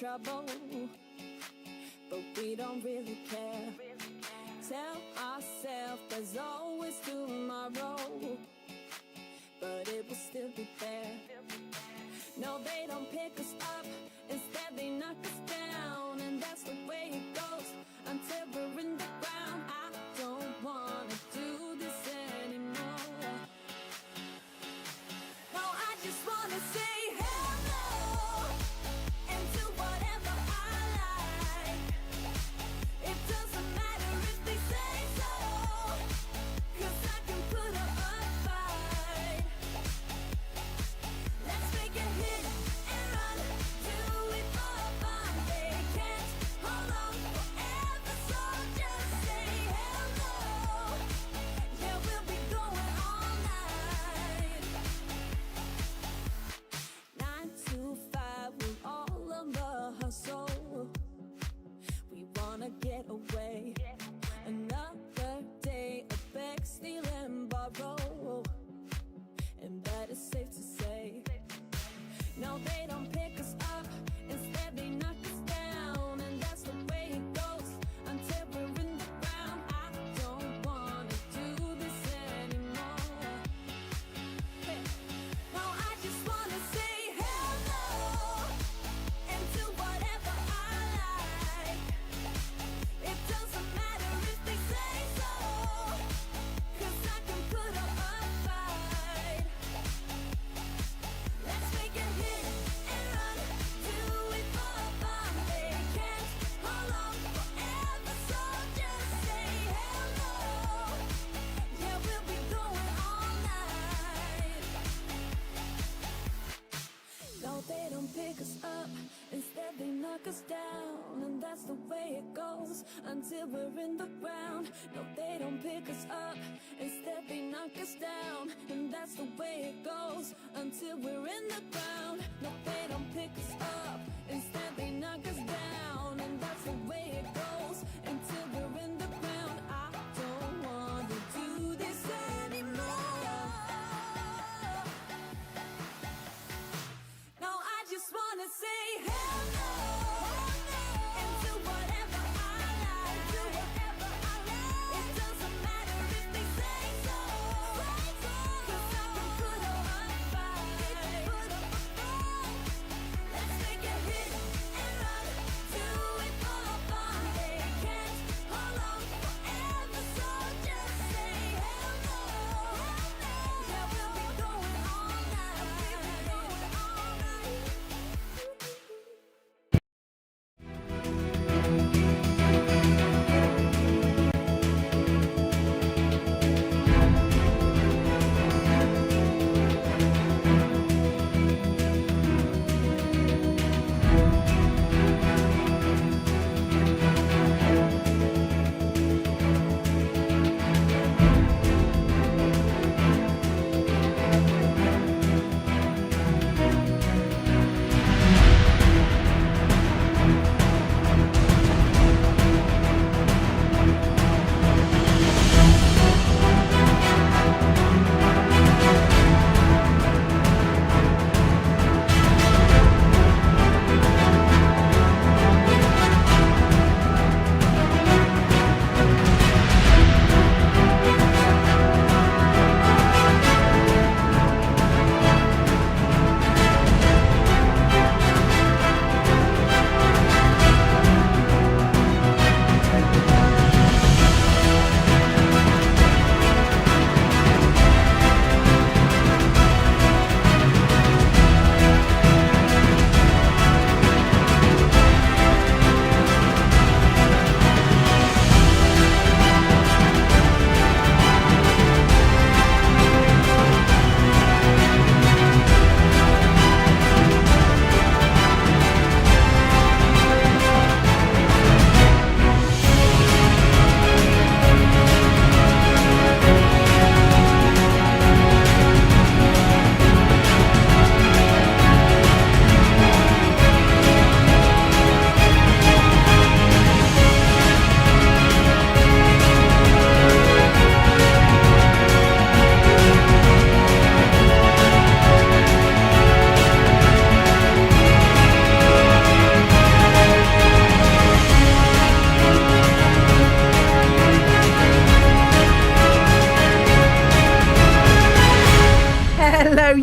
trouble, but we don't really care. Tell ourselves there's always tomorrow, but it will still be there. No, they don't pick us up, instead they knock us down, and that's the way it goes until we're in the ground. I don't wanna do this anymore. No, I just wanna say hello and do whatever I like. It doesn't matter if they say so, 'cause I can put up a fight. Let's make a hit and run, do it for fun. They can't hold on forever, so just say hello. Yeah, we'll be going all night. 9 to 5, we're all on the hustle. We wanna get away. Another day of beg, steal and borrow, and that is safe to say. No, they don't pick us up, instead they knock us down, and that's the way it goes until we're in the ground. I don't wanna do this anymore. Hey. No, I just wanna say hello and do whatever I like. It doesn't matter if they say so, 'cause I can put up a fight. Let's make a hit and run, do it for fun. They can't hold on forever, so just say hello. Yeah, we'll be going all night. No, they don't pick us up, instead they knock us down, and that's the way it goes until we're in the ground. No, they don't pick us up, instead they knock us down, and that's the way it goes until we're in the ground. No, they don't pick us up, instead they knock us down, and that's the way it goes until we're in the ground. I don't wanna do this anymore. No, I just wanna say hello and do whatever I like. It doesn't matter if they say so, 'cause I can put up a fight. Let's make a hit and run, do it for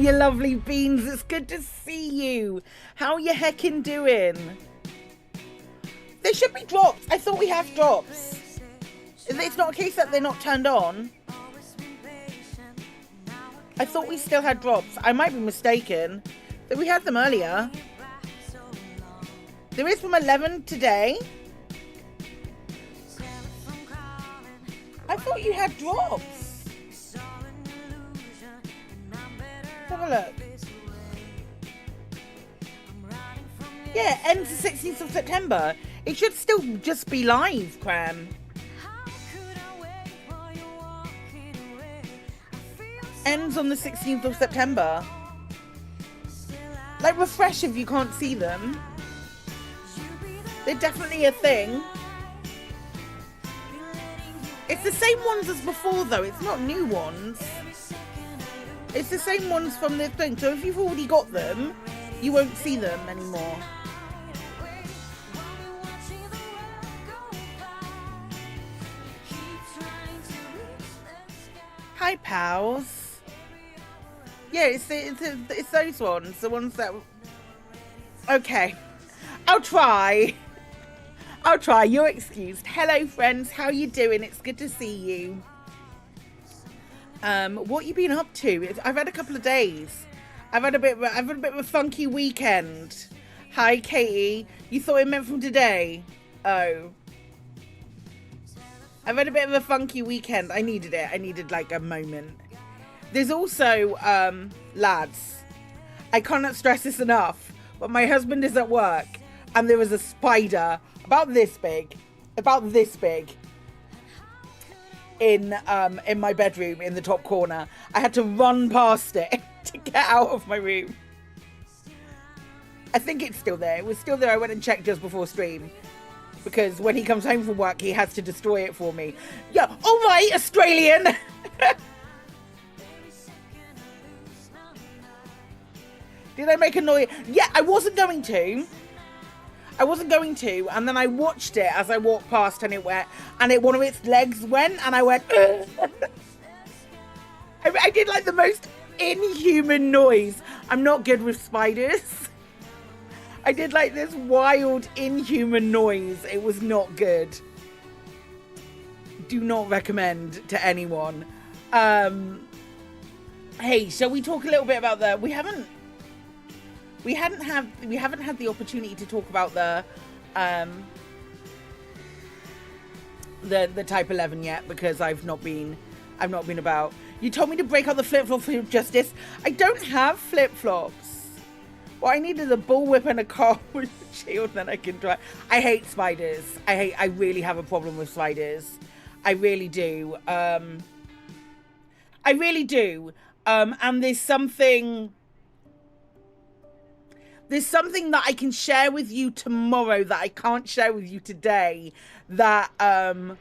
you lovely beans. It's good to see you. How are you heckin' doing? There should be drops. I thought we have drops. It's not a case that they're not turned on. I thought we still had drops. I might be mistaken. That we had them earlier. There is from 11 today. I thought you had drops. Let's have a look. Yeah, ends the 16th of September. It should still just be live, Cram. Ends on the 16th of September. Like, refresh if you can't see them. They're definitely a thing. It's the same ones as before, though. It's not new ones. It's the same ones from the thing. So if you've already got them, you won't see them anymore. Hi, pals. Yeah, it's those ones. The ones that... Okay. I'll try. You're excused. Hello, friends. How you doing? It's good to see you. What you been up to? I've had a couple of days. I've had a bit of a funky weekend. Hi, Katie. You thought it meant from today? Oh. I've had a bit of a funky weekend. I needed it. I needed like a moment. There's also, lads, I cannot stress this enough, but my husband is at work and there was a spider about this big in my bedroom in the top corner. I had to run past it to get out of my room. I think it's still there. It was still there. I went and checked just before stream because when he comes home from work, he has to destroy it for me. Yeah, all right, Australian. Did I make a noise? Yeah, I wasn't going to. And then I watched it as I walked past and it went, and one of its legs went, and I went, I did like the most inhuman noise. I'm not good with spiders. I did like this wild, inhuman noise. It was not good. Do not recommend to anyone. Hey, shall we talk a little bit about we haven't had the opportunity to talk about the Type 11 yet because I've not been about. You told me to break out the flip-flops for justice. I don't have flip-flops. Well, I needed a bullwhip and a car with a shield, then I can drive. I hate spiders. I really have a problem with spiders. I really do. And there's something that I can share with you tomorrow that I can't share with you today that I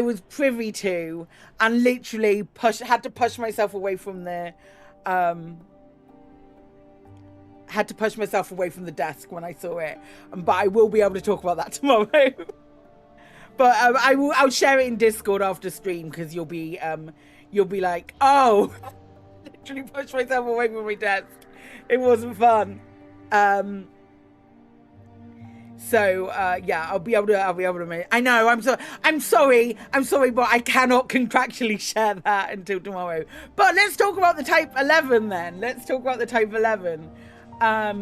was privy to and literally had to push myself away from the desk when I saw it. But I will be able to talk about that tomorrow. But I'll share it in Discord after stream because you'll be like, oh. Literally pushed myself away from my desk. It wasn't fun. Yeah, I'll be able to. I know. I'm sorry, but I cannot contractually share that until tomorrow. But let's talk about the Type 11 then. Let's talk about the Type 11. I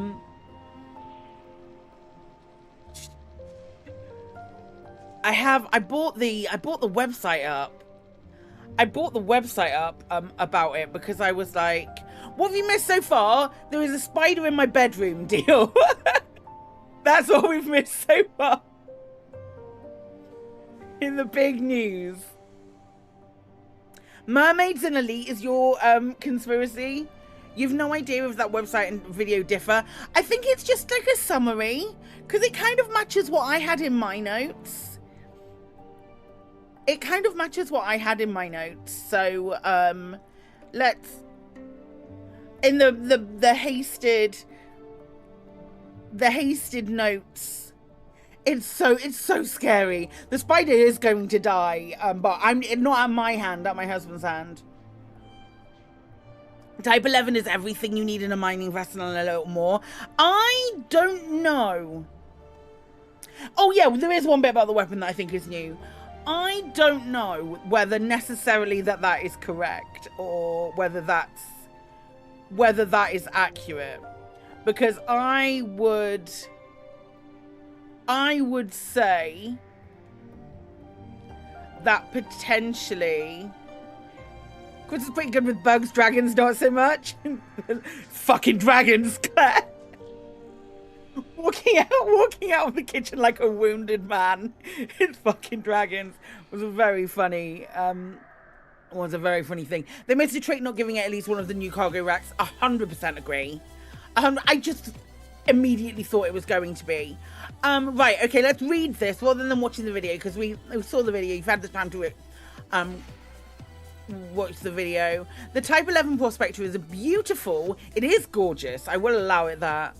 bought the website up. I brought the website up about it because I was like, what have you missed so far? There is a spider in my bedroom, deal. That's what we've missed so far. In the big news. Mermaids and Elite is your conspiracy? You've no idea if that website and video differ? I think it's just like a summary because it kind of matches what I had in my notes. So, let's, in the hasted notes, It's so scary. The spider is going to die, but I'm not at my hand, at my husband's hand. Type 11 is everything you need in a mining vessel and a little more. I don't know. Oh yeah, there is one bit about the weapon that I think is new. I don't know whether necessarily that is correct or whether that is accurate, because I would say that potentially Chris is pretty good with bugs, dragons not so much. Fucking dragons, Claire. Walking out of the kitchen like a wounded man. It's fucking dragons. Was a very funny thing. They missed a trick not giving it at least one of the new cargo racks. 100% agree. I just immediately thought it was going to be. Right, okay, let's read this rather than watching the video, because we saw the video. You've had the time to watch the video. The Type 11 Prospector is beautiful. It is gorgeous. I will allow it that.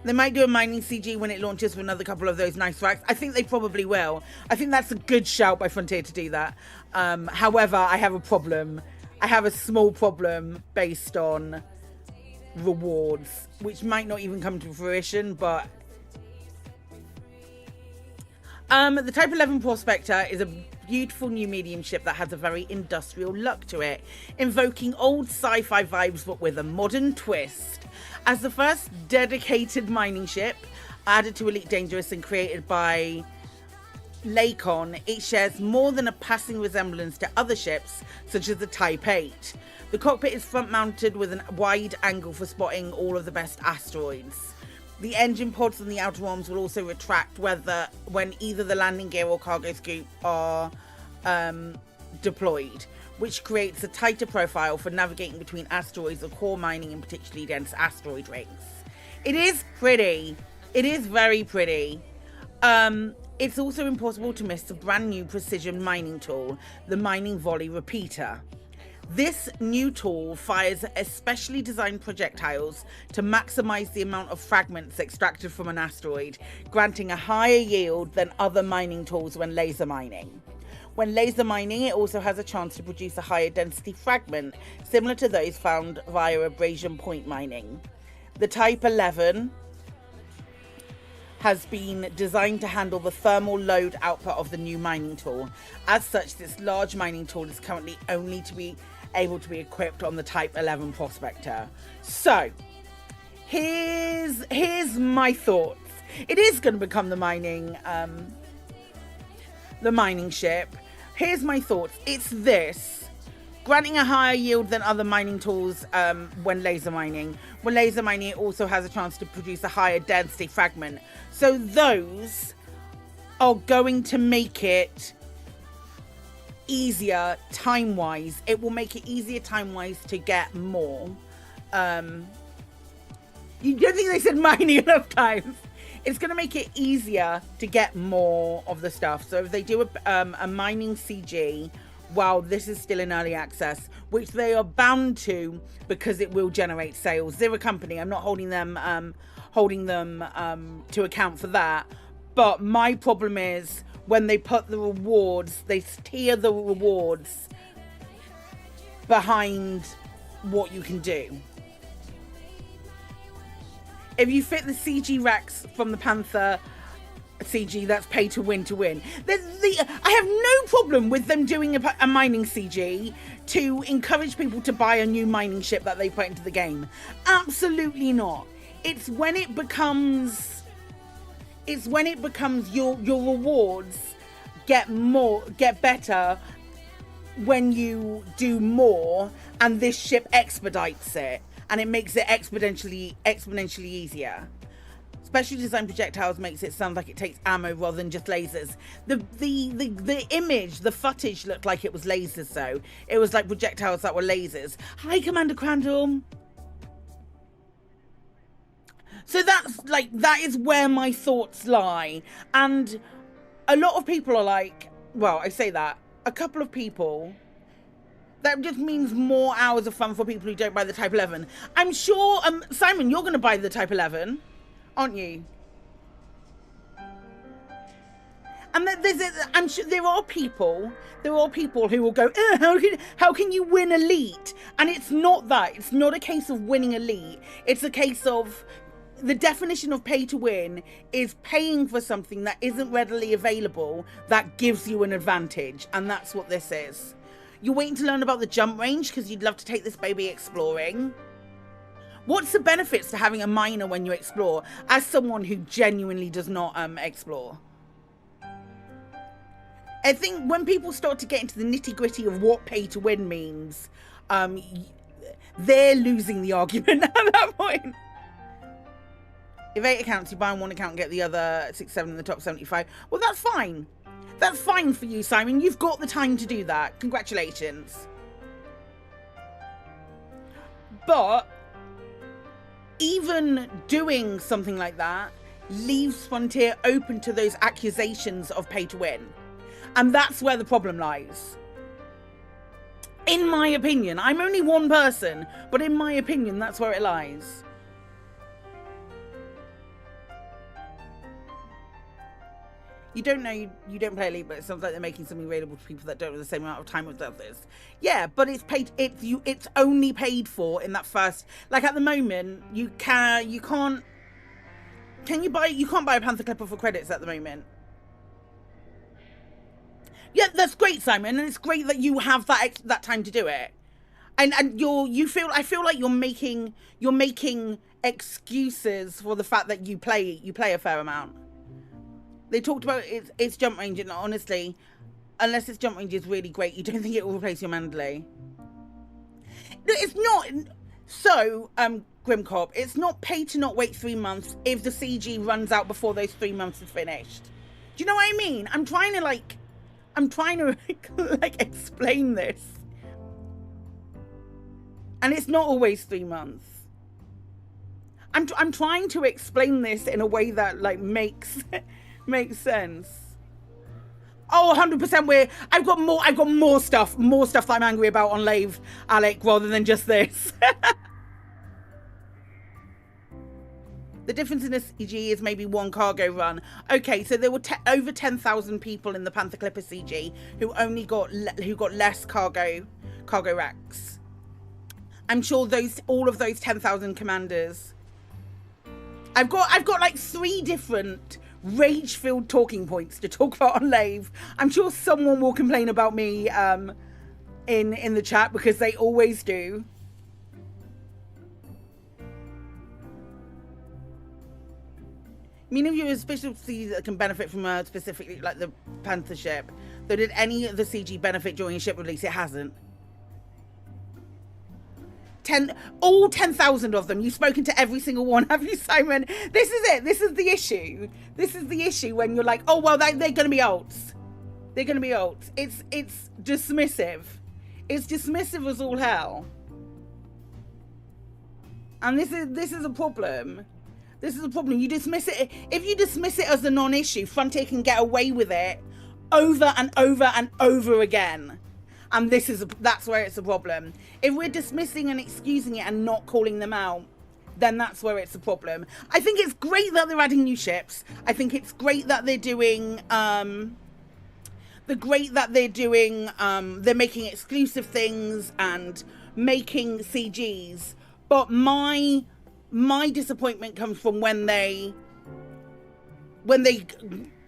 They might do a mining CG when it launches with another couple of those nice racks. I think they probably will. I think that's a good shout by Frontier to do that. However, I have a problem. I have a small problem based on rewards, which might not even come to fruition, but the Type 11 Prospector is a beautiful new medium ship that has a very industrial look to it, invoking old sci-fi vibes but with a modern twist. As the first dedicated mining ship added to Elite Dangerous and created by Lakon, it shares more than a passing resemblance to other ships such as the Type 8. The cockpit is front-mounted with a wide angle for spotting all of the best asteroids. The engine pods and the outer arms will also retract when either the landing gear or cargo scoop are deployed, which creates a tighter profile for navigating between asteroids or core mining in particularly dense asteroid rings. It is pretty. It is very pretty. It's also impossible to miss the brand new precision mining tool, the Mining Volley Repeater. This new tool fires especially designed projectiles to maximize the amount of fragments extracted from an asteroid, granting a higher yield than other mining tools when laser mining. When laser mining, it also has a chance to produce a higher density fragment, similar to those found via abrasion point mining. The Type 11 has been designed to handle the thermal load output of the new mining tool. As such, this large mining tool is currently only to be able to be equipped on the Type 11 Prospector. So, here's my thoughts. It is going to become the mining ship. Here's my thoughts. It's this. Granting a higher yield than other mining tools when laser mining. When laser mining, it also has a chance to produce a higher density fragment. So those are going to make it easier time-wise. It will make it easier time-wise to get more. You don't think they said mining enough times? It's going to make it easier to get more of the stuff. So if they do a mining CG while this is still in early access, which they are bound to because it will generate sales. They're a company. I'm not holding them to account for that. But my problem is when they put the rewards, they tier the rewards behind what you can do. If you fit the CG racks from the Panther CG, that's pay to win to win. I have no problem with them doing a mining CG to encourage people to buy a new mining ship that they put into the game. Absolutely not. It's when it becomes your rewards get better when you do more, and this ship expedites it. And it makes it exponentially easier. Specially designed projectiles makes it sound like it takes ammo rather than just lasers. The image, the footage looked like it was lasers though. It was like projectiles that were lasers. Hi, Commander Crandall. So that is where my thoughts lie. And a lot of people are like, well, I say that, a couple of people, that just means more hours of fun for people who don't buy the Type 11. I'm sure, Simon, you're going to buy the Type 11, aren't you? And I'm sure there are people who will go, how can you win elite? And it's not that. It's not a case of winning elite. It's a case of the definition of pay to win is paying for something that isn't readily available that gives you an advantage. And that's what this is. You're waiting to learn about the jump range because you'd love to take this baby exploring. What's the benefits to having a minor when you explore as someone who genuinely does not explore? I think when people start to get into the nitty-gritty of what pay to win means, they're losing the argument at that point. If 8 accounts, you buy on one account and get the other 6, 7 in the top 75. Well, that's fine. That's fine for you, Simon. You've got the time to do that. Congratulations. But even doing something like that leaves Frontier open to those accusations of pay to win. And that's where the problem lies. In my opinion, I'm only one person, but in my opinion, that's where it lies. You don't know, you don't play Elite, but it sounds like they're making something available to people that don't have the same amount of time as others. Yeah, but it's paid. It's only paid for in that first. Like at the moment, you can't. Can you buy? You can't buy a Panther Clipper for credits at the moment. Yeah, that's great, Simon, and it's great that you have that time to do it. And I feel like you're making excuses for the fact that you play a fair amount. They talked about its jump range, and honestly, unless its jump range is really great, you don't think it will replace your Mandalay. It's not. So, Grimcorp, it's not paid to not wait 3 months if the CG runs out before those 3 months is finished. Do you know what I mean? I'm trying to explain this. And it's not always 3 months. I'm trying to explain this in a way that makes sense. Oh, 100%. I've got more stuff that I'm angry about on Lave, Alec, rather than just this. The difference in this CG is maybe one cargo run. Okay, so there were over 10,000 people in the Panther Clipper CG who got less cargo racks. I'm sure all of those 10,000 commanders. I've got like 3 different rage-filled talking points to talk about on Lave. I'm sure someone will complain about me in the chat because they always do. I mean, if you're a specialty that can benefit from specifically like the Panther ship, though did any of the CG benefit during a ship release? It hasn't. All 10,000 of them. You've spoken to every single one, have you, Simon? This is it. This is the issue. This is the issue when you're like, oh well, they're going to be alts. They're going to be alts. It's dismissive. It's dismissive as all hell. And this is a problem. This is a problem. You dismiss it. If you dismiss it as a non-issue, Frontier can get away with it over and over and over again. And that's where it's a problem. If we're dismissing and excusing it and not calling them out, then that's where it's a problem. I think it's great that they're adding new ships. I think it's great that they're doing they're making exclusive things and making CGs. But my disappointment comes from when they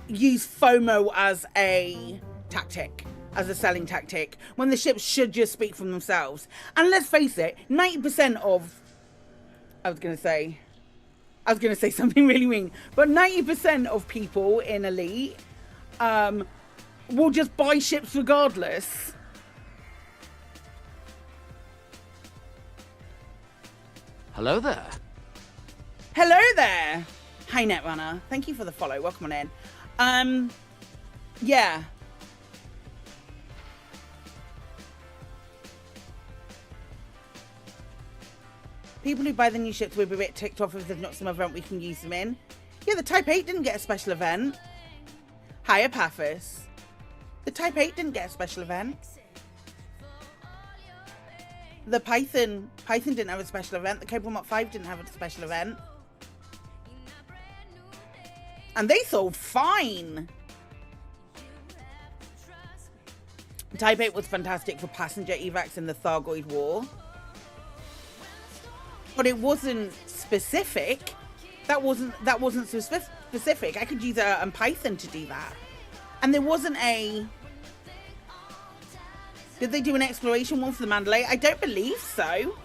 use FOMO as a tactic, as a selling tactic, when the ships should just speak for themselves. And let's face it, 90% of, I was going to say something really mean, but 90% of people in Elite will just buy ships regardless. Hello there. Hello there. Hi, Netrunner. Thank you for the follow. Welcome on in. Yeah. People who buy the new ships will be a bit ticked off if there's not some event we can use them in. Yeah, the Type 8 didn't get a special event. Hi, Apathis. The Type 8 didn't get a special event. The Python didn't have a special event. The Cobra Mark 5 didn't have a special event. And they sold fine. Type 8 was fantastic for passenger evacs in the Thargoid War. But it wasn't specific. That wasn't so specific. I could use Python to do that. And there wasn't a... Did they do an exploration one for the Mandalay? I don't believe so.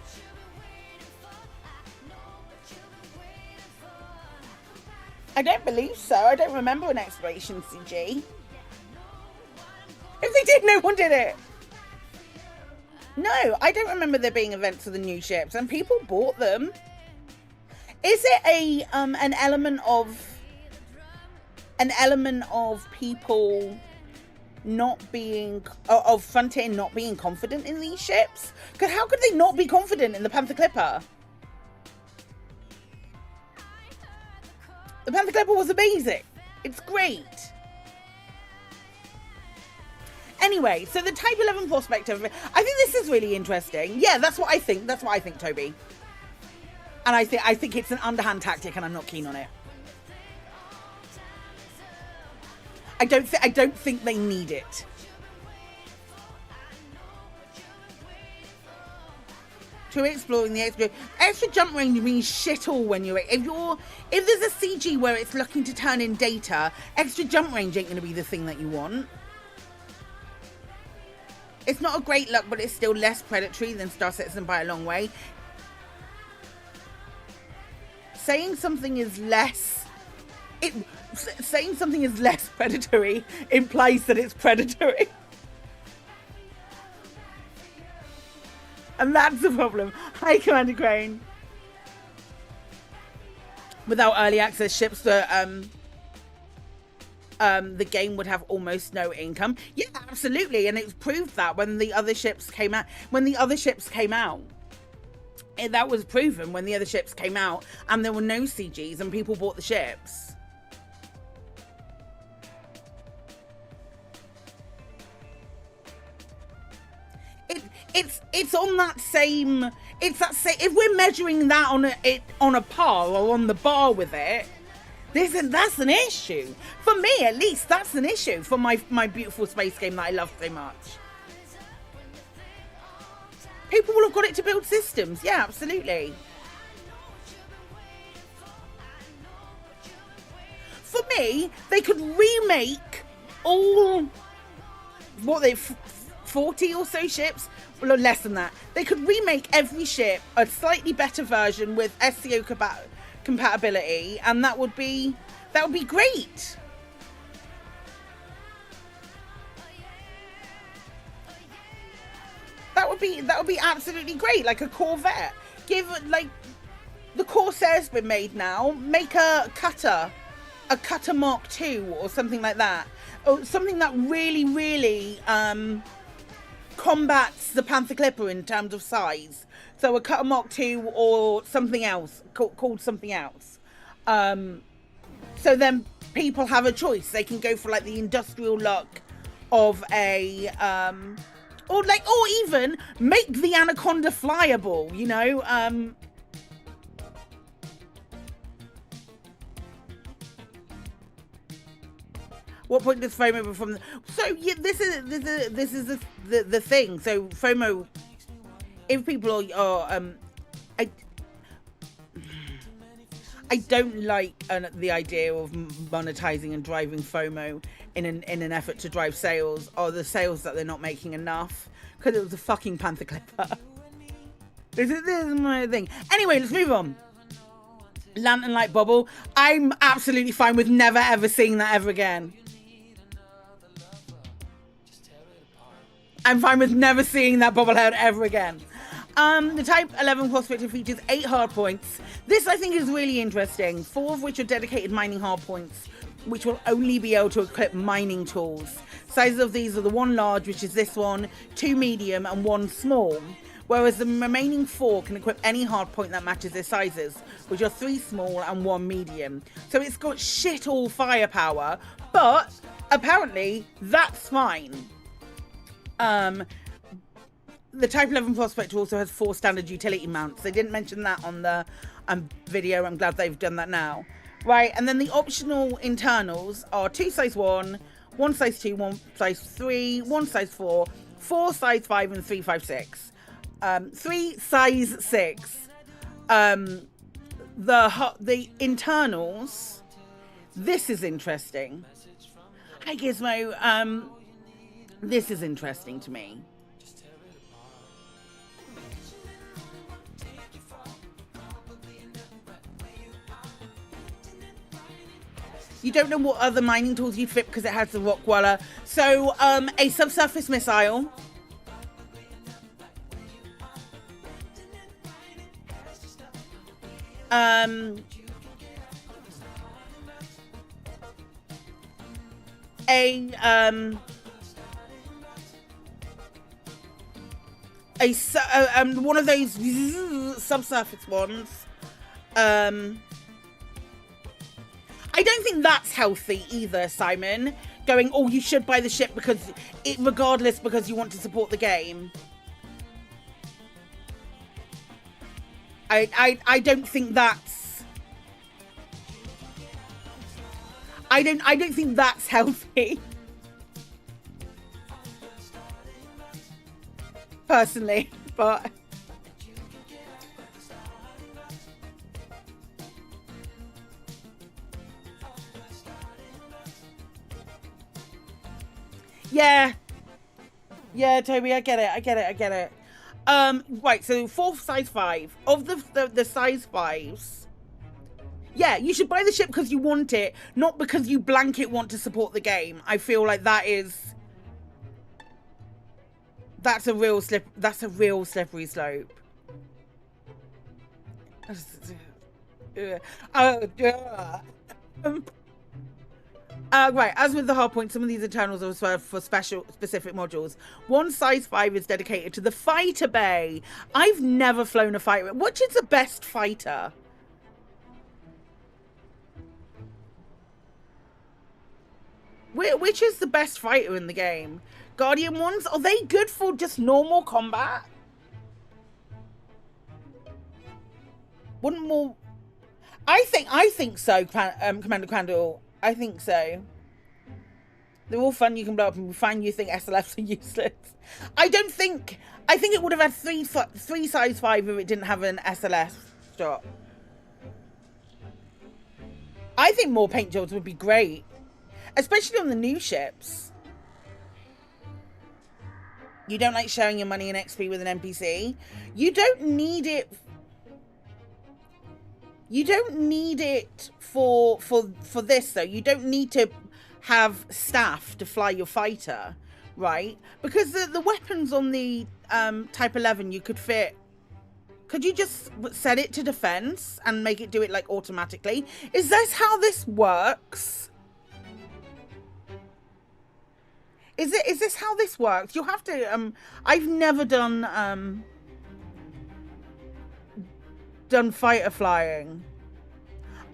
I don't believe so. I don't remember an exploration CG. If they did, no one did it. No, I don't remember there being events for the new ships, and people bought them. Is it a an element of people not being of Frontier not being confident in these ships? Because how could they not be confident in the Panther Clipper? The Panther Clipper was amazing. It's great. Anyway, so the Type 11 Prospector, I think this is really interesting. Yeah, that's what I think. That's what I think, Toby. And I think it's an underhand tactic, and I'm not keen on it. I don't think they need it. To exploring the extra jump range means shit all when you're if there's a CG where it's looking to turn in data, extra jump range ain't going to be the thing that you want. It's not a great look, but it's still less predatory than Star Citizen by a long way. Saying something is less predatory implies that it's predatory. And that's the problem. Hi, Commander Crane. Without early access ships, the game would have almost no income. Yeah, absolutely. And it's proved that when the other ships came out. That was proven when the other ships came out and there were no CGs and people bought the ships. It's on that same. It's that same. If we're measuring that on a par or on the bar with it, that's an issue for me. At least that's an issue for my beautiful space game that I love so much. People will have got it to build systems. Yeah, absolutely. For me, they could remake all 40 or so ships. Well, less than that. They could remake every ship a slightly better version with SEO compatibility, and that would be great. That would be absolutely great. Like a Corvette. Like the Corsair's been made now. Make a cutter Mark II or something like that, or something that really, really combats the Panther Clipper in terms of size. So a Cutter Mark II or something else called something else. So then people have a choice. They can go for like the industrial look of a or even make the Anaconda flyable, you know. What point does FOMO from? So yeah, this is the thing. So FOMO, if people are I don't like the idea of monetizing and driving FOMO in an effort to drive sales, or the sales that they're not making enough because it was a fucking Panther Clipper. This is my thing. Anyway, let's move on. Lantern light bubble. I'm absolutely fine with never ever seeing that ever again. I'm fine with never seeing that bobblehead ever again. The Type 11 Prospector features 8 hardpoints. This I think is really interesting, 4 of which are dedicated mining hardpoints, which will only be able to equip mining tools. Sizes of these are the 1 large, which is this one, 2 medium and 1 small, whereas the remaining 4 can equip any hardpoint that matches their sizes, which are 3 small and 1 medium. So it's got shit all firepower, but apparently that's fine. The Type 11 Prospector also has 4 standard utility mounts. They didn't mention that on the video. I'm glad they've done that now. Right, and then the optional internals are 2 size 1, 1 size 2, 1 size 3, 1 size 4, 4 size 5, and 3 size 6. 3 size 6. The internals. This is interesting. Hi Gizmo. This is interesting to me. You don't know what other mining tools you'd fit because it has the rock waller. So, a subsurface missile. One of those subsurface ones. I don't think that's healthy either, Simon. Going, oh, you should buy the ship because regardless, because you want to support the game. I don't think that's. I don't think that's healthy. Personally, but. Yeah, Toby, I get it. Right, so 4 size 5 of the size 5s. Yeah, you should buy the ship because you want it, not because you blanket want to support the game. I feel like that's a real slippery slope. Right, as with the hardpoint, some of these internals are reserved for specific modules. 1 size 5 is dedicated to the fighter bay. I've never flown a fighter. Which is the best fighter? Which is the best fighter in the game? Guardian ones? Are they good for just normal combat? Wouldn't more... I think so, Commander Crandall. I think so. They're all fun. You can blow up and find you think SLFs are useless. I think it would have had 3 size 5 if it didn't have an SLF shot. I think more paint jobs would be great. Especially on the new ships. You don't like sharing your money and XP with an NPC? You don't need it. You don't need it for this though. You don't need to have staff to fly your fighter, right? Because the weapons on the Type 11 you could fit. Could you just set it to defense and make it do it like automatically? Is this how this works? Is this how this works? You'll have to I've never done fighter flying.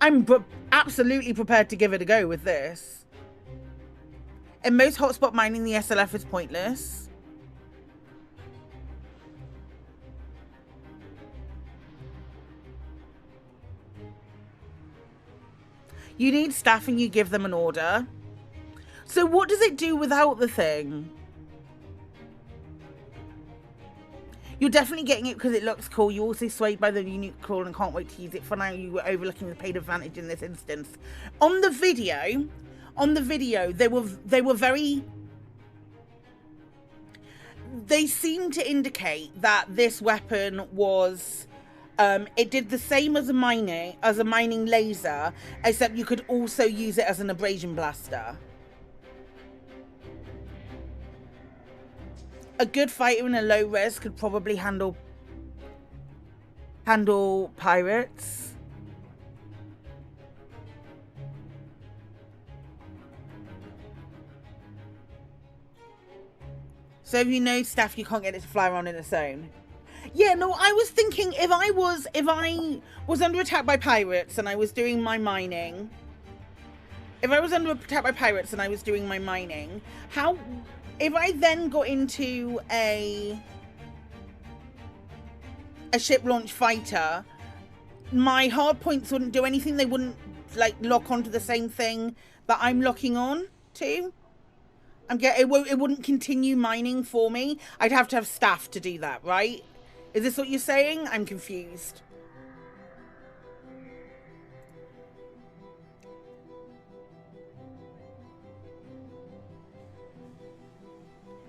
I'm absolutely prepared to give it a go with this. In most hotspot mining, the SLF is pointless. You need staff and you give them an order. So what does it do without the thing? You're definitely getting it because it looks cool. You're also swayed by the unique crawl and can't wait to use it. For now, you were overlooking the paid advantage in this instance. On the video, they were very... They seemed to indicate that this weapon was... it did the same as a mining laser, except you could also use it as an abrasion blaster. A good fighter in a low res could probably handle pirates. So if you know staff, you can't get it to fly around in its own. Yeah, no, I was thinking if I was under attack by pirates and I was doing my mining. If I was under attack by pirates and I was doing my mining, how... If I then got into a ship launch fighter, my hard points wouldn't do anything. They wouldn't like lock onto the same thing that I'm locking on to. It wouldn't continue mining for me. I'd have to have staff to do that, right? Is this what you're saying? I'm confused.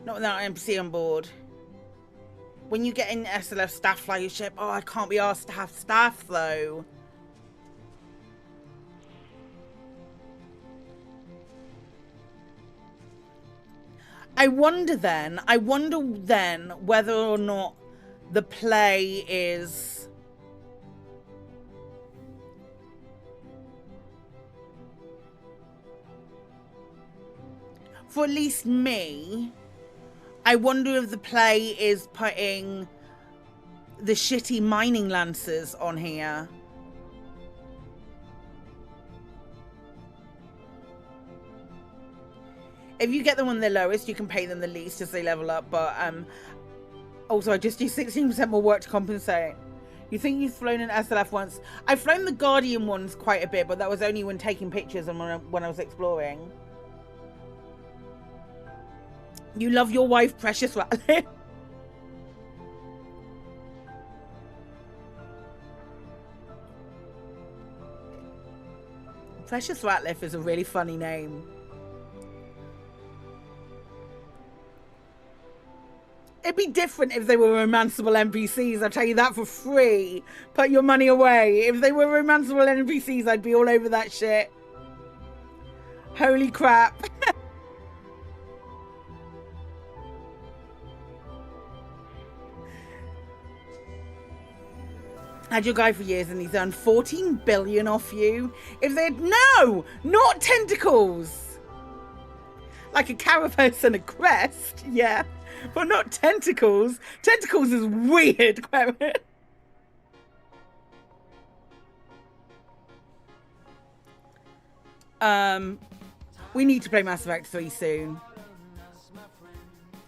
Not without an NPC on board. When you get in SLF staff fly your ship, oh, I can't be asked to have staff though. I wonder then whether or not the play is for at least me. I wonder if the play is putting the shitty mining lancers on here. If you get them on the lowest, you can pay them the least as they level up. But also, I just do 16% more work to compensate. You think you've flown an SLF once? I've flown the Guardian ones quite a bit, but that was only when taking pictures and when I was exploring. You love your wife, Precious Ratliff. Precious Ratliff is a really funny name. It'd be different if they were romanceable NPCs, I'll tell you that for free. Put your money away. If they were romanceable NPCs, I'd be all over that shit. Holy crap. Had your guy for years and he's earned 14 billion off you. If they'd... No! Not tentacles! Like a carapace and a crest, yeah. But not tentacles. Tentacles is weird. We need to play Mass Effect 3 soon.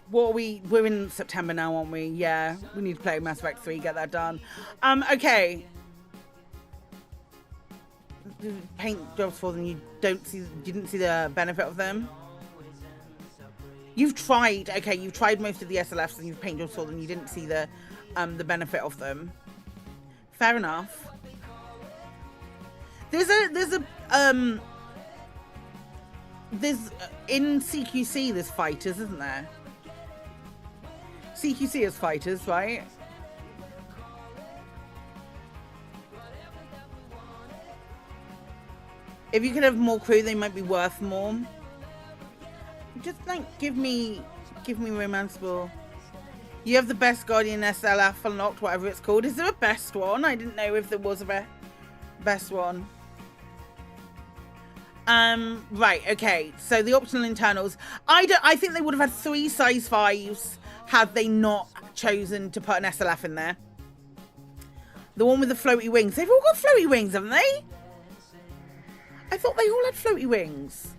What are we? We're in September now, aren't we? Yeah, we need to play Mass Effect 3, get that done. Okay. Paint jobs for them, you didn't see the benefit of them? You've tried, okay, you've tried most of the SLFs and you've paint jobs for them, you didn't see the benefit of them. Fair enough. There's in CQC there's fighters, isn't there? CQC is fighters, right? If you could have more crew, they might be worth more. Just like give me romanceable. You have the best Guardian SLF unlocked, whatever it's called. Is there a best one? I didn't know if there was a best one. Right, okay. So the optional internals. I think they would have had 3 size 5s had they not chosen to put an SLF in there. The one with the floaty wings. They've all got floaty wings, haven't they? I thought they all had floaty wings.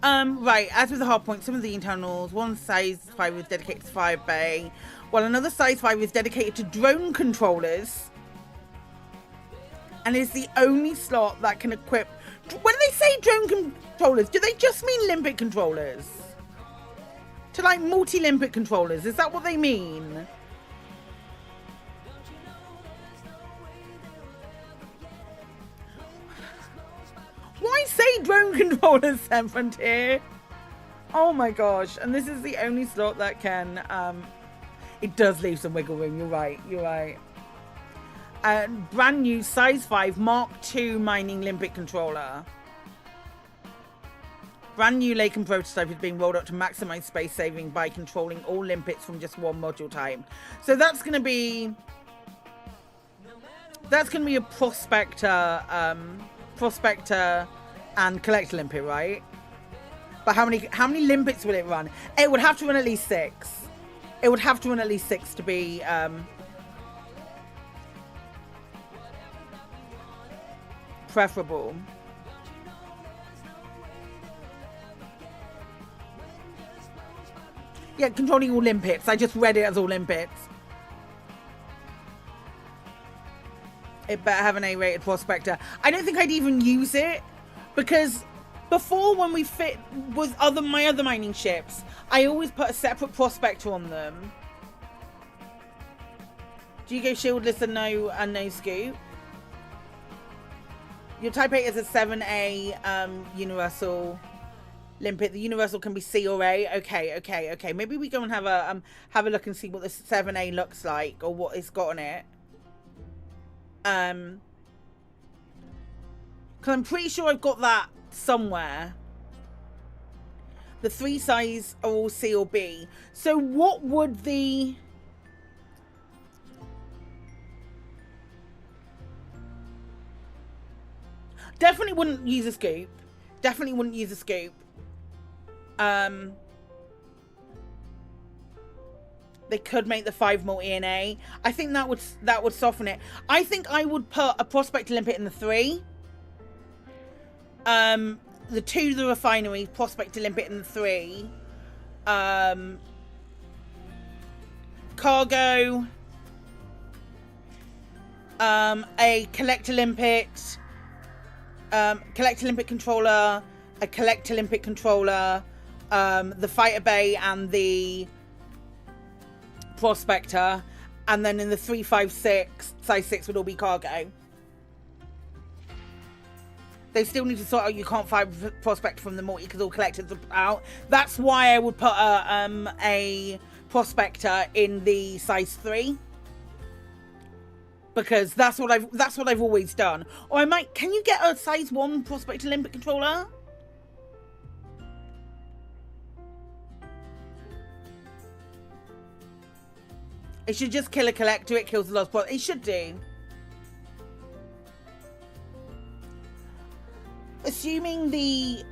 Right, as with the hard point, some of the internals, one size 5 is dedicated to Fire Bay, while another size 5 is dedicated to drone controllers, and is the only slot that can equip... When they say drone controllers, do they just mean Limbic controllers? To like multi-Limbic controllers, is that what they mean? Why say drone controllers then, Frontier? Oh my gosh. And this is the only slot that can... it does leave some wiggle room. You're right. You're right. Brand new size 5 Mark II mining Limbic controller. Brand new Lake and prototype is being rolled out to maximize space saving by controlling all Limpics from just one module type. So that's going to be... That's going to be a Prospector... Prospector and Collector Limpet, right? But how many Limpics will it run? It would have to run at least 6. It would have to run at least 6 to be preferable. Yeah, controlling all Limpets. I just read it as all Limpets. It better have an A-rated Prospector. I don't think I'd even use it because before, when we fit with my other mining ships, I always put a separate Prospector on them. Do you go shieldless and no scoop? Your Type 8 is a 7A universal limpet. The universal can be C or A. Okay. Maybe we go and have a look and see what the 7A looks like or what it's got on it. Because I'm pretty sure I've got that somewhere. The 3 size are all C or B. So what would the... Definitely wouldn't use a scoop. Definitely wouldn't use a scoop. They could make the 5 multi in A. I think that would soften it. I think I would put a Prospector limpet in the 3. The 2 the refinery, Prospector limpet in the 3. Cargo. A collector limpet. Collector limpet controller. A collector limpet controller. The fighter bay and the Prospector, and then in the 356 size 6 would all be cargo. They still need to sort out you can't fire Prospector from the multi because all collectors are out. That's why I would put a Prospector in the size 3, because that's what I've always done. Or I might, can you get a size 1 Prospector limpet controller? It should just kill a collector. It kills the last boss. It should do. Assuming the...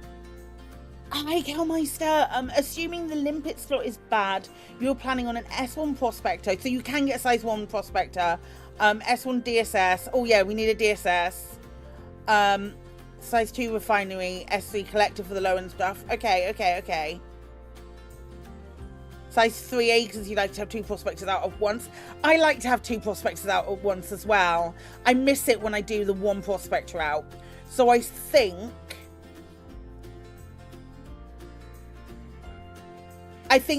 Hi, Kelmeister. Assuming the limpet slot is bad, you're planning on an S1 Prospector. So you can get a size 1 Prospector. S1 DSS. Oh, yeah, we need a DSS. Size 2 refinery. S3 collector for the low-end stuff. Okay. Size 3A because you like to have 2 Prospectors out at once. I like to have 2 Prospectors out at once as well. I miss it when I do the 1 Prospector out. So I think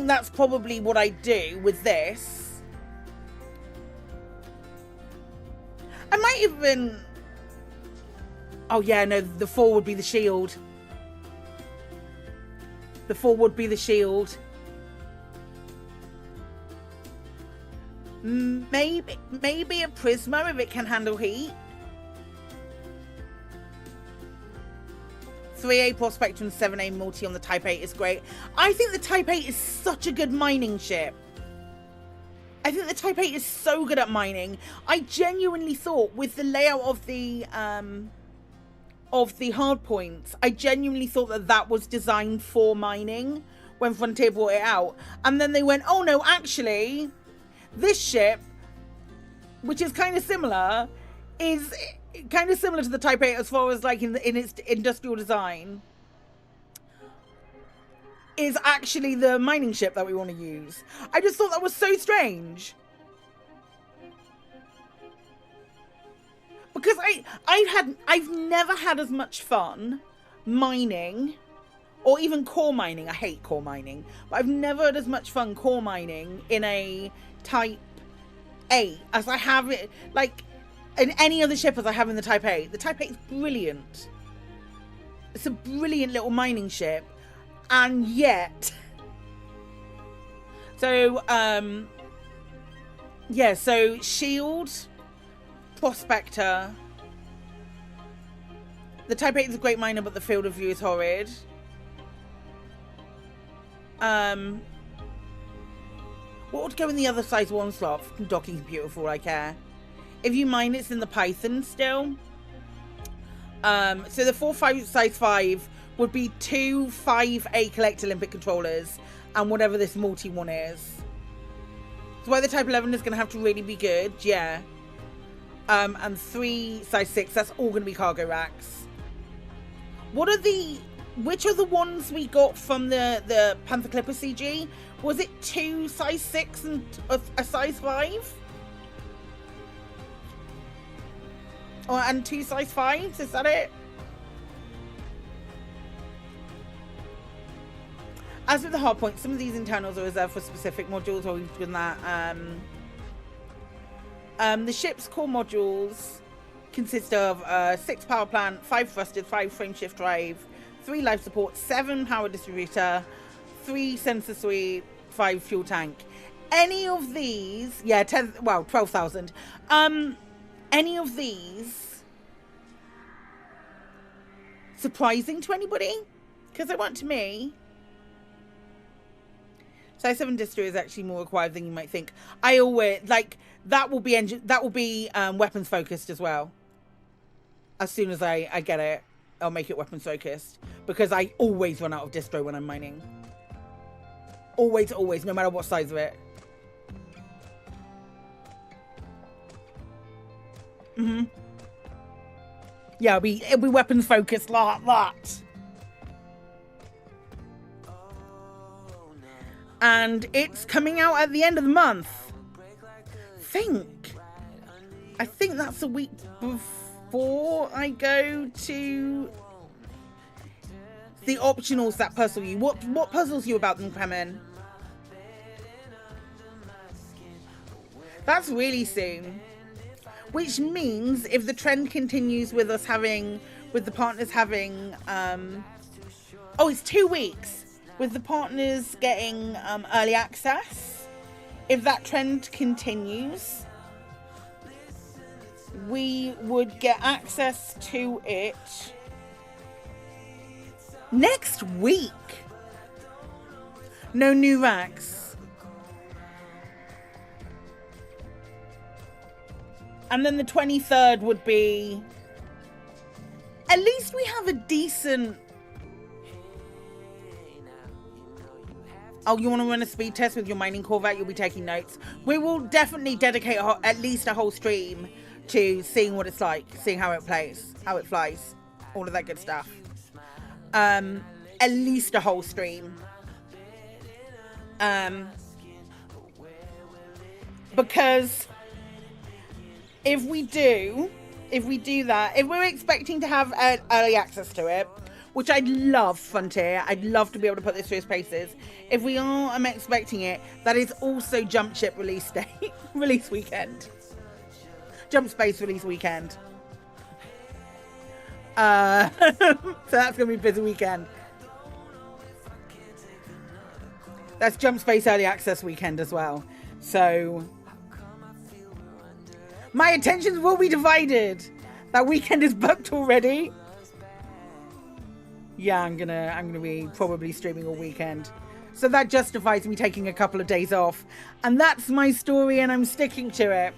that's probably what I do with this. I might even... Oh yeah, no, the 4 would be the shield. The 4 would be the shield. Maybe a Prisma if it can handle heat. 3A Prospector and 7A multi on the Type 8 is great. I think the Type 8 is such a good mining ship. I think the Type 8 is so good at mining. I genuinely thought with the layout of the hard points, I genuinely thought that was designed for mining when Frontier brought it out. And then they went, oh no, actually... This ship, which is kind of similar, is kind of similar to the Type 8 as far as like in its industrial design, is actually the mining ship that we want to use. I just thought that was so strange. Because I've never had as much fun mining, or even core mining. I hate core mining, but I've never had as much fun core mining in a Type 8 as I have it, like in any other ship as I have in the Type 8. The Type 8 is brilliant. It's a brilliant little mining ship, and yet, so yeah. So shield, Prospector. The Type 8 is a great miner, but the field of view is horrid. What would go in the other size 1 slot? Docking's beautiful, I care. If you mine, it's in the Python still. So the 4-5 size 5 would be 2 5A collector limpet controllers and whatever this multi one is. So why the Type 11 is going to have to really be good, yeah. And 3 size 6, that's all going to be cargo racks. Which are the ones we got from the Panther Clipper CG? Was it 2 size 6 and a size 5? Oh, and 2 size 5s, is that it? As with the hard points, some of these internals are reserved for specific modules, or we've done that. The ship's core modules consist of 6 power plant, 5 thrusters, 5 frame shift drive, 3 life support, 7 power distributor, 3 sensor suite, 5 fuel tank. Any of these, yeah, 12,000. Any of these surprising to anybody? Because they weren't to me. Size 7 distro is actually more required than you might think. I always like that will be weapons focused as well. As soon as I get it, I'll make it weapons focused, because I always run out of distro when I'm mining. Always, no matter what size of it. Yeah, it'll be weapons focused like that. And it's coming out at the end of the month. I think that's a week before I go to the optionals that puzzle you. What puzzles you about them, Kremen? That's really soon. Which means if the trend continues with us having, with the partners having, oh, it's 2 weeks. With the partners getting early access, if that trend continues, we would get access to it next week. No new racks. And then the 23rd would be, at least we have a decent. Oh, you want to run a speed test with your mining Corvette? You'll be taking notes. We will definitely dedicate at least a whole stream to seeing what it's like, seeing how it plays, how it flies, all of that good stuff. At least a whole stream. Because if we do that, if we're expecting to have early access to it, which I'd love, Frontier, I'd love to be able to put this through its paces. If we are, I'm expecting it. That is also Jump Ship release day, release weekend. Jump Space release weekend. So that's going to be a busy weekend. That's Jump Space early access weekend as well. So my attentions will be divided. That weekend is booked already. Yeah, I'm gonna be probably streaming all weekend. So that justifies me taking a couple of days off. And that's my story, and I'm sticking to it.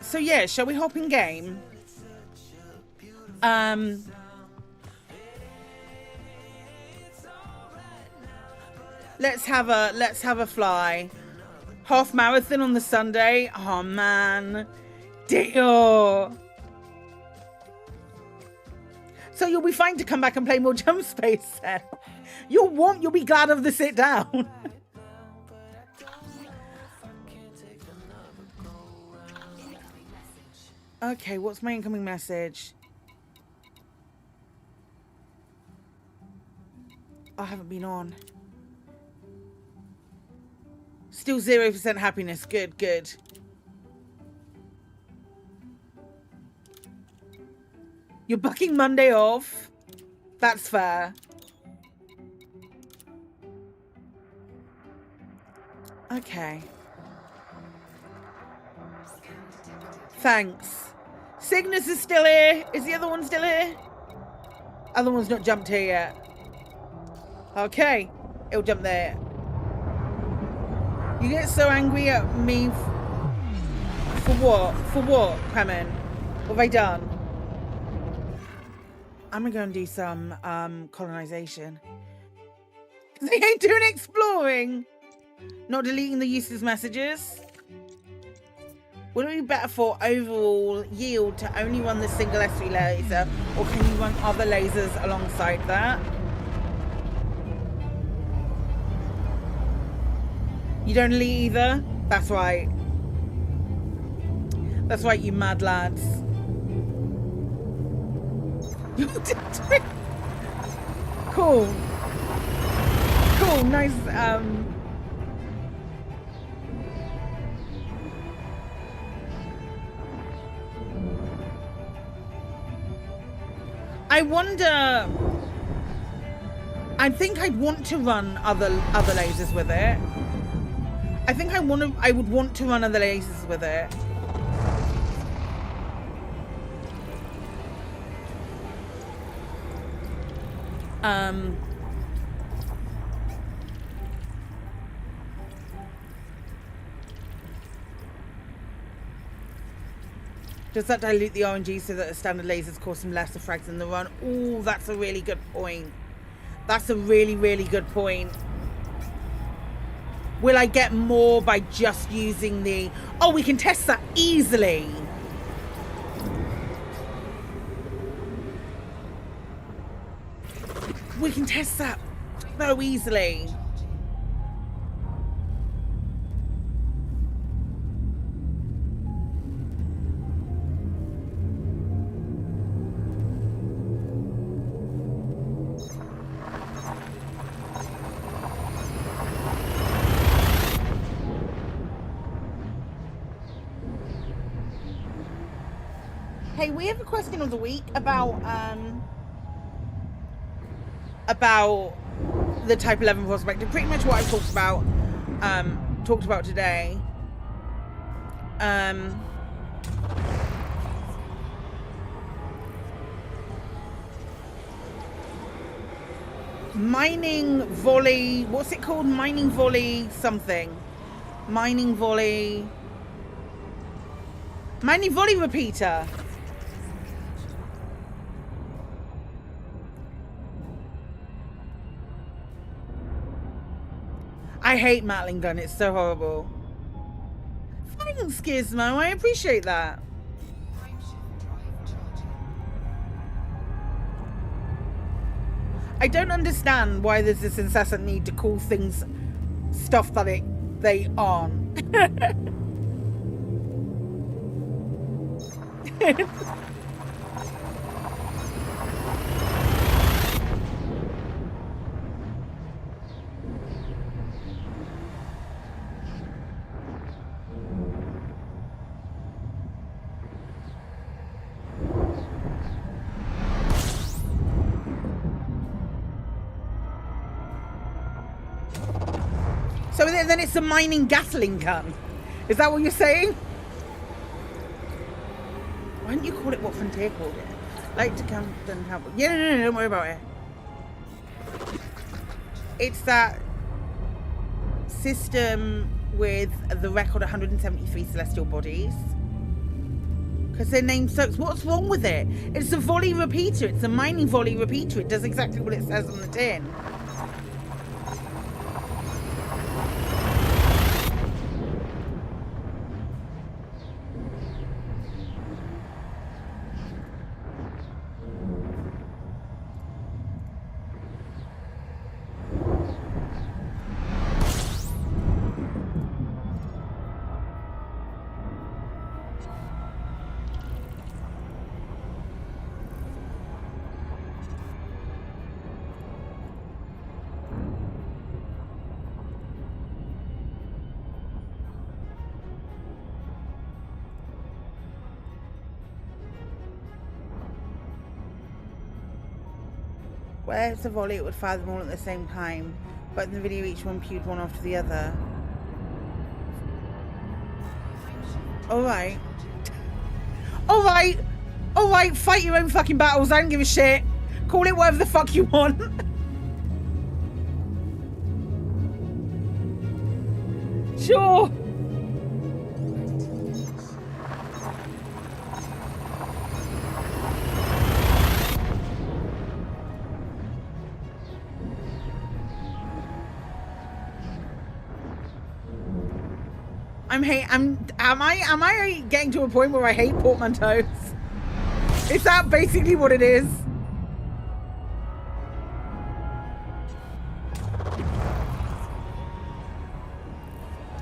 So yeah, shall we hop in game? Let's have a fly. Half marathon on the Sunday. Oh man. Deal. So you'll be fine to come back and play more Jump Space then. You'll be glad of the sit down. Okay, what's my incoming message? I haven't been on. Still 0% happiness. Good. You're bucking Monday off. That's fair. Okay. Thanks. Cygnus is still here. Is the other one still here? Other one's not jumped here yet. Okay. It'll jump there. You get so angry at me for what? For what, Kremen? What have I done? I'm gonna go and do some colonization. They ain't doing exploring. Not deleting the useless messages. Would it be better for overall yield to only run the single S3 laser, or can you run other lasers alongside that? You don't delete either? That's right. That's right, you mad lads. Cool. Cool, nice, I wonder... I think I'd want to run other lasers with it. I think I would want to run other lasers with it. Does that dilute the RNG so that the standard lasers cause some lesser frags in the run? Oh, that's a really good point. That's a really, really good point. Will I get more by just using the... Oh, we can test that easily. We can test that so easily. Hey, we have a question of the week about the Type 11 Prospector. Pretty much what I talked about today. Mining volley, what's it called? Mining volley something. Mining volley repeater. I hate Matling gun, it's so horrible. Thanks, Gizmo, I appreciate that. I don't understand why there's this incessant need to call things stuff that they aren't. So then it's a mining Gatling gun. Is that what you're saying? Why don't you call it what Frontier called it? Like to come and help. Yeah, no, don't worry about it. It's that system with the record 173 celestial bodies. Because their name sucks. What's wrong with it? It's a volley repeater. It's a mining volley repeater. It does exactly what it says on the tin. Where it's a volley, it would fire them all at the same time. But in the video, each one pewed one after the other. Alright. Alright! Alright, fight your own fucking battles. I don't give a shit. Call it whatever the fuck you want. Sure. Am I getting to a point where I hate portmanteaus? Is that basically what it is?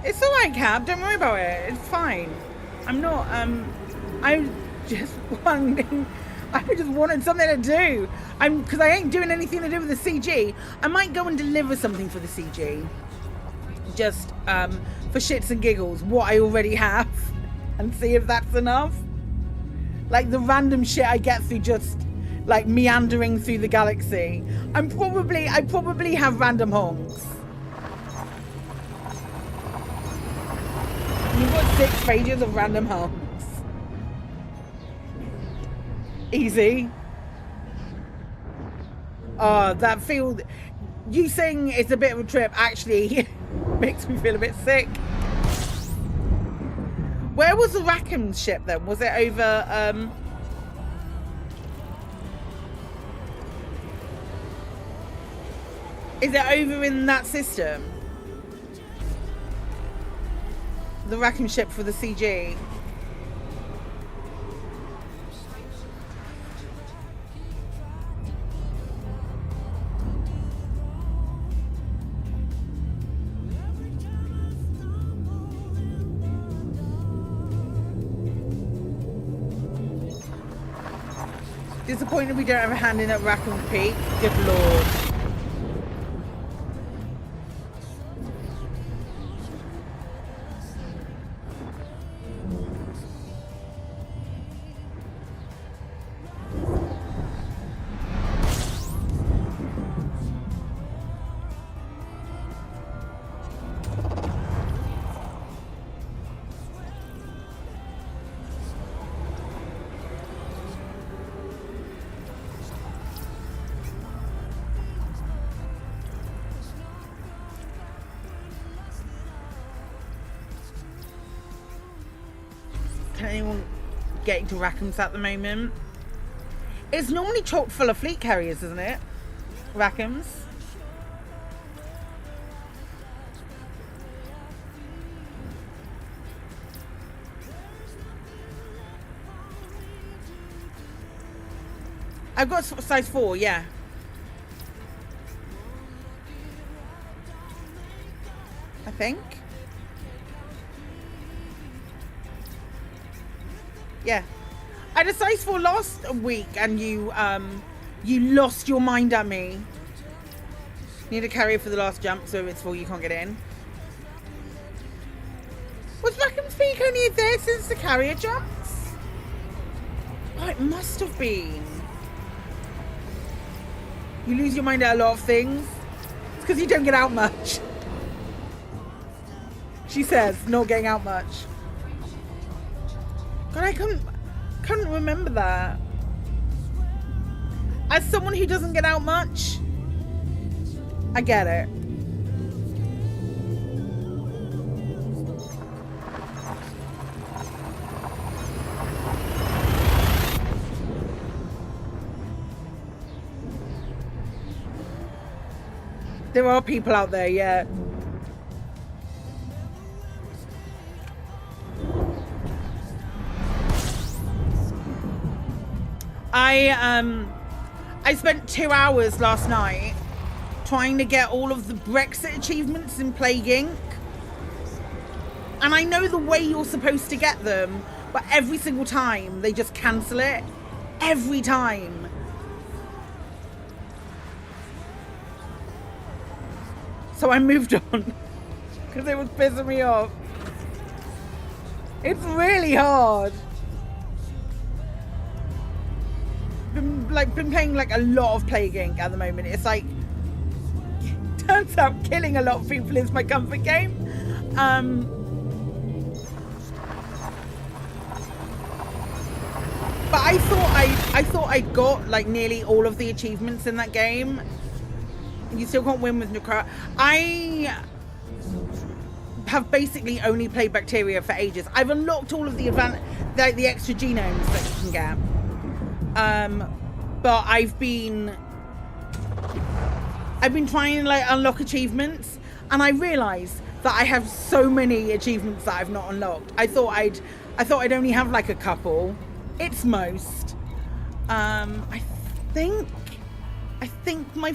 It's alright, Cap, don't worry about it. It's fine. I'm not, I'm just I just wanted something to do. Because I ain't doing anything to do with the CG. I might go and deliver something for the CG. Just for shits and giggles, what I already have. And see if that's enough. Like the random shit I get through just like meandering through the galaxy. I probably have random honks. You've got 6 pages of random honks. Easy. Oh, that feel. You saying it's a bit of a trip actually makes me feel a bit sick. Where was the Rackham ship then? Was it over? Is it over in that system? The Rackham ship for the CG. Disappointed we don't have a hand in at Rackham Peak. Good lord. Can anyone get into Rackham's at the moment? It's normally chock full of fleet carriers, isn't it? Rackham's. I've got size 4, yeah. I think. Yeah. I had a size 4 last week and you lost your mind at me. Need a carrier for the last jump, so if it's 4 you can't get in. Was Rackham's Peak only there since the carrier jumps? Oh, it must have been. You lose your mind at a lot of things. It's because you don't get out much. She says, not getting out much. God, I couldn't remember that. As someone who doesn't get out much, I get it. There are people out there, yeah. I spent 2 hours last night trying to get all of the Brexit achievements in Plague Inc. And I know the way you're supposed to get them, but every single time they just cancel it. Every time. So I moved on because it was pissing me off. It's really hard. Been playing like a lot of Plague Inc. at the moment. It's like, turns out killing a lot of people is my comfort game. But I thought I got like nearly all of the achievements in that game. You still can't win with Nucra. I have basically only played Bacteria for ages. I've unlocked all of the the extra genomes that you can get. But I've been trying to like unlock achievements, and I realized that I have so many achievements that I've not unlocked. I thought I'd only have like a couple. It's most. I think my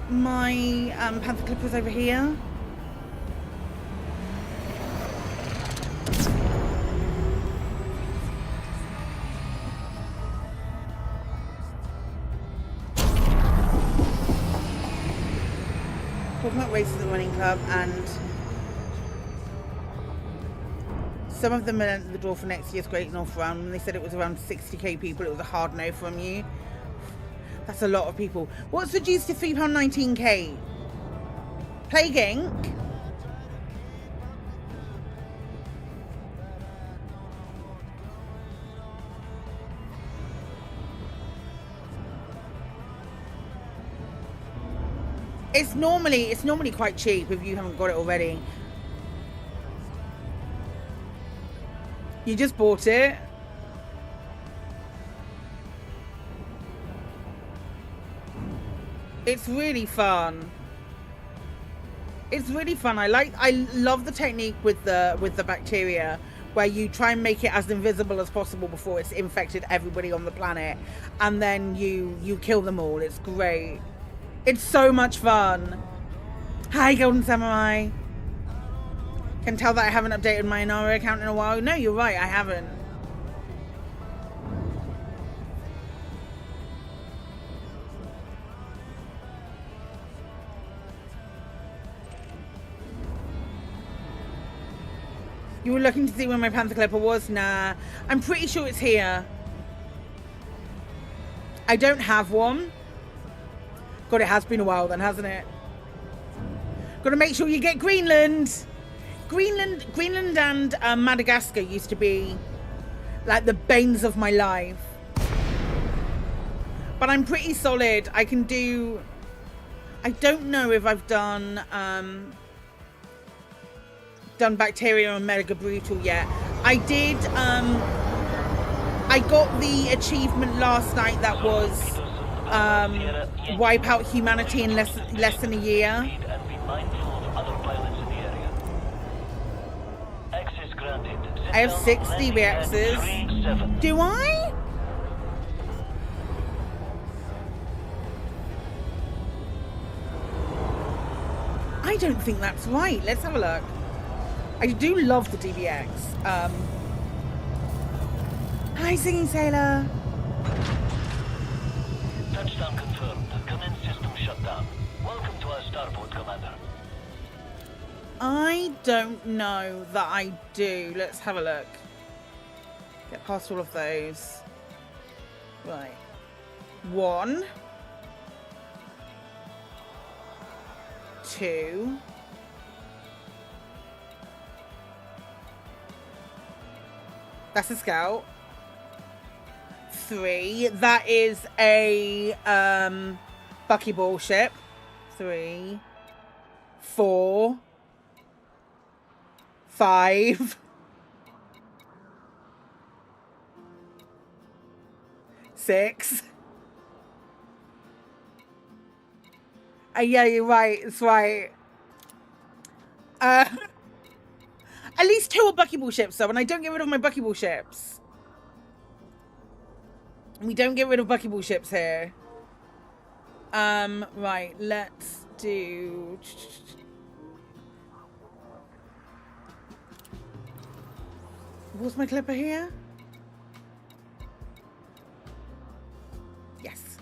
Panther Clipper's over here. talking about races at the running club, and some of them are at the door for next year's Great North Run. When they said it was around 60k people, it was a hard no from you. That's a lot of people. What's reduced to £3.19k? Plague Inc. It's normally quite cheap if you haven't got it already. You just bought it. It's really fun. It's really fun. I love the technique with the bacteria, where you try and make it as invisible as possible before it's infected everybody on the planet, and then you kill them all. It's great. It's so much fun. Hi, Golden Samurai. Can tell that I haven't updated my Inara account in a while. No, you're right, I haven't. You were looking to see where my Panther Clipper was? Nah. I'm pretty sure it's here. I don't have one. God, it has been a while then, hasn't it? Gotta make sure you get Greenland. Greenland and Madagascar used to be like the banes of my life. But I'm pretty solid. I can do... I don't know if I've done Bacteria and Mega Brutal yet. I did... I got the achievement last night that was wipe out humanity in less than a year. I have 6 DBXs. Do I? I don't think that's right. Let's have a look. I do love the DBX. Hi, Singing Sailor. Touchdown confirmed. Command system shut down. Welcome to our starport, Commander. I don't know that I do. Let's have a look. Get past all of those. Right. 1. 2. That's a scout. 3. That is a buckyball ship. 3. 4. 5. 6. Yeah, you're right. It's right. At least 2 are buckyball ships, though, and I don't get rid of my buckyball ships. We don't get rid of buckyball ships here. Right, let's do... Was my clipper here? Yes.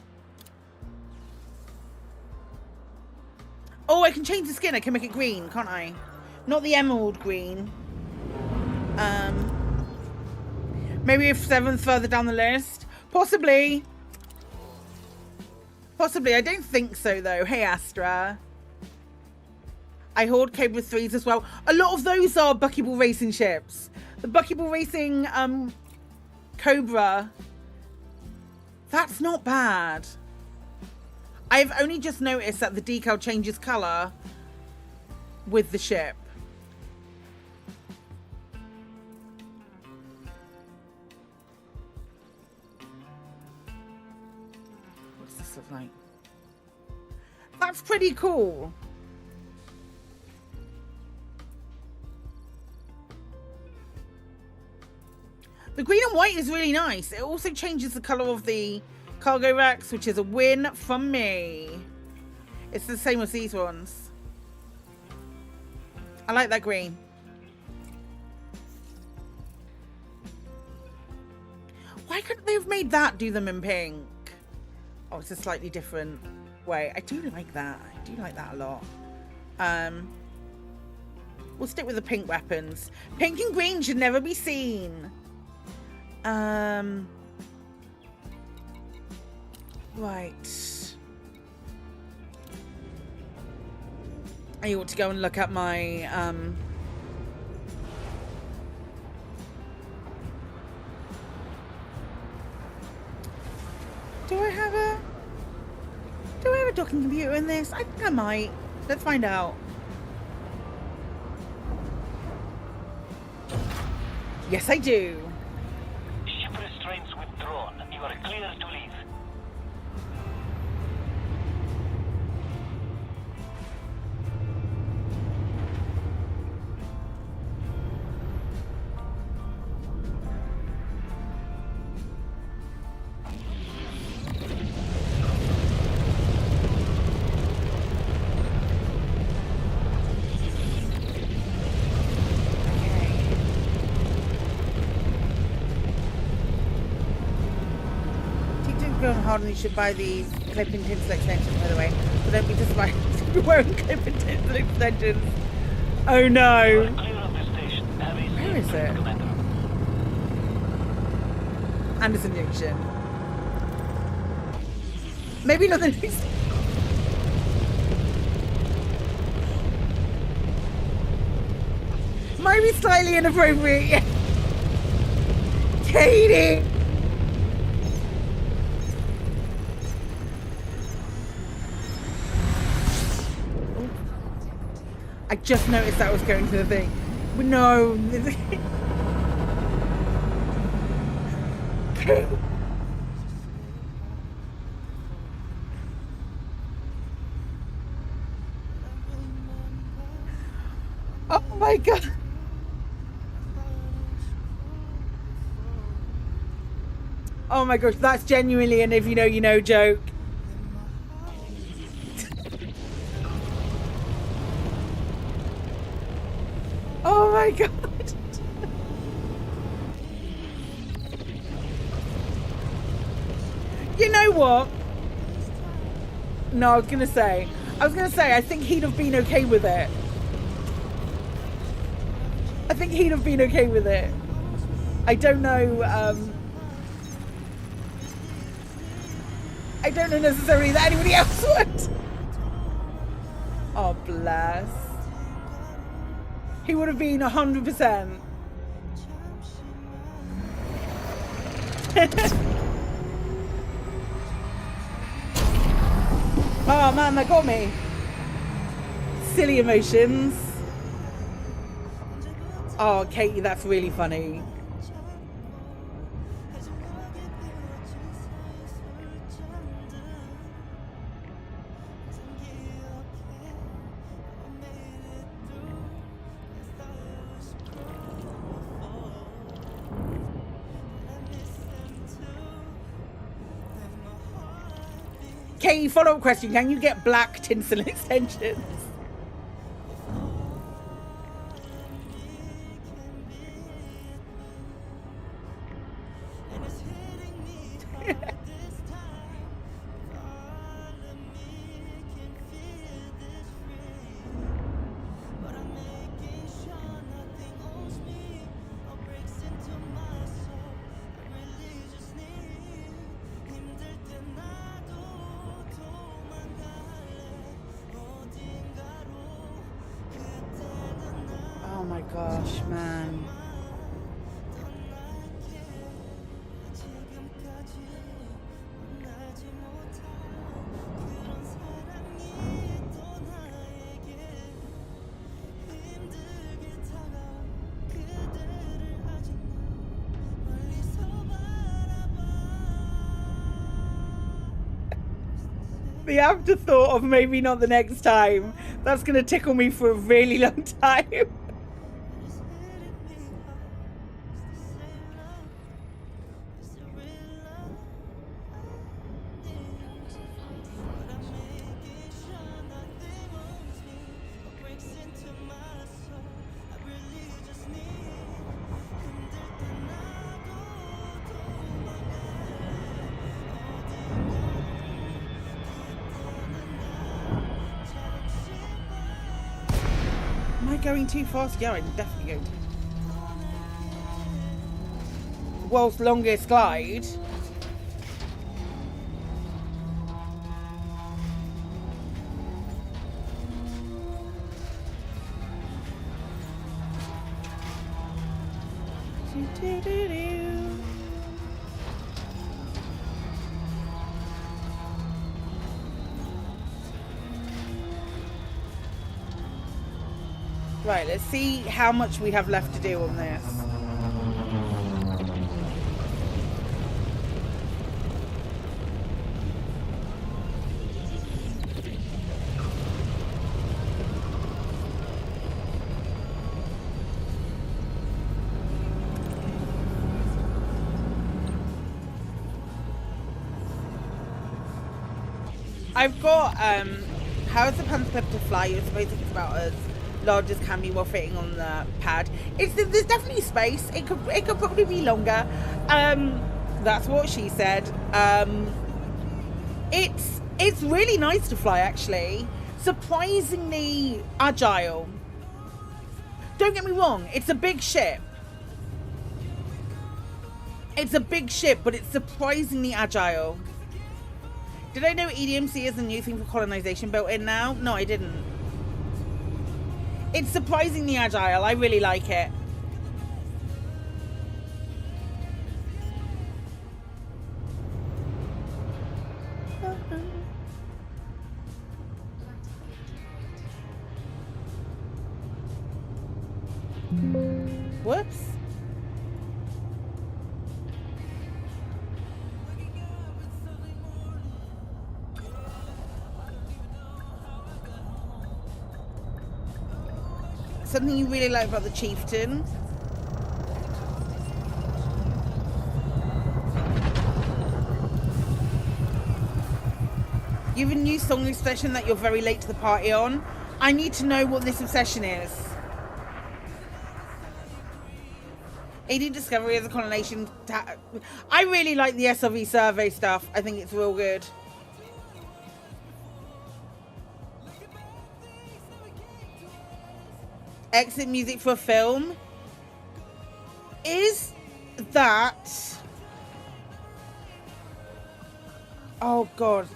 Oh, I can change the skin. I can make it green, can't I? Not the emerald green. Maybe if 7's further down the list. Possibly. Possibly. I don't think so, though. Hey, Astra. I hoard Cobra 3s as well. A lot of those are buckyball racing ships. The buckyball racing Cobra. That's not bad. I've only just noticed that the decal changes colour with the ship. What's this look like? That's pretty cool. The green and white is really nice. It also changes the colour of the cargo racks, which is a win from me. It's the same as these ones. I like that green. Why couldn't they have made that do them in pink? Oh, it's a slightly different way. I do like that. I do like that a lot. We'll stick with the pink weapons. Pink and green should never be seen. Right. I ought to go and look at my do I have a docking computer in this? I think I might. Let's find out. Yes, I do. Ship restraints withdrawn. You are clear to leave. Hard, and you should buy these clipping tinsel extensions, by the way. So don't be disappointed if you're wearing clipping tinsel extensions. Oh no! Where is it? Anderson Junction. Maybe not the next. Might be slightly inappropriate. Katie! I just noticed that was going to the thing. No. Oh my god. Oh my gosh, that's genuinely an if you know, you know joke. Oh my god. You know what? No, I was gonna say, I think he'd have been okay with it. I think he'd have been okay with it. I don't know, I don't know necessarily that anybody else would. Oh, bless. He would have been 100%. Oh man, that got me. Silly emotions. Oh, Katie, that's really funny. Katie, follow-up question. Can you get black tinsel extensions? Oh my gosh, man. The afterthought of maybe not the next time. That's going to tickle me for a really long time. going too fast? Yeah, I'm definitely going to. World's longest glide. Right, let's see how much we have left to do on this. I've got, how is the Prospector fly? You're supposed to think about as large as can be while fitting on the pad. There's definitely space. It could probably be longer. That's what she said. It's really nice to fly, actually. Surprisingly agile. Don't get me wrong, it's a big ship. It's a big ship, but it's surprisingly agile. Did I know EDMC is a new thing for colonization built in now? No, I didn't. It's surprisingly agile. I really like it. Whoops. Something you really like about the Chieftain? You have a new song obsession that you're very late to the party on. I need to know what this obsession is. AD Discovery as a colonization. I really like the SRV survey stuff. I think it's real good. Exit music for a film. Is that... Oh, God.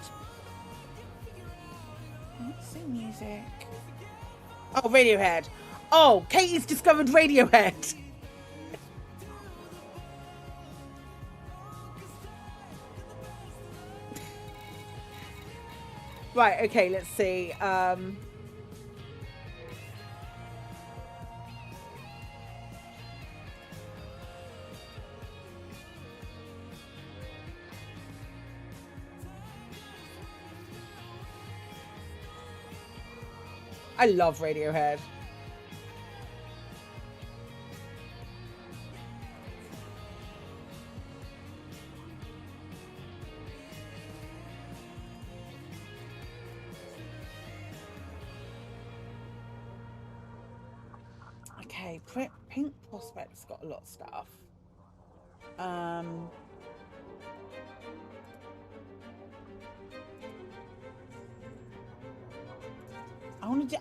Exit music. Oh, Radiohead. Oh, Katie's discovered Radiohead. Right, okay, let's see. I love Radiohead. Okay, Pink Prospect's got a lot of stuff.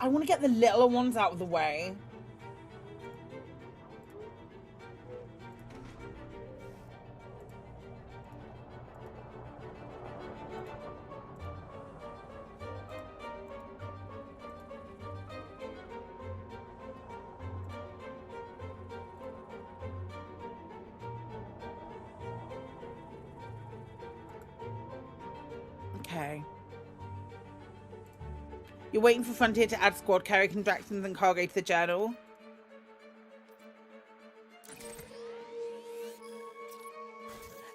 I want to get the littler ones out of the way. Okay. You're waiting for Frontier to add squad carrier contractions and cargo to the journal.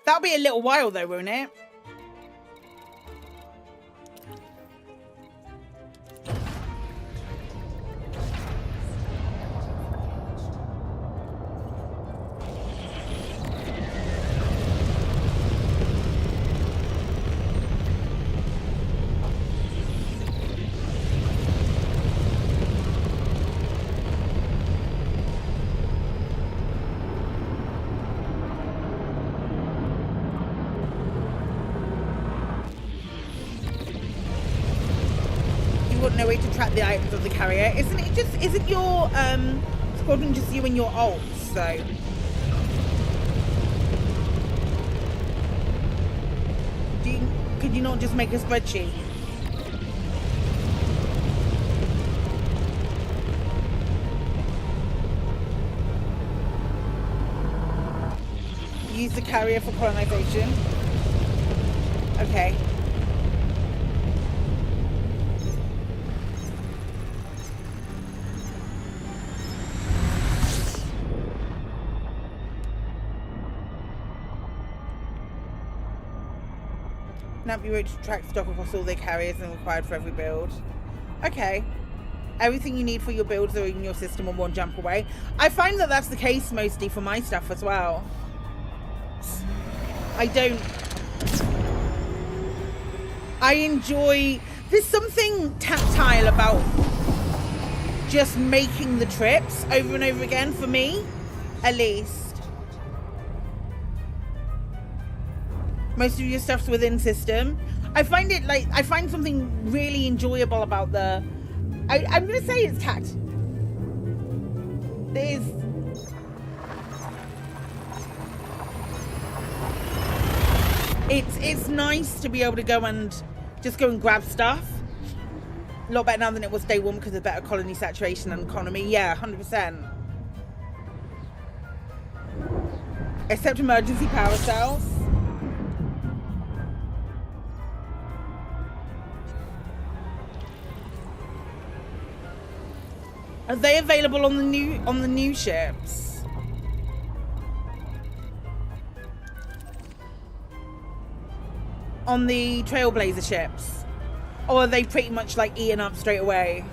That'll be a little while though, won't it? track the items of the carrier. Isn't your squadron just you and your alt? So could you not just make a spreadsheet? Use the carrier for colonization. Okay. Now you to track stock across all their carriers and required for every build. Okay. Everything you need for your builds are in your system on one jump away. I find that that's the case mostly for my stuff as well. I enjoy, there's something tactile about just making the trips over and over again, for me, at least. Most of your stuff's within system. I find something really enjoyable about I'm gonna say it's tact. It's nice to be able to go and grab stuff. A lot better now than it was day one because of better colony saturation and economy. Yeah, 100%. Except emergency power cells. Are they available on the new ships? On the Trailblazer ships? Or are they pretty much like eaten up straight away?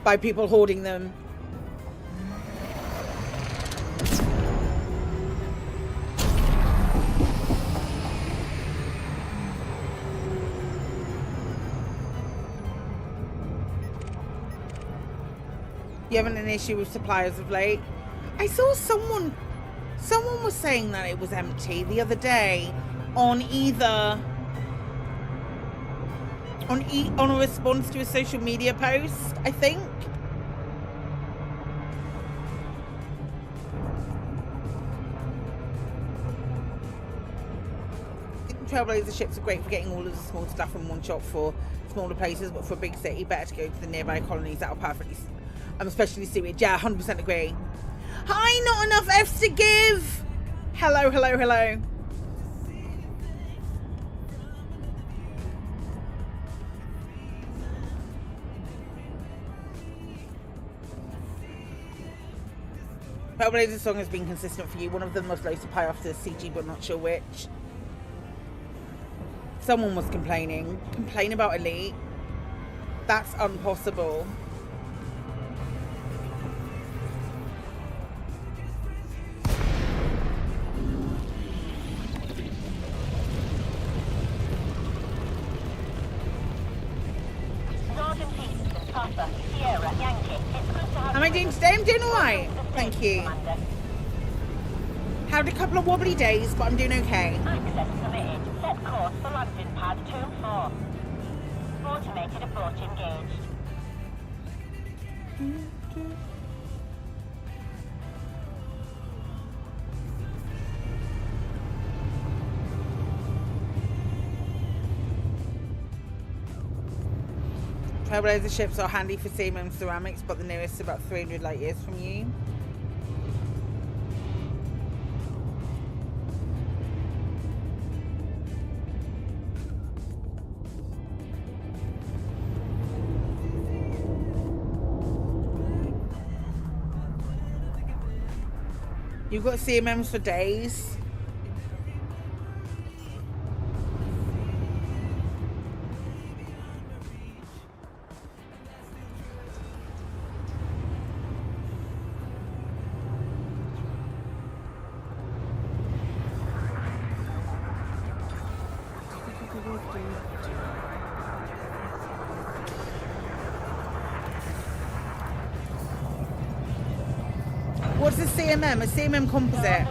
By people hoarding them? You having an issue with suppliers of late? I saw someone was saying that it was empty the other day on a response to a social media post, I think. Trailblazer ships are great for getting all of the small stuff from one shop for smaller places, but for a big city, better to go to the nearby colonies that are perfectly, especially suited. Yeah, 100% agree. Hi, not enough F's to give. Hello. Trailblazer's song has been consistent for you. One of them was loads to pie off the CG, but not sure which. Someone was complaining about Elite. That's impossible. Am I doing today? I'm doing alright. Thank you. Had a couple of wobbly days, but I'm doing okay. Access permitted. Set course for landing pad 2 and 4. Automated approach engaged. Trailblazer ships are handy for seamen and ceramics, but the nearest is about 300 light years from you. You've got CMMs for days. What's a CMM? A CMM composite.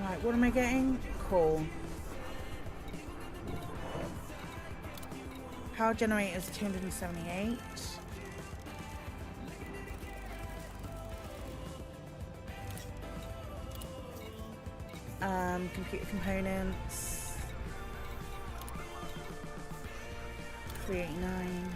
Right, what am I getting? Cool. Power generator is 278. Computer components. 389.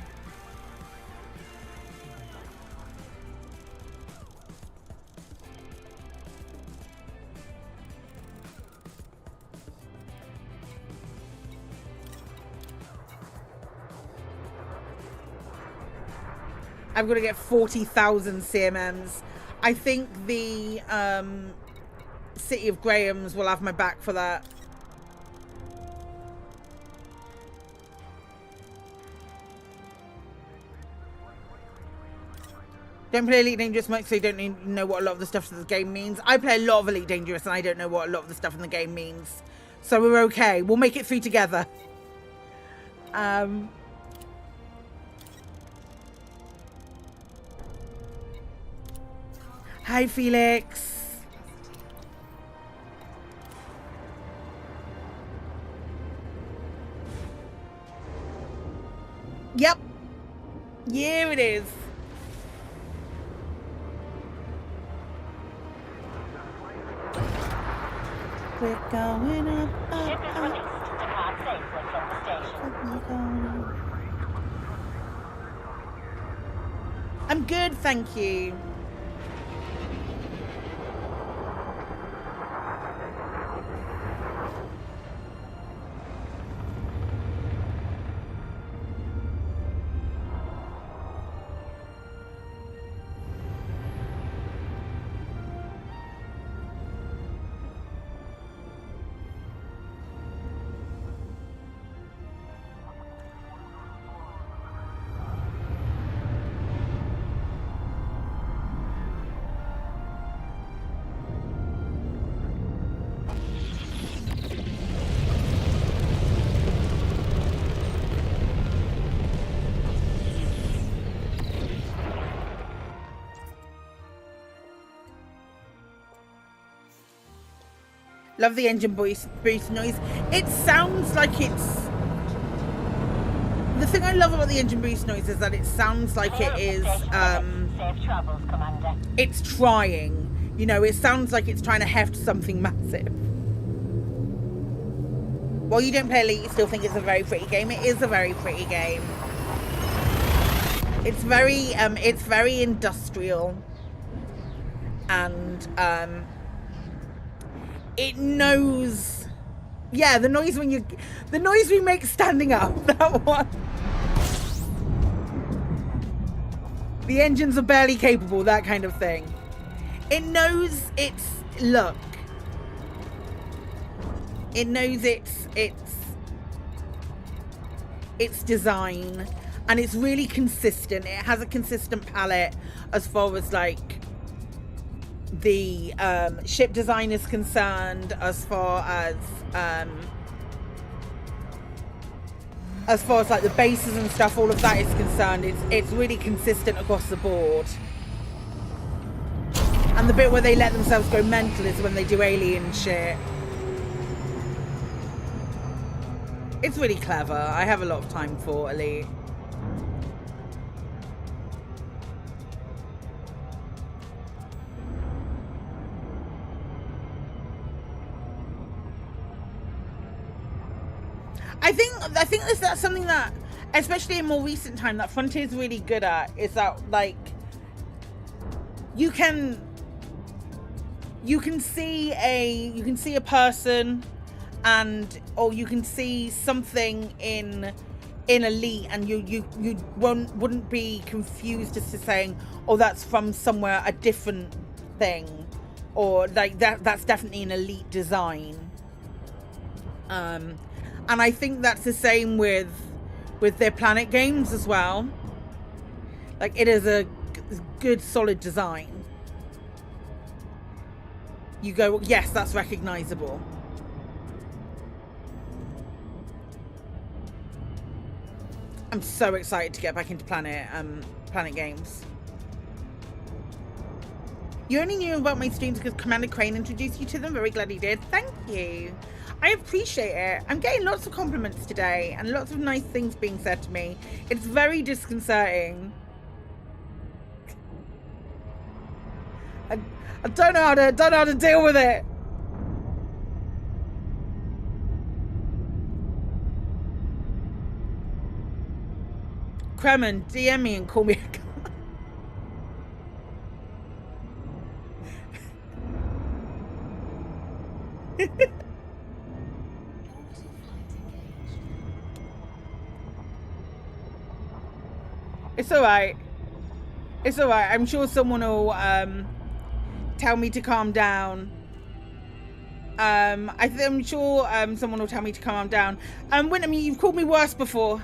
I've got to get 40,000 CMMs. I think the City of Grahams will have my back for that. Don't play Elite Dangerous much, so you don't know what a lot of the stuff in the game means. I play a lot of Elite Dangerous, and I don't know what a lot of the stuff in the game means. So we're okay. We'll make it through together. Hi, Felix. Yep. Here it is. We're going up, Ship is up, released. Depart safely from the station. up. I'm good, thank you. Love the engine boost noise. It sounds like it's... The thing I love about the engine boost noise is that it sounds like it is... Safe travels, Commander. It's trying. You know, it sounds like it's trying to heft something massive. While you don't play Elite, you still think it's a very pretty game. It is a very pretty game. It's very industrial. And, it knows, yeah, the noise we make standing up, that one. The engines are barely capable, that kind of thing. It knows its look. It knows its design, and it's really consistent. It has a consistent palette as far as like the ship design is concerned, as far as like the bases and stuff, all of that is concerned. It's really consistent across the board. And the bit where they let themselves go mental is when they do alien shit. It's really clever. I have a lot of time for Elite. I think that's something that, especially in more recent time, that Frontier's really good at, is that like you can see a person, or you can see something in Elite, and you wouldn't be confused as to saying, oh, that's from somewhere a different thing, or like that's definitely an Elite design. And I think that's the same with their Planet games as well. Like, it is a good, solid design. You go, yes, that's recognizable. I'm so excited to get back into Planet games. You only knew about my streams because Commander Crane introduced you to them. Very glad he did. Thank you. I appreciate it. I'm getting lots of compliments today and lots of nice things being said to me. It's very disconcerting. I don't know how to deal with it. Kremen, DM me and call me a It's alright. It's alright. I'm sure someone will tell me to calm down. I'm sure someone will tell me to calm down. Winterme, you've called me worse before.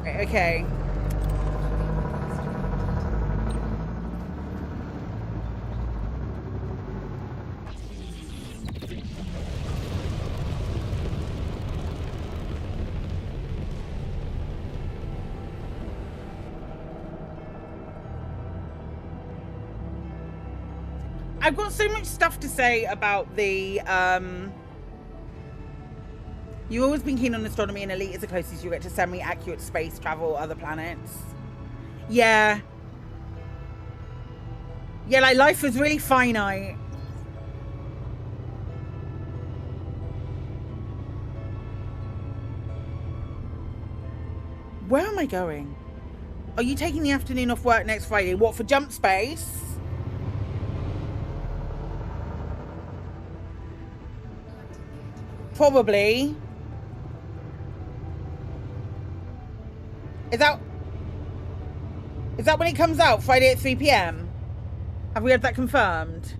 Okay. I've got so much stuff to say about the You've always been keen on astronomy, and Elite is the closest you get to semi-accurate space travel other planets. Yeah. Yeah, like life was really finite. Where am I going? Are you taking the afternoon off work next Friday? What, for jump space? Probably. Is that when it comes out? Friday at 3 PM? Have we had that confirmed?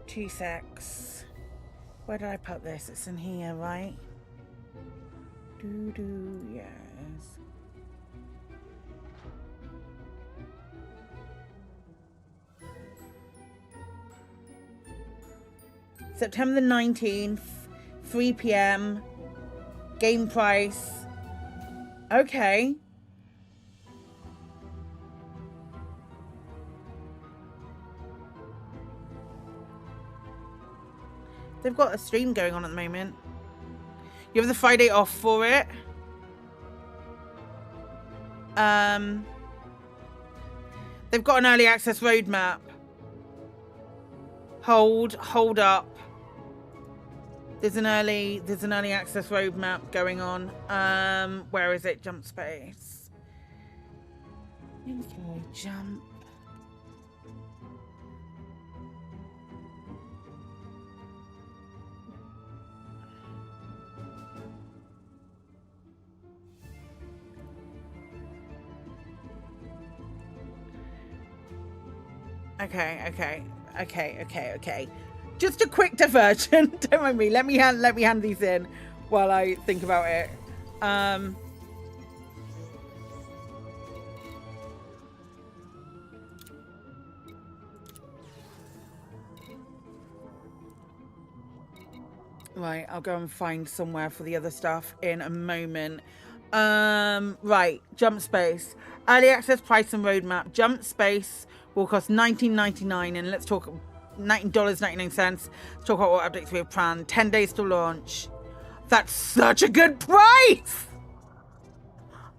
Two secs. Where did I put this? It's in here, right? Yes. September the 19th, 3 PM. Game price. Okay. They've got a stream going on at the moment. You have the Friday off for it. They've got an early access roadmap. Hold up. There's an early access roadmap going on. Where is it? Jump space. Milky Way jump. Okay. Just a quick diversion. Don't mind me. Let me hand these in while I think about it. Right, I'll go and find somewhere for the other stuff in a moment. Right, Jump Space. Early access price and roadmap. Jump Space will cost $19.99, and let's talk $19.99. Let's talk about what updates we have planned. 10 days to launch. That's such a good price!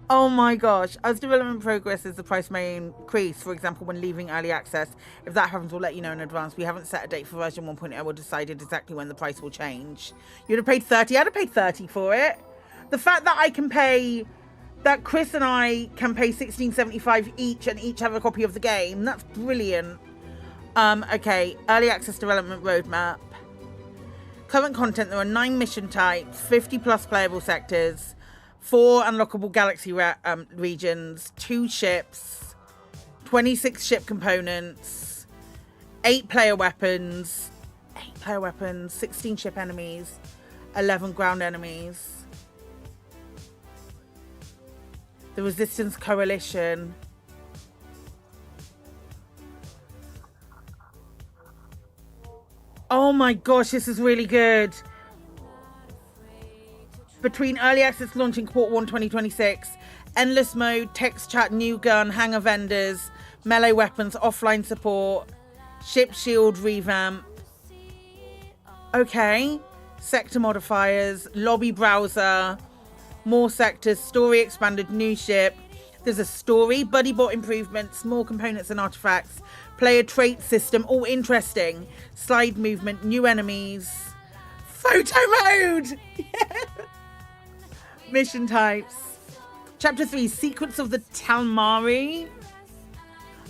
Oh my gosh. As development progresses, the price may increase, for example, when leaving early access. If that happens, we'll let you know in advance. We haven't set a date for version 1.0 or decided exactly when the price will change. You'd have paid 30. I'd have paid 30 for it. The fact that I can pay, that Chris and I can pay $16.75 each and each have a copy of the game, that's brilliant. Okay, early access development roadmap. Current content, there are 9 mission types, 50 plus playable sectors, 4 unlockable galaxy regions, 2 ships, 26 ship components, 8 player weapons, 16 ship enemies, 11 ground enemies. The Resistance Coalition. Oh my gosh, this is really good. Between early access launch in Q1 2026, endless mode, text chat, new gun, hangar vendors, melee weapons, offline support, ship shield revamp. Okay. Sector modifiers, lobby browser, more sectors, story expanded, new ship. There's a story, buddy bot improvements, more components and artifacts, player trait system, all interesting. Slide movement, new enemies, photo mode. Yeah. Mission types. Chapter 3, Secrets of the Talmari.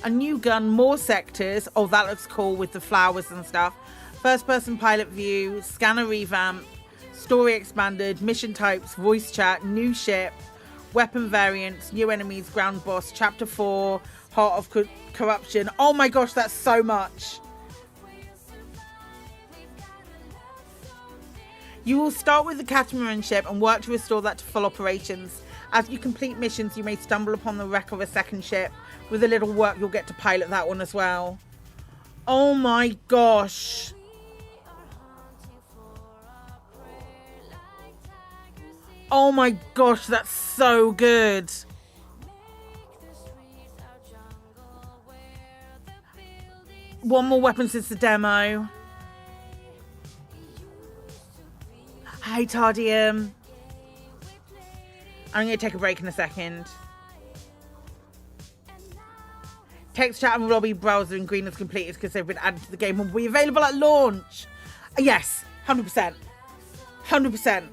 A new gun, more sectors. Oh, that looks cool with the flowers and stuff. First person pilot view, scanner revamp, story expanded, mission types, voice chat, new ship, weapon variants, new enemies, ground boss. Chapter 4, Heart of Corruption. Oh my gosh, that's so much. You will start with the catamaran ship and work to restore that to full operations. As you complete missions, you may stumble upon the wreck of a second ship. With a little work, you'll get to pilot that one as well. Oh my gosh. Oh my gosh, that's so good. One more weapon since the demo. Hi, Tardium. I'm going to take a break in a second. Text chat and lobby browser in green is completed because they've been added to the game and will be available at launch. Yes, 100%. 100%.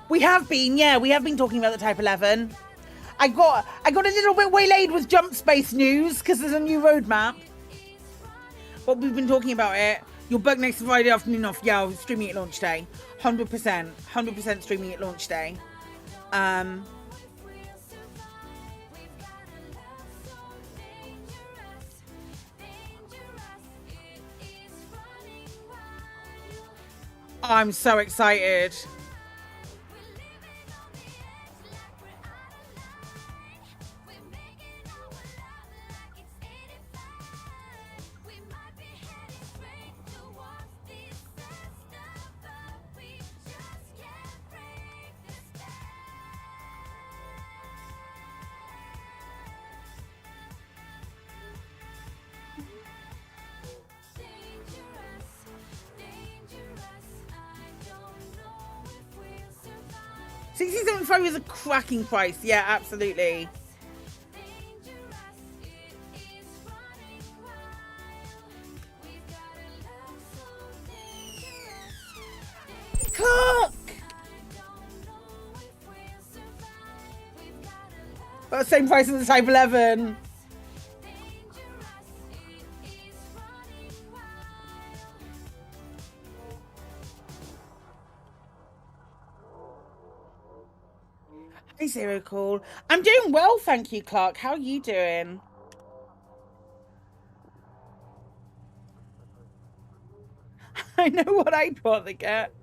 We have been talking about the Type 11. I got a little bit waylaid with Jump Space news because there's a new roadmap. But we've been talking about it. You'll bug next Friday afternoon off. Yeah, I'll streaming at launch day. 100%. 100% streaming at launch day. I'm so excited. $16.75 is a cracking price. Yeah, absolutely. Clark! About the same price as the Type 11. Hey, Zero Cool. I'm doing well, thank you, Clark. How are you doing? I know what I'd rather get.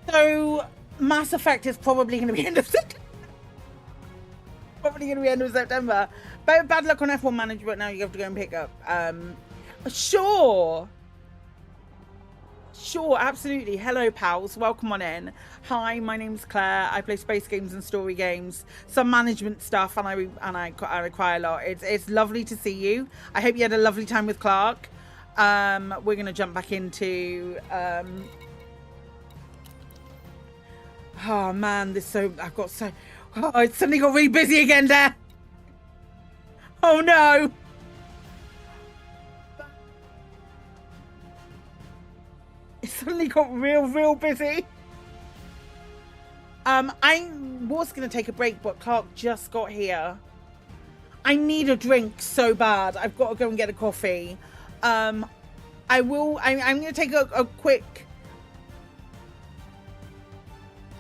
So Mass Effect is probably going to be end of September. Probably going to be end of September. But bad luck on F1 management now. You have to go and pick up. Sure. Sure, absolutely. Hello, pals. Welcome on in. Hi, my name's Claire. I play space games and story games, some management stuff, and I cry a lot. It's lovely to see you. I hope you had a lovely time with Clark. We're gonna jump back into. Oh man, it's suddenly got really busy again there. Oh no. It suddenly got real busy. I was going to take a break, but Clark just got here. I need a drink so bad. I've got to go and get a coffee. I'm going to take a quick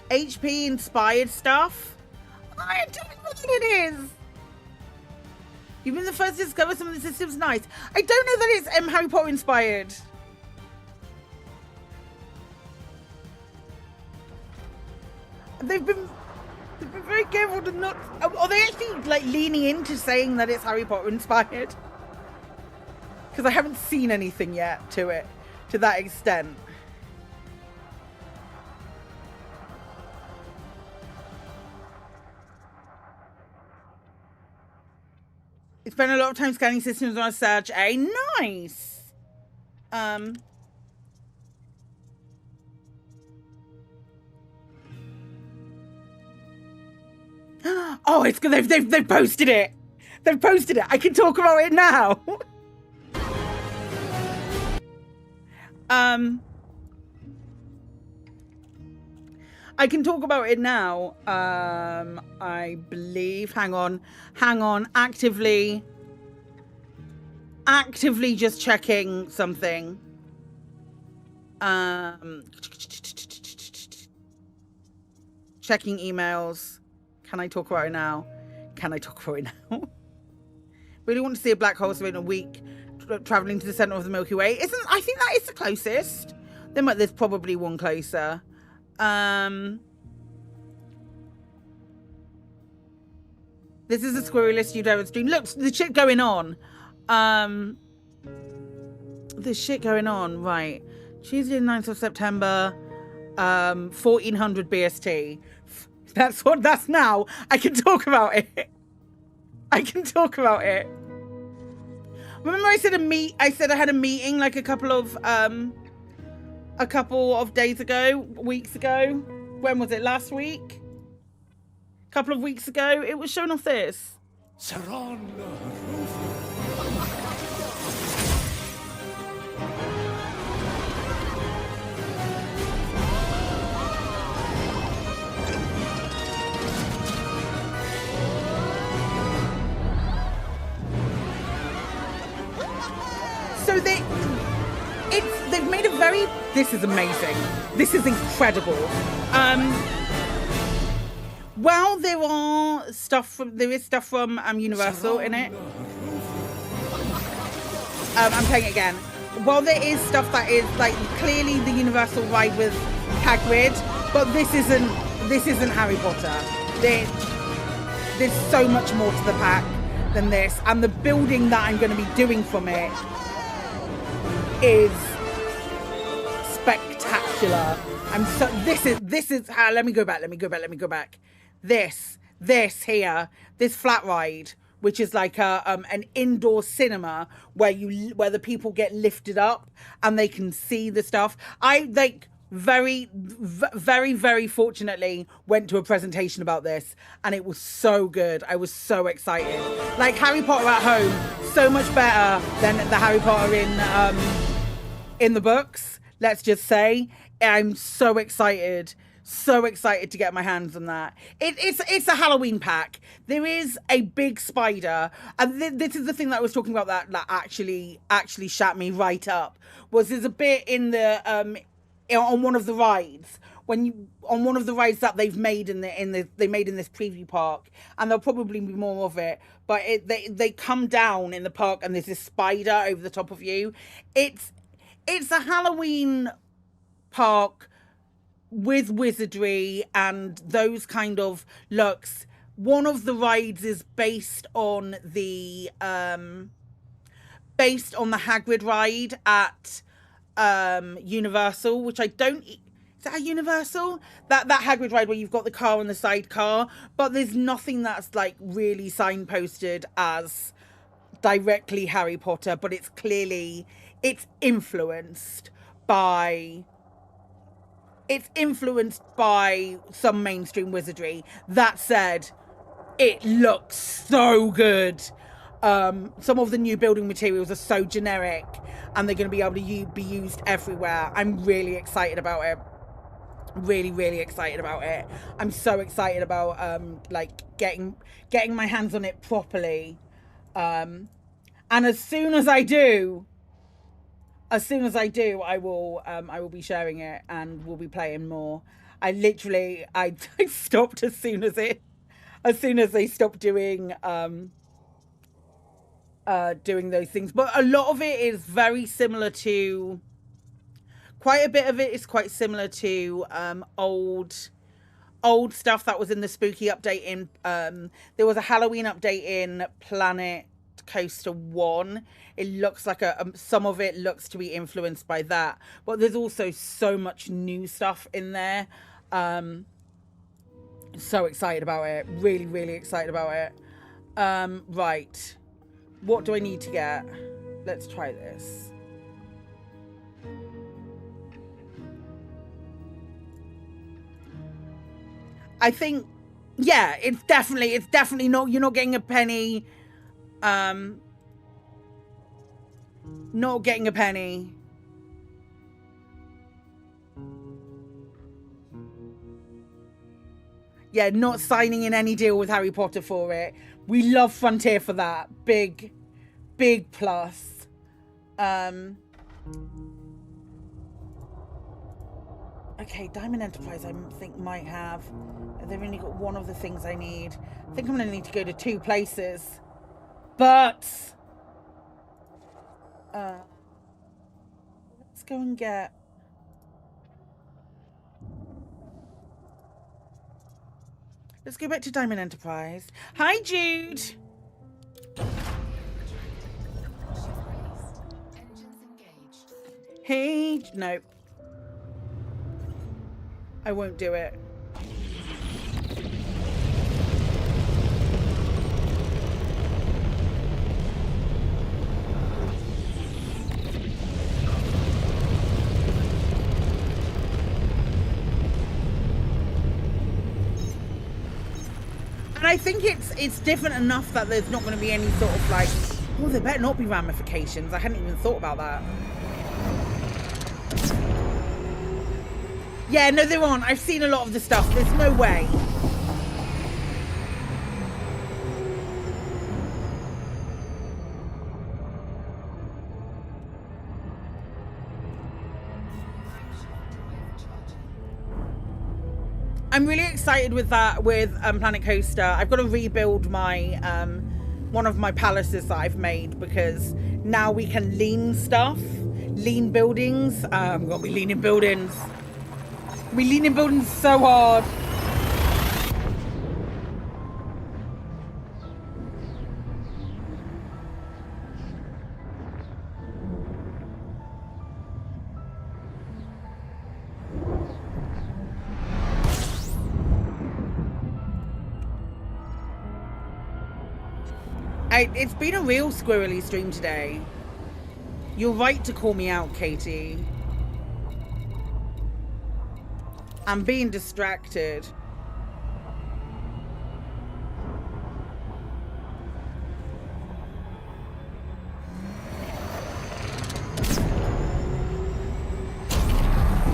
HP inspired stuff. I don't know what it is. You've been the first to discover some of the systems. Nice. I don't know that it's Harry Potter inspired. They've been very careful to not. Are they actually like leaning into saying that it's Harry Potter inspired? Because I haven't seen anything yet to that extent. It's been a lot of time scanning systems on a search. Nice. Oh, it's good. They've posted it. They've posted it. I can talk about it now. I can talk about it now. I believe. Hang on. Actively just checking something. Checking emails. Can I talk about it now? Really want to see a black hole spend a week traveling to the center of the Milky Way. I think that is the closest. There's probably one closer. This is the squirreliest you've ever seen. Look, the shit going on. Right. Tuesday, 9th of September, 1400 BST. That's now. I can talk about it. Remember I said I had a meeting like a couple of weeks ago. When was it? Last week? A couple of weeks ago. It was showing off this. So they've made a very. This is amazing. This is incredible. Well, there is stuff from Universal in it. I'm playing it again. While there is stuff that is like clearly the Universal ride with Hagrid, but this isn't Harry Potter. There's so much more to the pack than this, and the building that I'm going to be doing from it is spectacular. This is let me go back. This here, this flat ride, which is like an indoor cinema where the people get lifted up and they can see the stuff. I very, very fortunately went to a presentation about this, and it was so good. I was so excited. Like Harry Potter at home, so much better than the Harry Potter in the books. Let's just say, I'm so excited to get my hands on that. It's a Halloween pack. There is a big spider, and this is the thing that I was talking about that actually shut me right up. Was there's a bit in the on one of the rides on one of the rides that they've made in this preview park, and there'll probably be more of it. But they come down in the park, and there's this spider over the top of you. It's a Halloween park with wizardry and those kind of looks. One of the rides is based on the Hagrid ride at Universal, which I don't. Is that a Universal? That Hagrid ride where you've got the car and the sidecar, but there's nothing that's like really signposted as directly Harry Potter, but it's clearly influenced by some mainstream wizardry. That said, it looks so good. Some of the new building materials are so generic and they're going to be able to be used everywhere. I'm really excited about it. Really excited about it. I'm so excited about like getting my hands on it properly. And as soon as I do, I will be sharing it and we'll be playing more. I stopped as soon as they stopped doing those things. But a lot of it is very similar to, quite a bit of it is quite similar to old stuff that was in the spooky update in there was a Halloween update in Planet Coaster 1. It looks like some of it looks to be influenced by that, but there's also so much new stuff in there. So excited about it. Really excited about it. Right, what do I need to get? Let's try this. I think, yeah, it's definitely not, you're not getting a penny. Not getting a penny. Yeah, not signing in any deal with Harry Potter for it. We love Frontier for that. Big plus. Okay, Diamond Enterprise I think might have. They've only got one of the things I need. I think I'm going to need to go to 2 places. But let's go and get... Let's go back to Diamond Enterprise. Hi, Jude. Hey, no. I won't do it. And I think it's different enough that there's not going to be any sort of like, oh, there better not be ramifications. I hadn't even thought about that. Yeah, no, there aren't. I've seen a lot of the stuff. There's no way. I'm really excited with that, with Planet Coaster. I've got to rebuild my one of my palaces that I've made, because now we can lean stuff, lean buildings. We've got to be leaning buildings. We leaning buildings so hard. It's been a real squirrely stream today. You're right to call me out, Katie. I'm being distracted.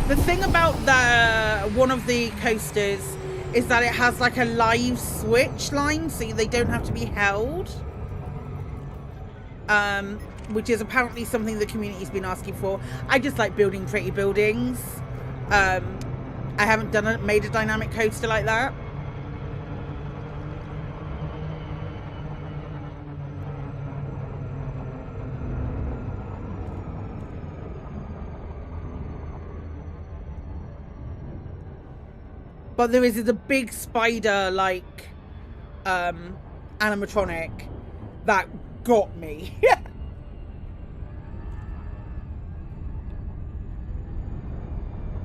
The thing about one of the coasters is that it has like a live switch line, so they don't have to be held. Which is apparently something the community's been asking for. I just like building pretty buildings. I haven't made a dynamic coaster like that. But there is a big spider like animatronic that got me.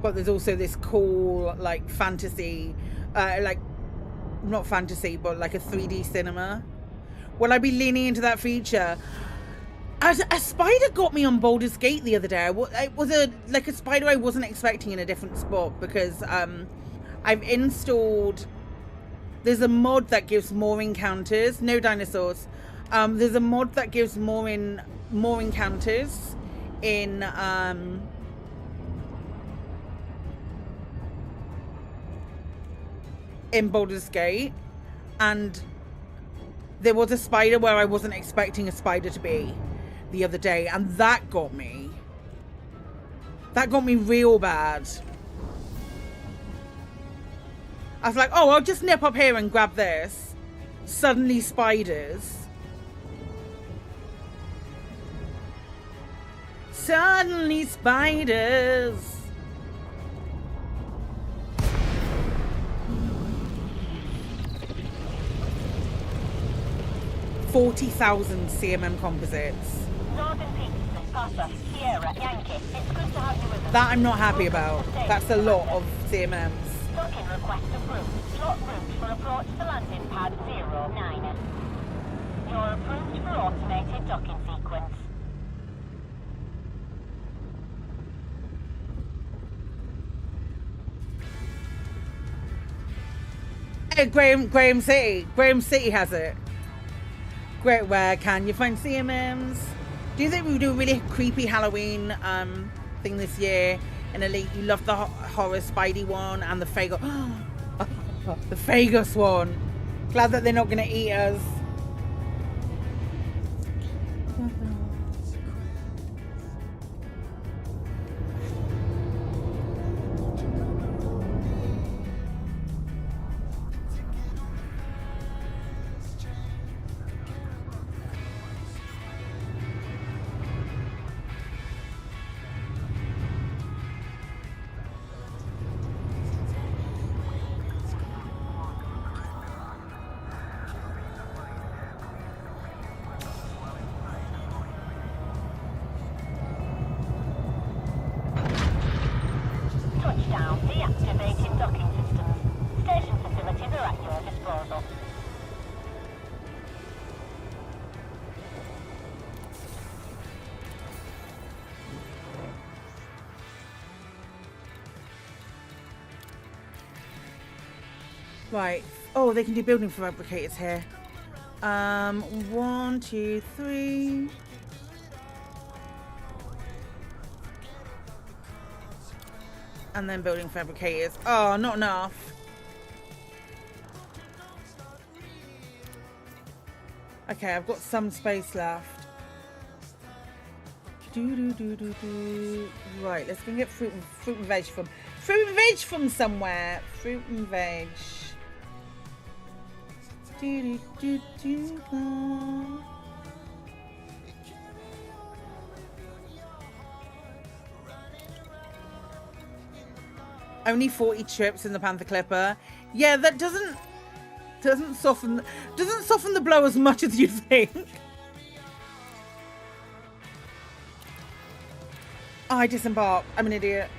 But there's also this cool like fantasy, like not fantasy, but like a 3D cinema. Will I be leaning into that feature? A spider got me on Baldur's Gate the other day. It was a spider I wasn't expecting in a different spot, because I've installed. There's a mod that gives more encounters. No dinosaurs. There's a mod that gives more encounters in Baldur's Gate, and there was a spider where I wasn't expecting a spider to be the other day, and that got me real bad. I was like, oh, I'll just nip up here and grab this. Suddenly spiders. Suddenly spiders. 40,000 CMM composites. Northern Peaks, Papa, Sierra, Yankee. It's good to have you with us. That I'm not happy about. That's a lot of CMMs. Docking request approved. Slot route for approach to landing pad 09. You're approved for automated docking sequence. Hey, Graham City. Graham City has it. Great, where can you find CMMs? Do you think we would do a really creepy Halloween thing this year? In Elite, you love the horror Spidey one and the Phagos. The Phagos one. Glad that they're not going to eat us. Touchdown. Deactivating docking systems. Station facilities are at your disposal. Right. Oh, they can do building fabricators here. 1, 2, 3. And then building fabricators. Oh, not enough. Okay, I've got some space left. Right, let's go get fruit and veg from somewhere. Fruit and veg. Only 40 trips in the Panther Clipper. Yeah, that doesn't soften the blow as much as you'd think. Oh, I disembarked. I'm an idiot.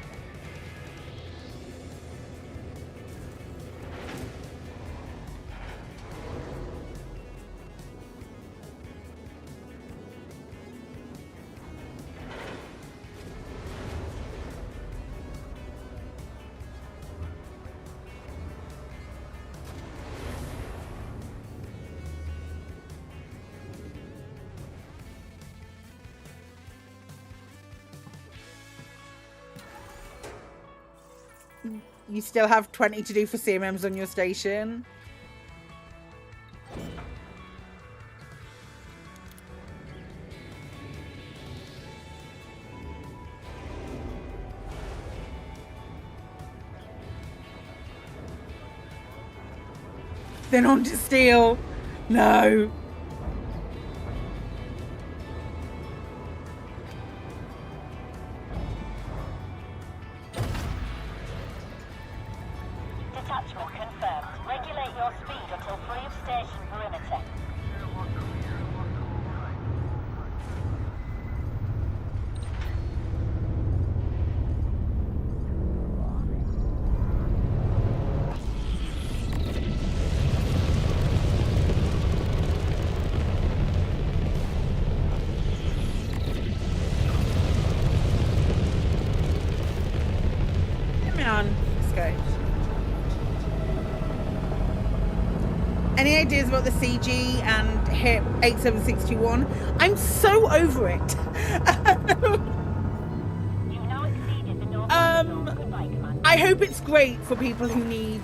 You still have 20 to do for CMMs on your station. Then on to steel. No. ideas about the CG and hit 87621. I'm so over it. You've now exceeded the normal zone. Goodbye, Commander. I hope it's great for people who need,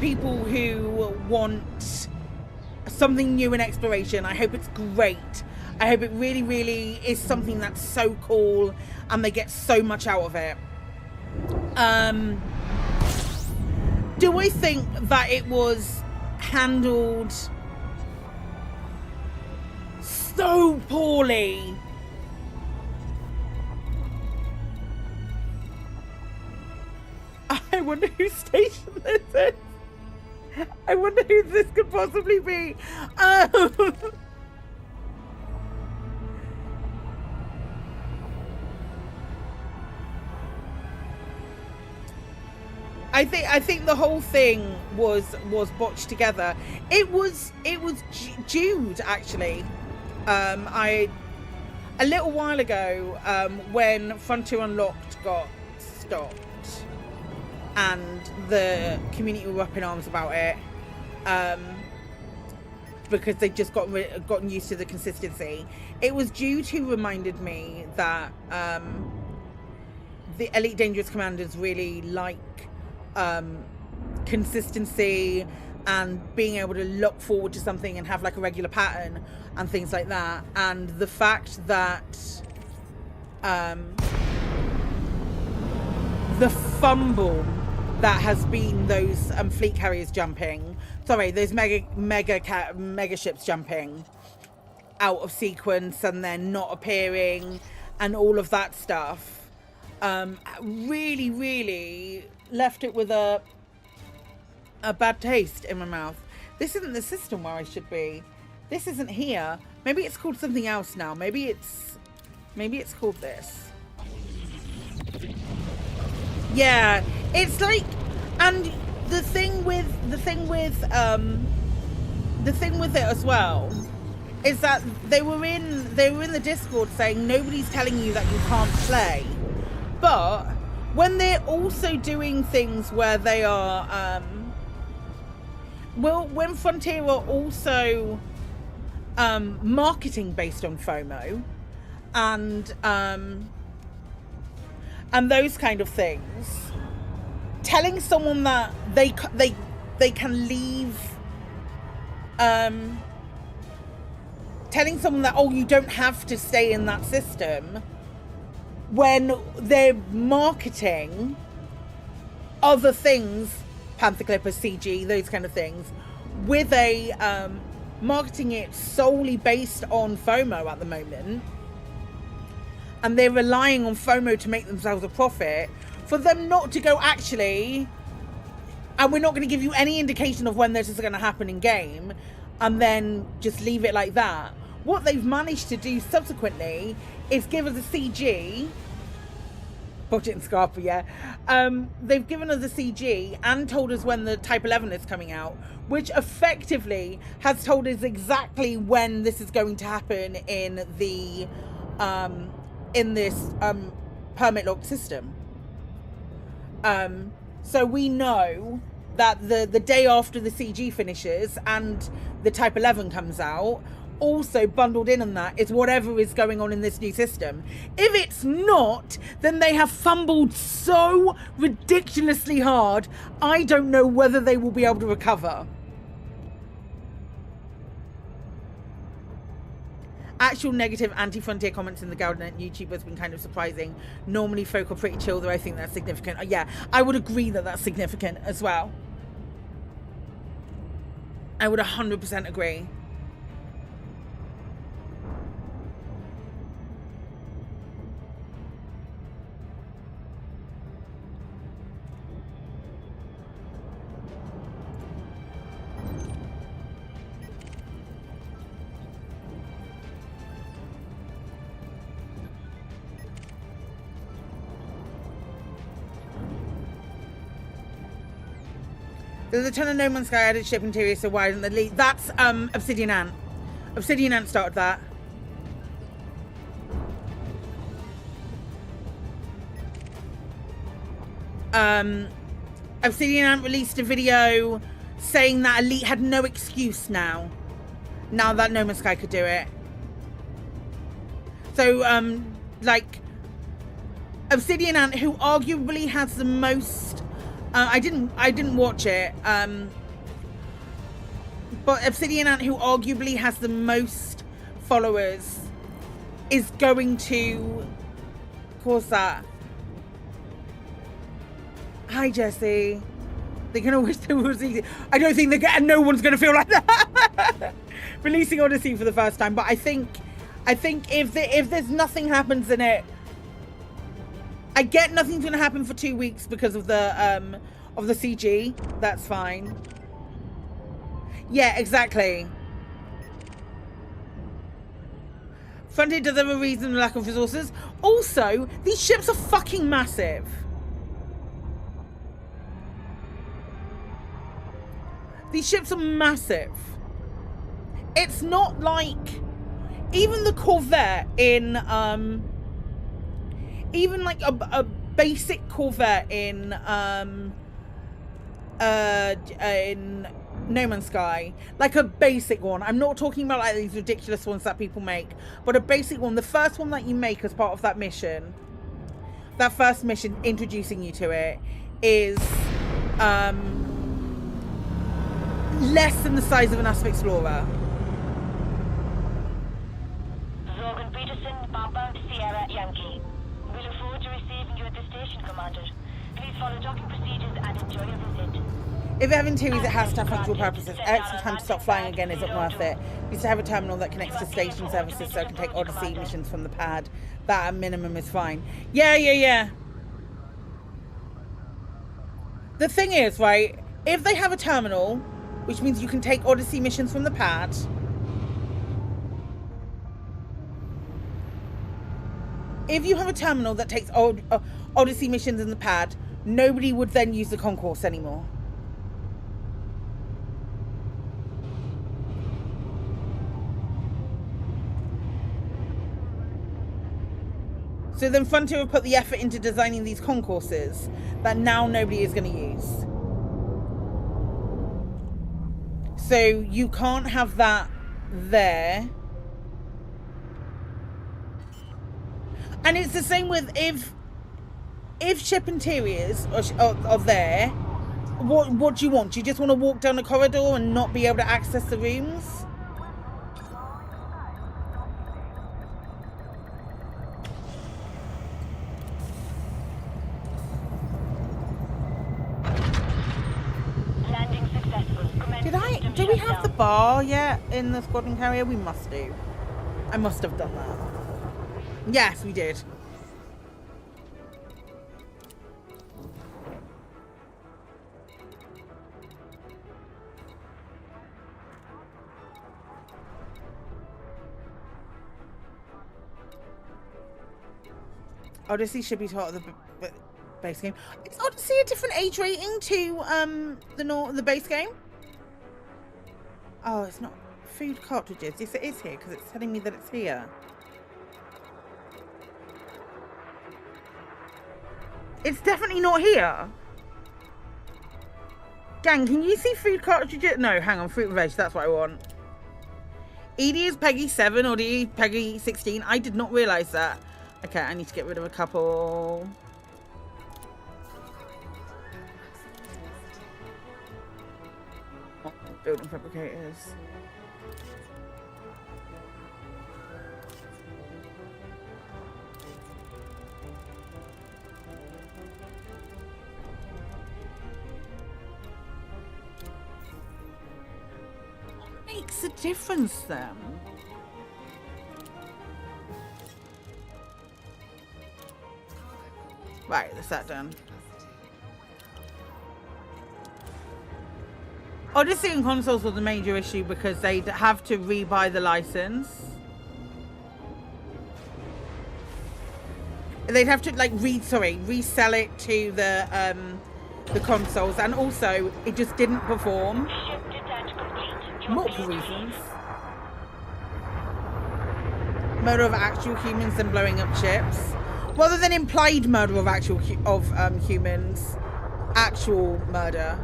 people who want something new in exploration. I hope it's great. I hope it really, really is something that's so cool and they get so much out of it. Do I think that it was handled so poorly? I wonder whose station this is. I wonder who this could possibly be. I think the whole thing was botched together. It was Jude actually. A little while ago, when Frontier Unlocked got stopped and the community were up in arms about it, because they just gotten used to the consistency. It was Jude who reminded me that the Elite Dangerous Commanders really like consistency and being able to look forward to something and have like a regular pattern and things like that. And the fact that the fumble that has been those fleet carriers jumping, those mega ships jumping out of sequence and then not appearing and all of that stuff, really, really left it with a bad taste in my mouth. This isn't the system where I should be. This isn't here. Maybe it's called something else now. Maybe it's called this. Yeah, it's like, and the thing with it as well is that they were in the Discord saying nobody's telling you that you can't play, but when they're also doing things where they are, when Frontier are also marketing based on FOMO and those kind of things, telling someone that they can leave, telling someone that, oh, you don't have to stay in that system, when they're marketing other things, Panther Clippers, CG, those kind of things, with a marketing it solely based on FOMO at the moment, and they're relying on FOMO to make themselves a profit, for them not to go, actually, and we're not going to give you any indication of when this is going to happen in game, and then just leave it like that. What they've managed to do subsequently is give us a CG, Budget and Scarpa, yeah. They've given us a CG and told us when the Type 11 is coming out, which effectively has told us exactly when this is going to happen in the in this permit locked system. So we know that the day after the CG finishes and the Type 11 comes out, also bundled in on that is whatever is going on in this new system. If it's not, then they have fumbled so ridiculously hard, I don't know whether they will be able to recover. Actual negative anti-Frontier comments in the Gaudinet YouTube has been kind of surprising. Normally folk are pretty chill, though I think that's significant. Yeah, I would agree that that's significant as well. I would 100% agree. There's a ton of No Man's Sky added ship interior, so why didn't the lead? That's Obsidian Ant. Obsidian Ant started that. Obsidian Ant released a video saying that Elite had no excuse now that No Man's Sky could do it. So, like, Obsidian Ant, who arguably has the most, I didn't watch it, but Obsidian Ant, who arguably has the most followers, is going to cause that. Hi, Jesse. They can always do Odyssey. I don't think no one's going to feel like that. Releasing Odyssey for the first time, but I think if there's nothing happens in it, I get nothing's going to happen for 2 weeks because of the CG. That's fine. Yeah, exactly. Frontier does have a reason, lack of resources. Also, these ships are fucking massive. These ships are massive. It's not like even the Corvette in even like a basic Corvette in No Man's Sky, like a basic one. I'm not talking about like these ridiculous ones that people make, but a basic one, the first one that you make as part of that mission, that first mission introducing you to it, is less than the size of an Asp Explorer. Logan Peterson, Papa, Sierra, Yankee. We look forward to receiving you at the station, Commander. Please follow docking procedures and enjoy your visit. If you have interiors, it has to have functional purposes. Extra time to stop flying again isn't worth it. We used to have a terminal that connects to station services so I can take Odyssey missions from the pad. That at minimum is fine. Yeah. The thing is, right, if they have a terminal, which means you can take Odyssey missions from the pad, if you have a terminal that takes Odyssey missions in the pad, nobody would then use the concourse anymore. So then Frontier will put the effort into designing these concourses that now nobody is going to use. So you can't have that there. And it's the same with if ship interiors are there, what do you want? Do you just want to walk down the corridor and not be able to access the rooms? Do we have the bar yet in the squadron carrier? We must do. I must have done that. Yes, we did. Odyssey should be taught of the base game. Is Odyssey a different age rating to the base game? Oh, it's not food cartridges. Yes, it is here because it's telling me that it's here. It's definitely not here. Gang, can you see food cartridges? No, hang on. Fruit and veg. That's what I want. Edie is Peggy 7 or Edie Peggy 16. I did not realise that. Okay, I need to get rid of a couple. Building fabricators. What makes a difference then? Right, that's that done. Odyssey and consoles was a major issue because they'd have to rebuy the license. They'd have to like resell it to the consoles, and also it just didn't perform. Multiple reasons. Murder of actual humans and blowing up ships, rather than implied murder of actual humans. actual murder.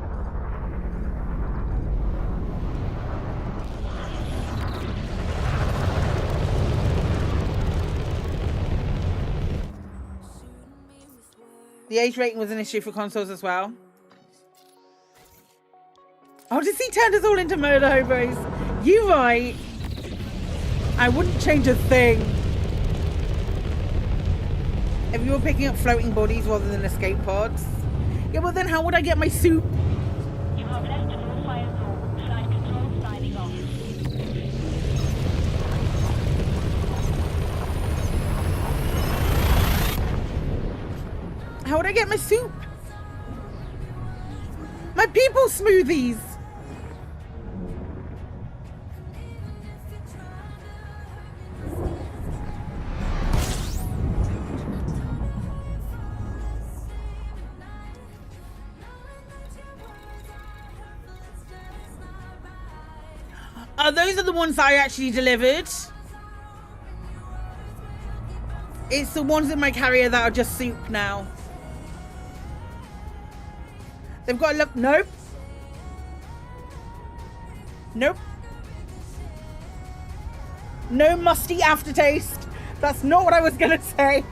The age rating was an issue for consoles as well. Odyssey turned us all into murder hobos. You right. I wouldn't change a thing. If you were picking up floating bodies rather than escape pods. Yeah, well then how would I get my soup? You have left a no-fire zone. Flight control signing off. How would I get my soup? My people smoothies. Oh, those are the ones that I actually delivered. It's the ones in my carrier that are just soup now. They've got a look. Nope. Nope. No musty aftertaste. That's not what I was gonna say.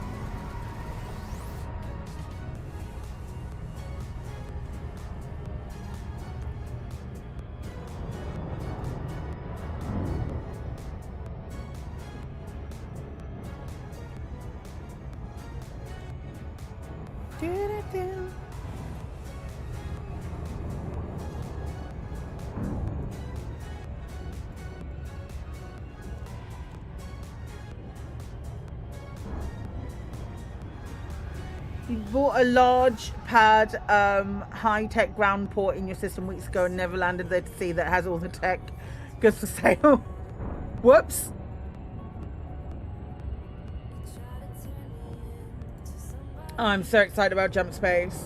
You bought a large pad high-tech ground port in your system weeks ago and never landed there to see that it has all the tech goods for sale. Whoops. Oh, I'm so excited about Jump Space.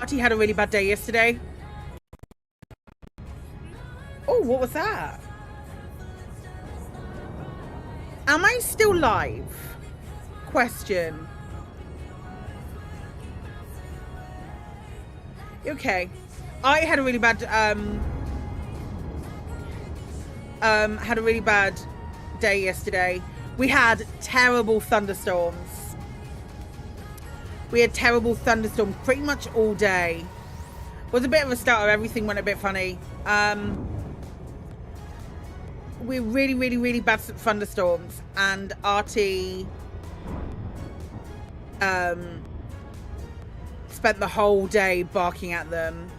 Artie had a really bad day yesterday. Oh, what was that? Am I still live? Question. Okay. I had a really bad day yesterday. We had terrible thunderstorms. We had terrible thunderstorms pretty much all day. It was a bit of a starter. Everything went a bit funny. We really bad thunderstorms, and Artie spent the whole day barking at them.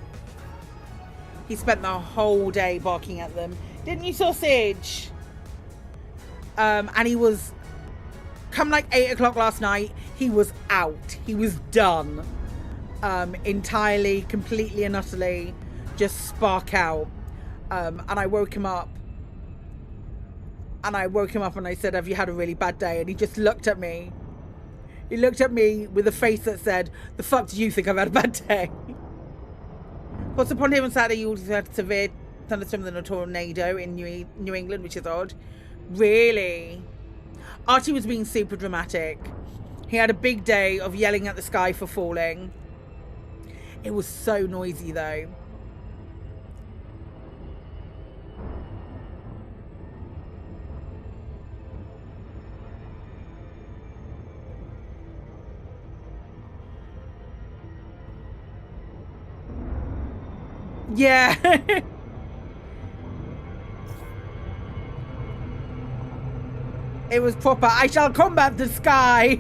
He spent the whole day barking at them. Didn't you, Sausage? And he was, come like 8 o'clock last night, he was out. He was done. Entirely, completely and utterly just spark out. And I woke him up. And I said, have you had a really bad day? And he just looked at me. He looked at me with a face that said, the fuck do you think I've had a bad day? What's upon him on Saturday, you also had severe thunderstorm and a tornado in New England, which is odd. Really? Artie was being super dramatic. He had a big day of yelling at the sky for falling. It was so noisy though. Yeah. It was proper. I shall combat the sky.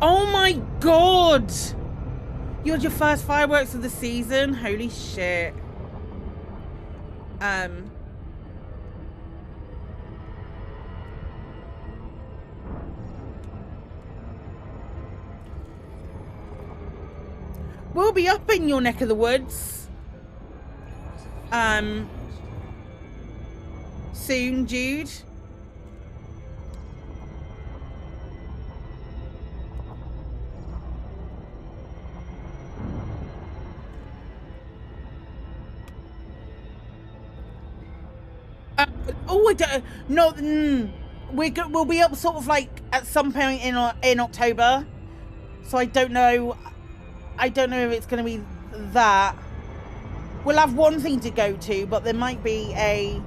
Oh my god. You had your first fireworks of the season? Holy shit. We'll be up in your neck of the woods. Soon, Jude. I don't. No, we'll be up sort of like at some point in October. So I don't know. I don't know if it's going to be that. We'll have one thing to go to, but there might be a.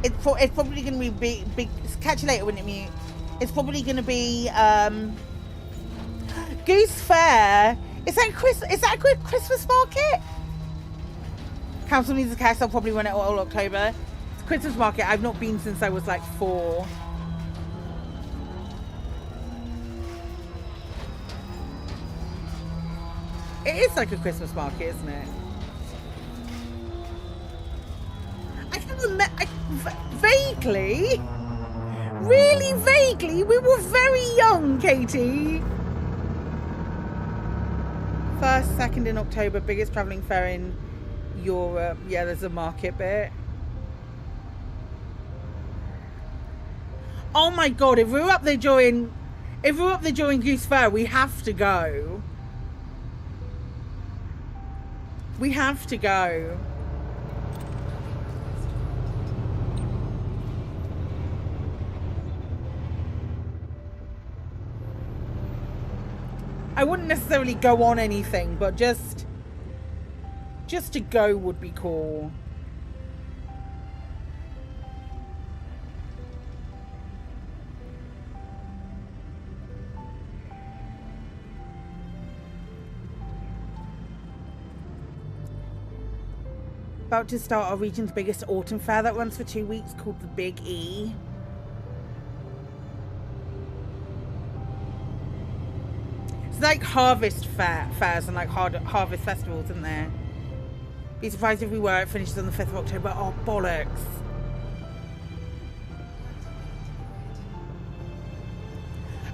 It's probably going to be big. Catch you later, wouldn't it, Mute? It's probably going to be Goose Fair. Is that a quick Christmas market? Council needs a cash. I'll probably run it all October. It's Christmas market. I've not been since I was like 4. It is like a Christmas market, isn't it? I can remember vaguely, really vaguely. We were very young, Katie. 1st, 2nd in October, biggest travelling fair in Europe. Yeah, there's a market bit. Oh my god, if we're up there during Goose Fair, we have to go. We have to go. I wouldn't necessarily go on anything, but just to go would be cool. About to start our region's biggest autumn fair that runs for 2 weeks, called the Big E. It's like harvest fairs and like harvest festivals, isn't there? Be surprised if we were. It finishes on the 5th of October. Oh, bollocks.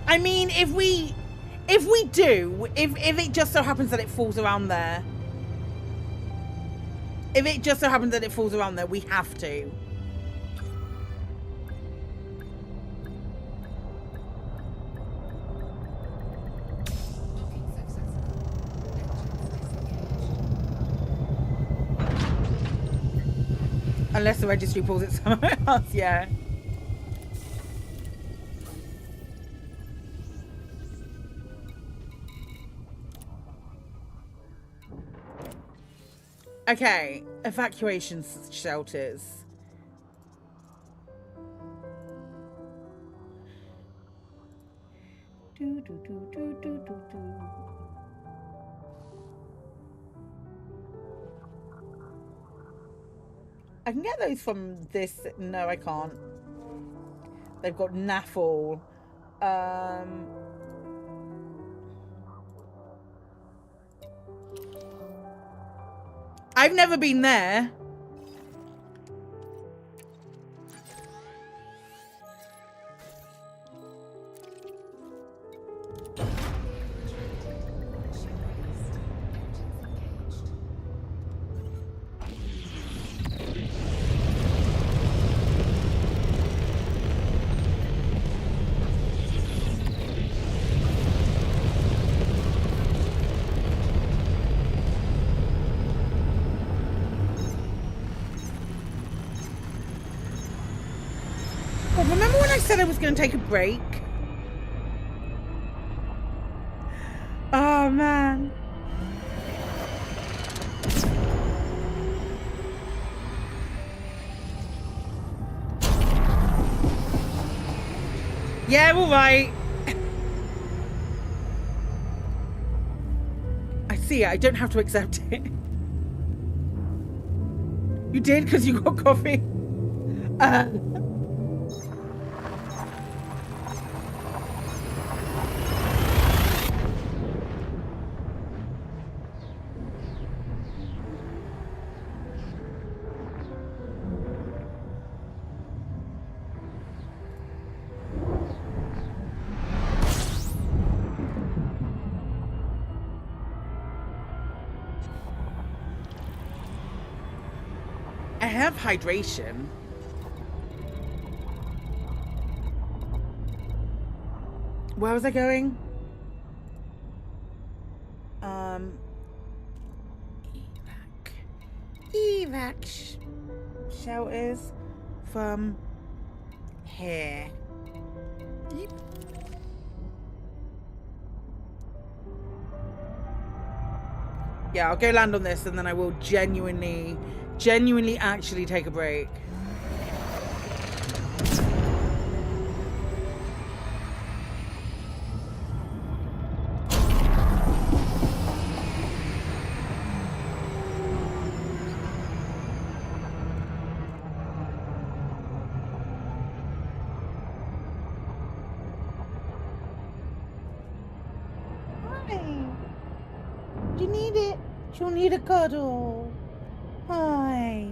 I mean, if we do, if it just so happens that it falls around there. If it just so happens that it falls around there, we have to. Unless the registry pulls it somewhere else, yeah. Okay, evacuation shelters. I can get those from this. No, I can't. They've got Naffle. I've never been there. Remember when I said I was going to take a break? Oh, man. Yeah, all right. I see it. I don't have to accept it. You did because you got coffee. have hydration. Where was I going? Evac shelters from here. Yep. Yeah, I'll go land on this and then I will genuinely actually take a break. Do you need it? Do you need a cuddle? Hi.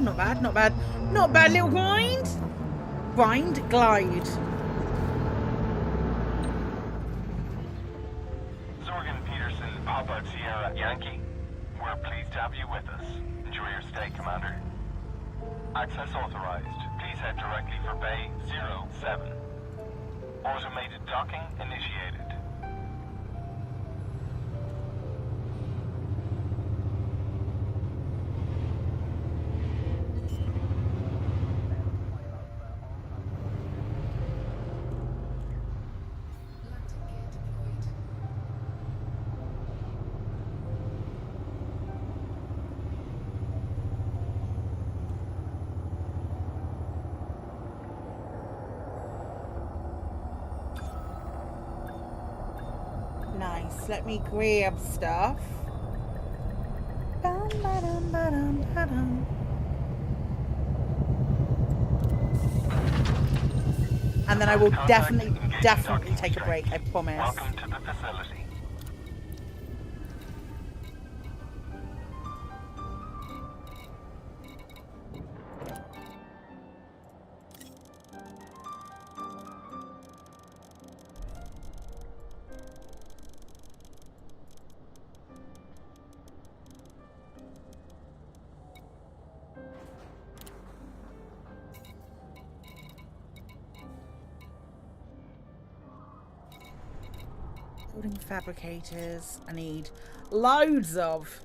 Not bad, not bad. Not bad little grind. Grind, glide. Zorgan Peterson, Papa Sierra Yankee. We're pleased to have you with us. Enjoy your stay, Commander. Access authorized. Please head directly for Bay 07. Automated docking initiated. Nice. Let me grab stuff. Bum, ba-dum, ba-dum, ba-dum. And then I will definitely take a break, I promise. Welcome to the facility. Building fabricators. I need loads of.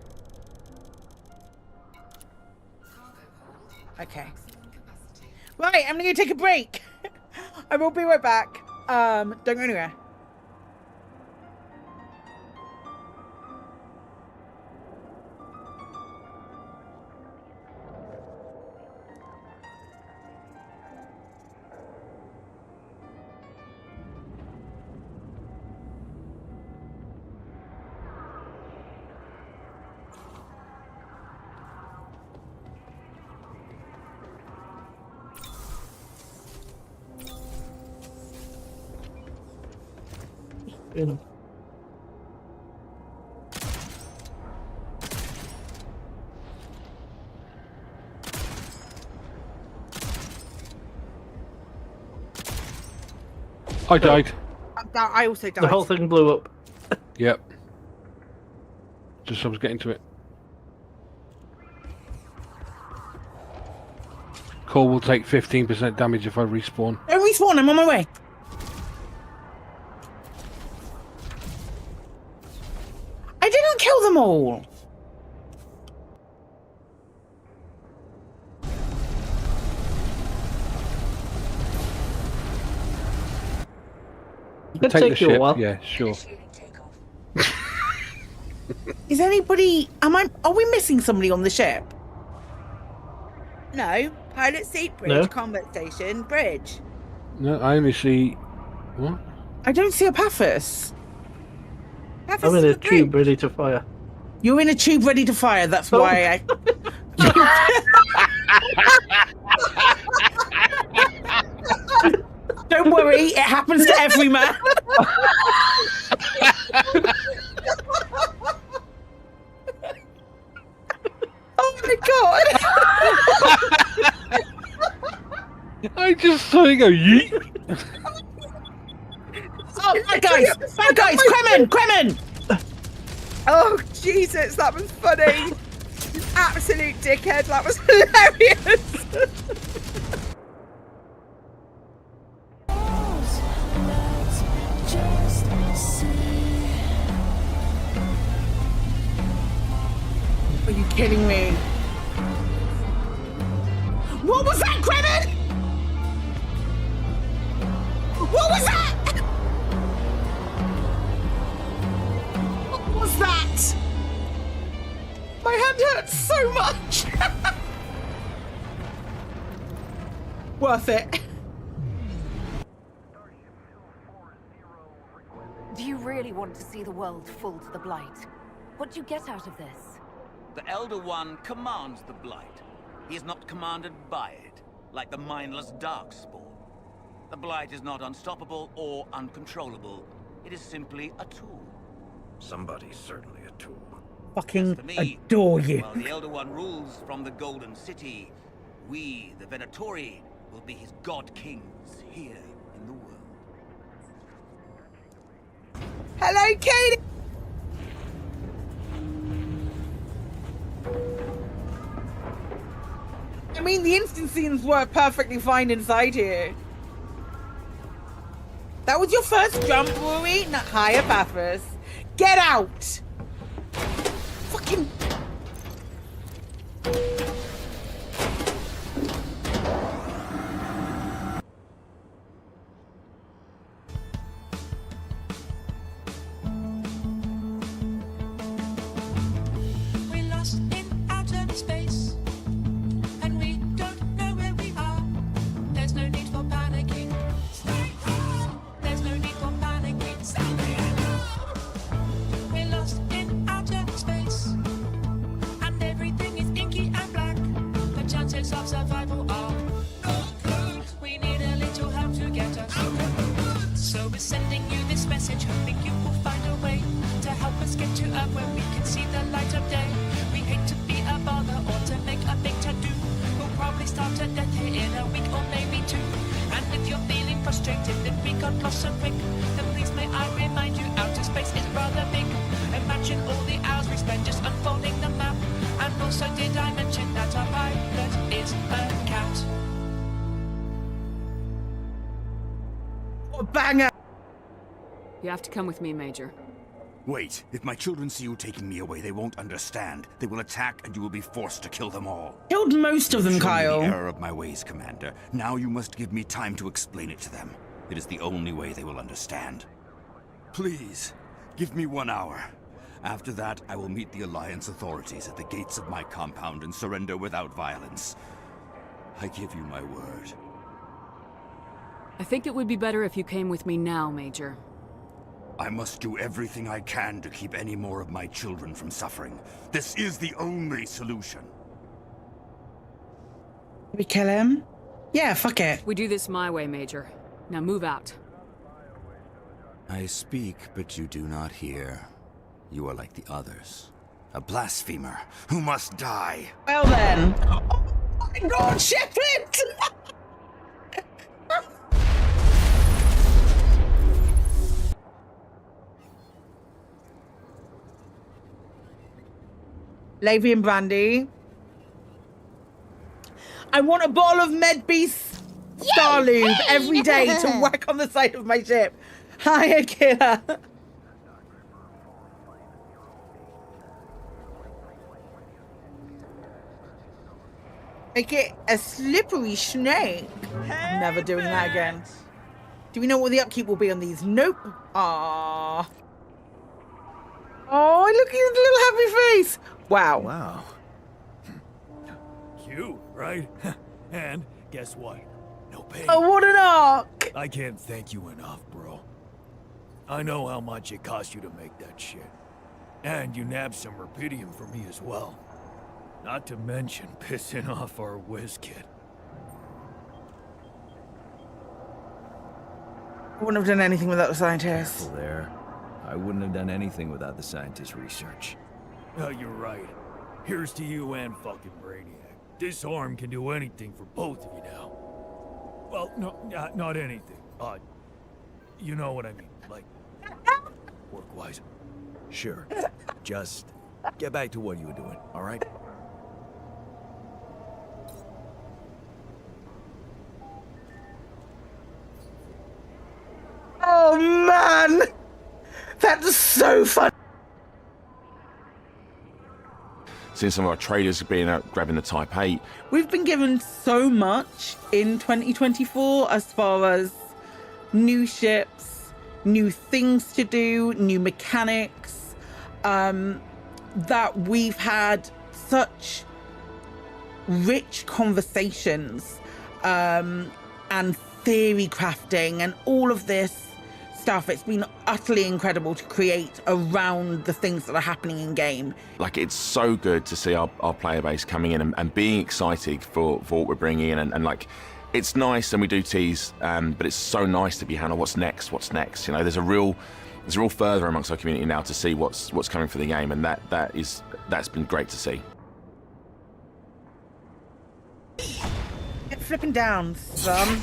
Okay. Right, I'm gonna go take a break. I will be right back. Don't go anywhere. in. I died. I also died. The whole thing blew up. Yep. Just as I was getting to it. Core will take 15% damage if I respawn. Don't respawn, I'm on my way. I didn't kill them all. It could Take take the you a ship. while. Yeah, sure. Is anybody... Are we missing somebody on the ship? No. Pilot seat, bridge, No. combat station, bridge. No, I only see... What? I don't see a Paphos. Paphos I'm in is a the bridge. tube ready to fire. You're in a tube ready to fire, that's why I... Don't worry, it happens to every man. Oh my god! I just saw you go yeet. Oh, bad guys, Kremen! Oh Jesus, that was funny. Absolute dickhead, that was hilarious. Let's just see. Are you kidding me? What was that, Kremen? What was that? What was that? My hand hurts so much. Worth it. Do you really want to see the world fall to the Blight? What do you get out of this? The Elder One commands the Blight. He is not commanded by it, like the mindless Darkspawn. The Blight is not unstoppable or uncontrollable. It is simply a tool. Somebody's certainly a tool. Fucking For me, adore you. while the Elder One rules from the Golden City, we, the Venatori, will be his God Kings here in the world. Hello, Katie. I mean, the instant scenes work perfectly fine inside here. That was your first jump, Rory? Not higher, Paphos. Get out! Fucking... We're lost in outer space, and we don't know where we are. There's no need for panicking. There's no need for panicking. We're lost in outer space, and everything is inky and black. The chances of survival are no good. We need a little help to get us. So we're sending you this message, hoping you will find a way to help us get to Earth where we can see the light of day. We hate to be a bother or to make a big to-do. We'll probably start to death here in a week or maybe two. And if you're feeling frustrated that we got lost so quick, then please may I remind you, outer space is rather big. Imagine all the hours we spend just unfolding the map. And also did I mention that our pilot is a cat? Banger! You have to come with me, Major. Wait, if my children see you taking me away, they won't understand. They will attack and you will be forced to kill them all. Killed most of them, Show me Kyle. the error of my ways, Commander. Now you must give me time to explain it to them. It is the only way they will understand. Please, give me 1 hour. After that, I will meet the Alliance authorities at the gates of my compound and surrender without violence. I give you my word. I think it would be better if you came with me now, Major. I must do everything I can to keep any more of my children from suffering. This is the only solution. We kill him? Yeah, fuck it. We do this my way, Major. Now move out. I speak, but you do not hear. You are like the others. A blasphemer who must die. Well then. Oh my god, Shepard! Levy and Brandy. I want a bottle of Med Beast Star Lube every day to whack on the side of my ship. Hiya, killer. Make it a slippery snake. I'm never doing that again. Do we know what the upkeep will be on these? Nope. Aww. Oh, look at his little happy face. Wow. Wow. Cute, right? And guess what? No pay. Oh, what an arc. I can't thank you enough, bro. I know how much it cost you to make that shit. And you nabbed some rubidium for me as well. Not to mention pissing off our whiz kid. I wouldn't have done anything without the scientists. Careful there. I wouldn't have done anything without the scientist research. Oh, you're right. Here's to you and fucking Brainiac. This arm can do anything for both of you now. Well, no, not anything. You know what I mean. Like, work-wise. Sure. Just get back to what you were doing, all right? Oh, man. That's so fun. Seeing some of our traders being out grabbing the Type 8. We've been given so much in 2024 as far as new ships, new things to do, new mechanics, that we've had such rich conversations and theory crafting and all of this stuff. It's been utterly incredible to create around the things that are happening in game. Like, it's so good to see our player base coming in and being excited for what we're bringing in, and like, it's nice, and we do tease, but it's so nice to be handled. What's next? You know, there's a real fervour amongst our community now to see what's coming for the game, and that's been great to see. Get flipping down, son.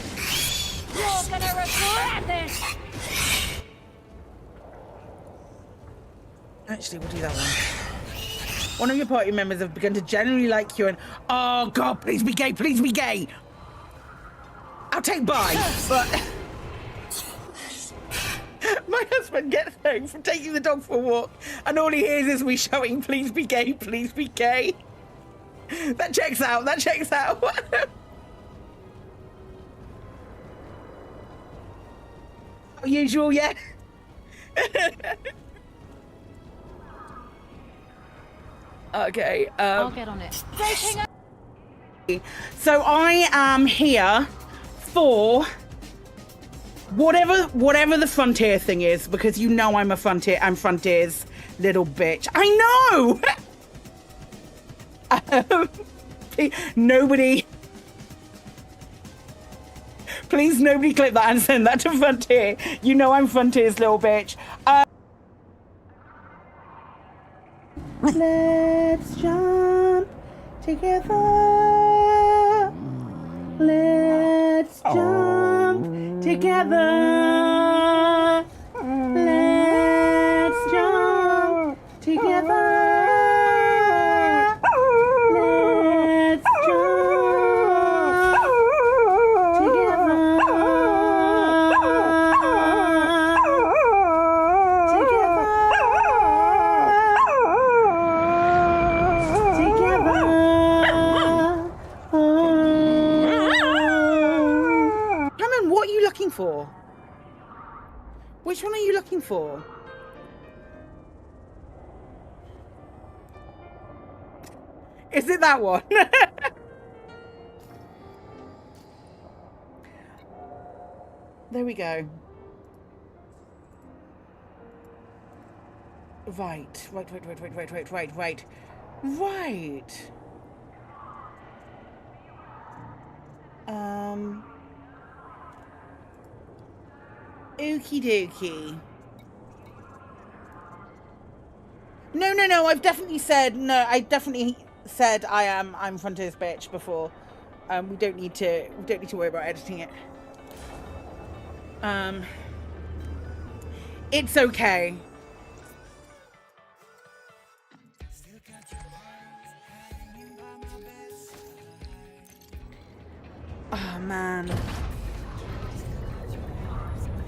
You're gonna regret this! Actually, we'll do that one. One of your party members have begun to genuinely like you and... Oh, God, please be gay, please be gay! I'll take bye, but... My husband gets home from taking the dog for a walk, and all he hears is me shouting, please be gay, please be gay. That checks out, that checks out. Usual, yeah. Okay. I'll get on it. So I am here for whatever the frontier thing is, because you know I'm Frontier's little bitch. I know. Nobody. Please, nobody clip that and send that to Frontier. You know I'm Frontier's little bitch. Let's jump together. Let's jump together. Let's jump together. Let's for? Which one are you looking for? Is it that one? There we go. Right. Okie dokie. No. I've definitely said no. I definitely said I'm Frontier's bitch before. We don't need to worry about editing it. It's okay. Oh man.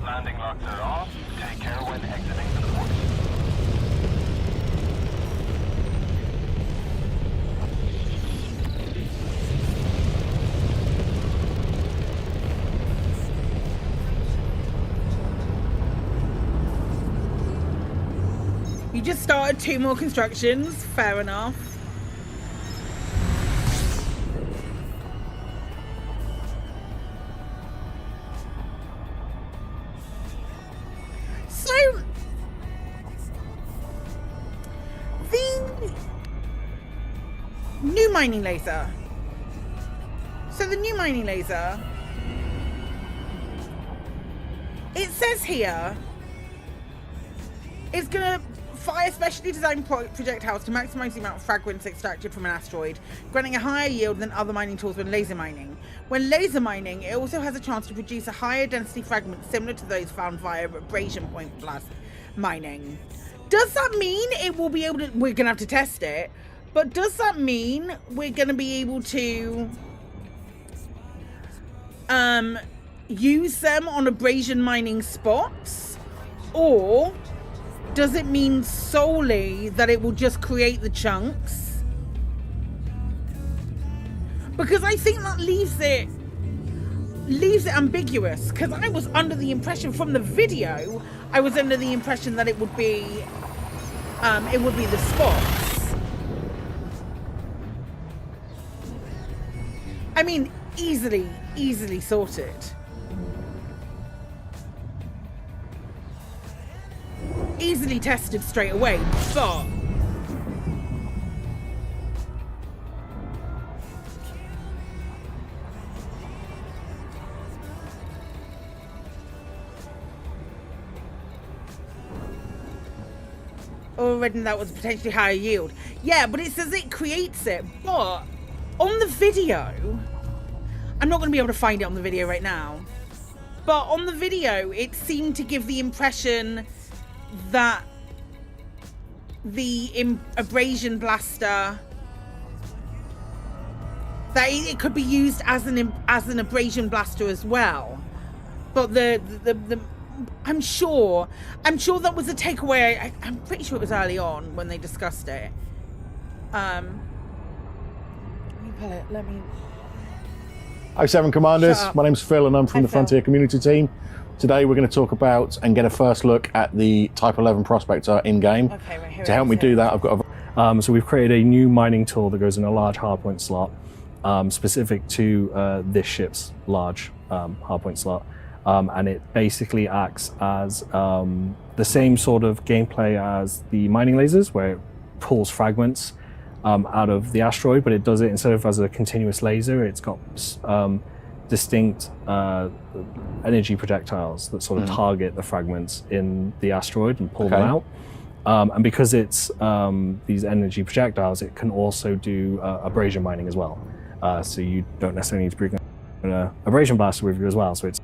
Landing locks are off. Take care when exiting the port. You just started 2 more constructions. Fair enough. So, the new mining laser. So the new mining laser, it says here, it's gonna fire specially designed projectiles to maximize the amount of fragments extracted from an asteroid, granting a higher yield than other mining tools when laser mining. When laser mining, it also has a chance to produce a higher density fragment similar to those found via abrasion point blast mining. Does that mean it will be able to, we're gonna have to test it, but does that mean we're gonna be able to use them on abrasion mining spots? Or does it mean solely that it will just create the chunks? Because I think that leaves it ambiguous, because I was under the impression from the video, I was under the impression that it would be the spots. I mean, easily sorted. Easily tested straight away, but already that was potentially higher yield. Yeah, but it says it creates it, but on the video, I'm not going to be able to find it on the video right now, but on the video it seemed to give the impression that the abrasion blaster, that it could be used as an abrasion blaster as well. But the I'm sure that was a takeaway. I'm pretty sure it was early on when they discussed it. Let me pull it. Let me. 07 Commanders, my name's Phil and I'm from the Frontier community team. Today we're going to talk about and get a first look at the Type 11 Prospector in-game. Okay, right here. To help me do that, I've got a... So we've created a new mining tool that goes in a large hardpoint slot, specific to this ship's large hardpoint slot. And it basically acts as the same sort of gameplay as the mining lasers, where it pulls fragments out of the asteroid, but it does it instead of as a continuous laser, it's got distinct energy projectiles that sort of target the fragments in the asteroid and pull them out. And because it's these energy projectiles, it can also do abrasion mining as well. So you don't necessarily need to bring an abrasion blaster with you as well. So it's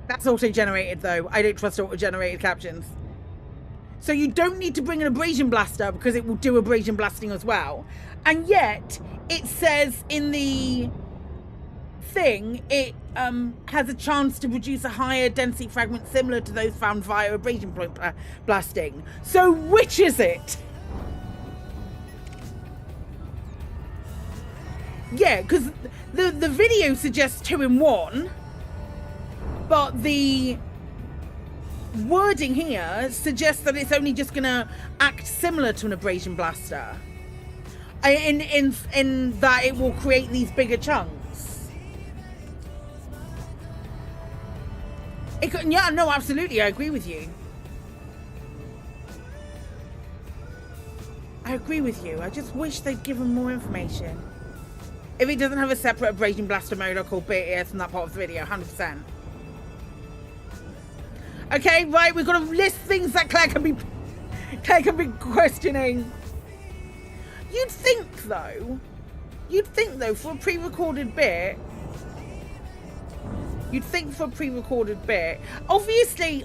That's auto-generated though. I don't trust auto-generated captions. So you don't need to bring an abrasion blaster because it will do abrasion blasting as well. And yet it says in the thing it has a chance to produce a higher density fragment similar to those found via abrasion point blasting. So which is it? Yeah, because the video suggests 2 in 1, but the wording here suggests that it's only just going to act similar to an abrasion blaster, in that it will create these bigger chunks. It could, yeah, no, absolutely, I agree with you. I agree with you. I just wish they'd given more information. If it doesn't have a separate abrasion blaster mode, I'll call BS from that part of the video, 100%. Okay, right, we've got to list things that Claire can be questioning. You'd think though, for a pre-recorded bit, obviously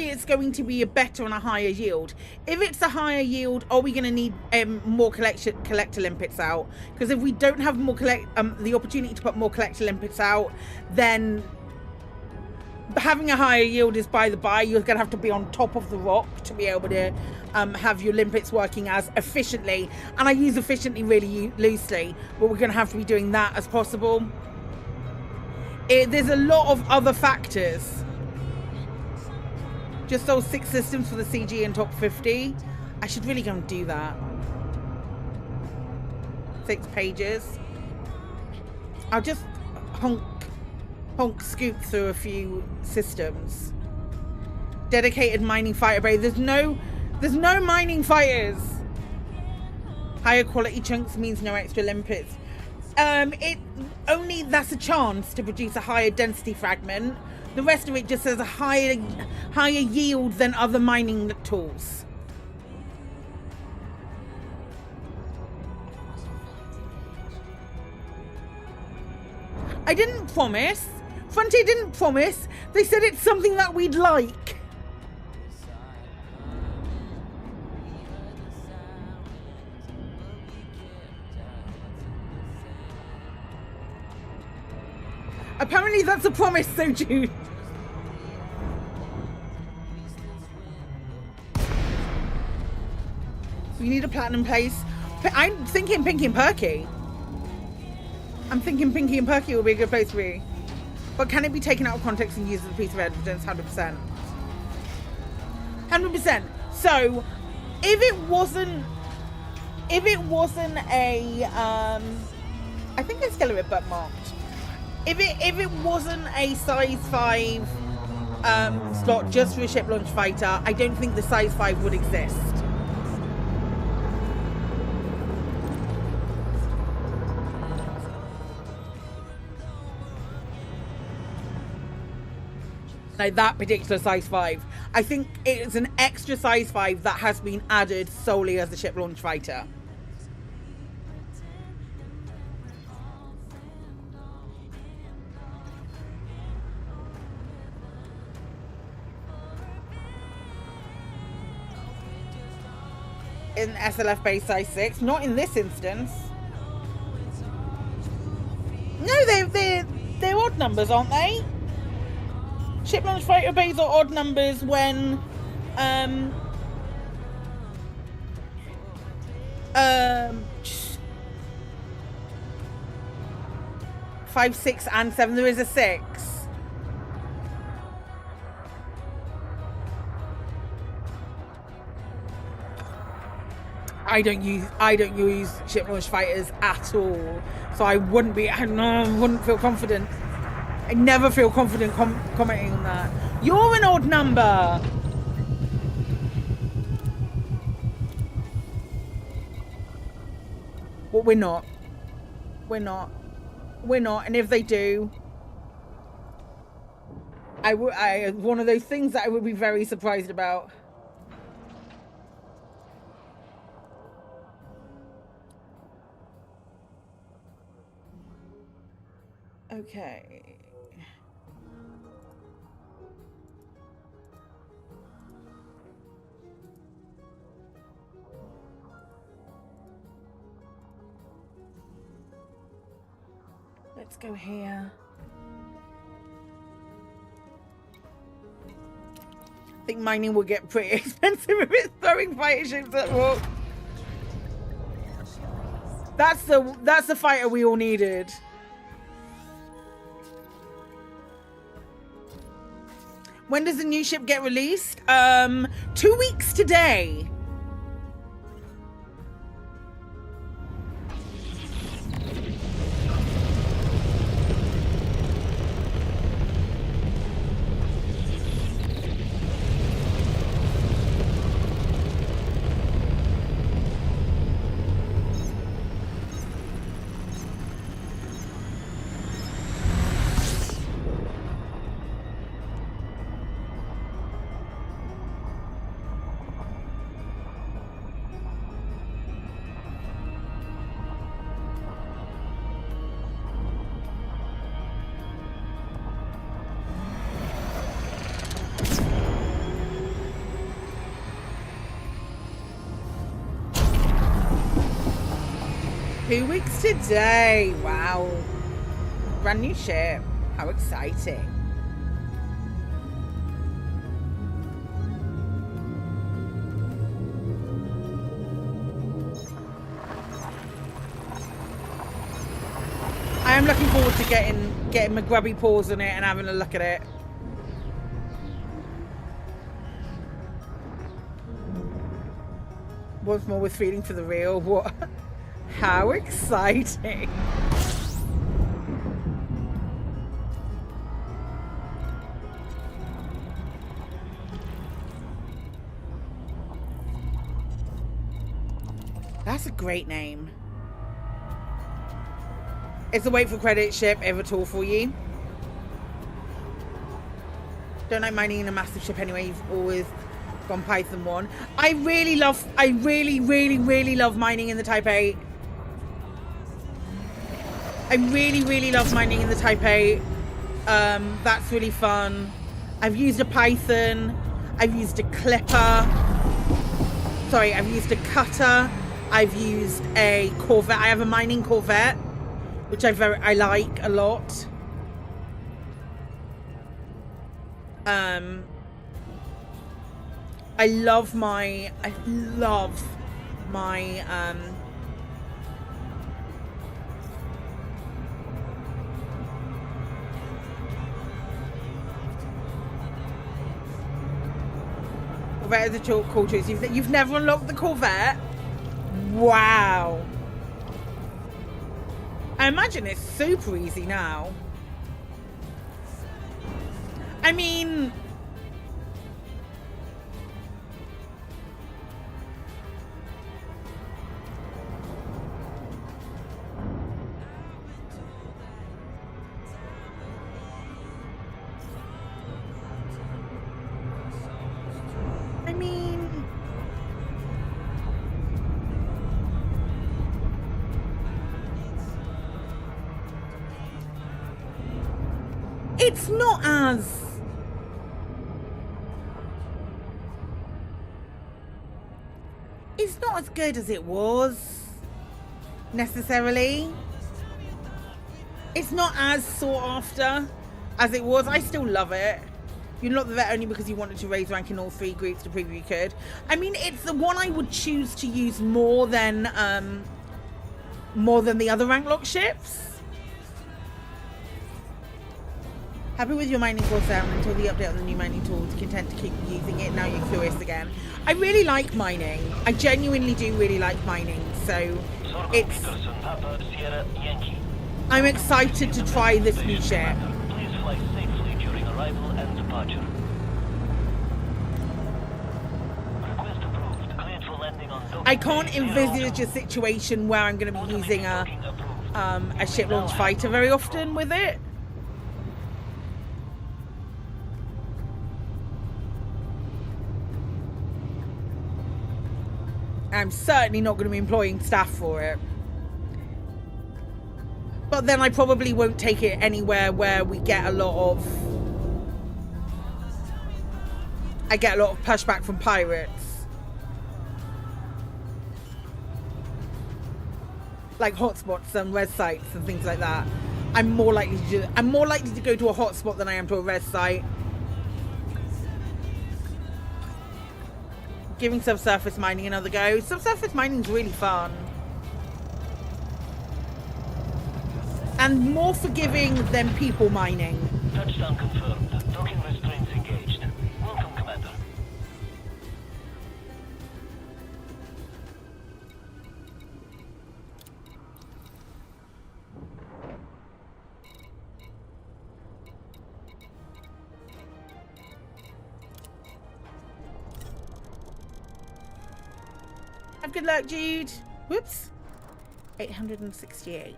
it's going to be a better and a higher yield. If it's a higher yield, are we going to need more collector limpets out? Because if we don't have more the opportunity to put more collector limpets out, then having a higher yield is by the by. You're going to have to be on top of the rock to be able to have your limpets working as efficiently. And I use efficiently really loosely, but we're going to have to be doing that as possible. There's a lot of other factors. Just those 6 systems for the CG and top 50. I should really go and do that. 6 pages. I'll just honk scoop through a few systems. Dedicated mining fighter bay. There's no mining fighters. Higher quality chunks means no extra limpets. That's a chance to produce a higher density fragment. The rest of it just says a higher yield than other mining tools. I didn't promise. Frontier didn't promise. They said it's something that we'd like. Apparently that's a promise, though, Jude. We need a platinum place. I'm thinking Pinky and Perky. I'm thinking Pinky and Perky will be a good place for me. But can it be taken out of context and used as a piece of evidence? 100%. 100%. So, if it wasn't a, I think I still have it bookmarked. If it wasn't a size 5 slot just for a ship launch fighter, I don't think the size 5 would exist. Like that particular size 5. I think it's an extra size 5 that has been added solely as a ship launch fighter. In SLF base size 6, not in this instance. No, they're odd numbers, aren't they? Ship launch fighter bays are odd numbers when 5, 6, and 7. There is a 6. I don't use ship launch fighters at all, so I wouldn't feel confident. I never feel confident commenting on that. You're an odd number. Well, we're not. And if they do, one of those things that I would be very surprised about. Okay. Let's go here. I think mining will get pretty expensive if it's throwing fighter ships at rock. That's the fighter we all needed. When does the new ship get released? 2 weeks today. 2 weeks today. Wow. Brand new ship. How exciting. I am looking forward to getting my grubby paws on it and having a look at it. Once more with feeling for the real. What? How exciting. That's a great name. It's a wait for credit ship, ever tall for you. Don't like mining in a massive ship anyway. You've always gone Python 1. I really love mining in the Type 8. I really love mining in the Type 8. That's really fun. I've used a Python. I've used a clipper. Sorry, I've used a cutter. I've used a Corvette. I have a mining Corvette, which I like a lot. I love my Corvette is a cool choice. You've never unlocked the Corvette? Wow. I imagine it's super easy now. I mean, it's not as... It's not as good as it was, necessarily. It's not as sought after as it was. I still love it. You unlocked the vet only because you wanted to raise rank in all 3 groups to prove you could. I mean, it's the one I would choose to use more than the other rank lock ships. Happy with your mining course down until the update on the new mining tools. Content to keep using it. Now you're curious again. I really like mining. I genuinely do really like mining. So it's... I'm excited to try this new ship. Please fly safely during arrival and departure. Request approved. Cleared for landing on... I can't envisage a situation where I'm going to be using a ship launch fighter very often with it. I'm certainly not going to be employing staff for it. But then I probably won't take it anywhere where we get a lot of... I get a lot of pushback from pirates. Like hotspots and res sites and things like that. I'm more likely to go to a hotspot than I am to a res site. Giving subsurface mining another go. Subsurface mining is really fun. And more forgiving than people mining. Touchdown confirmed. Docking restraints engaged. Welcome, Commander. Have good luck, Jude. Whoops. 868.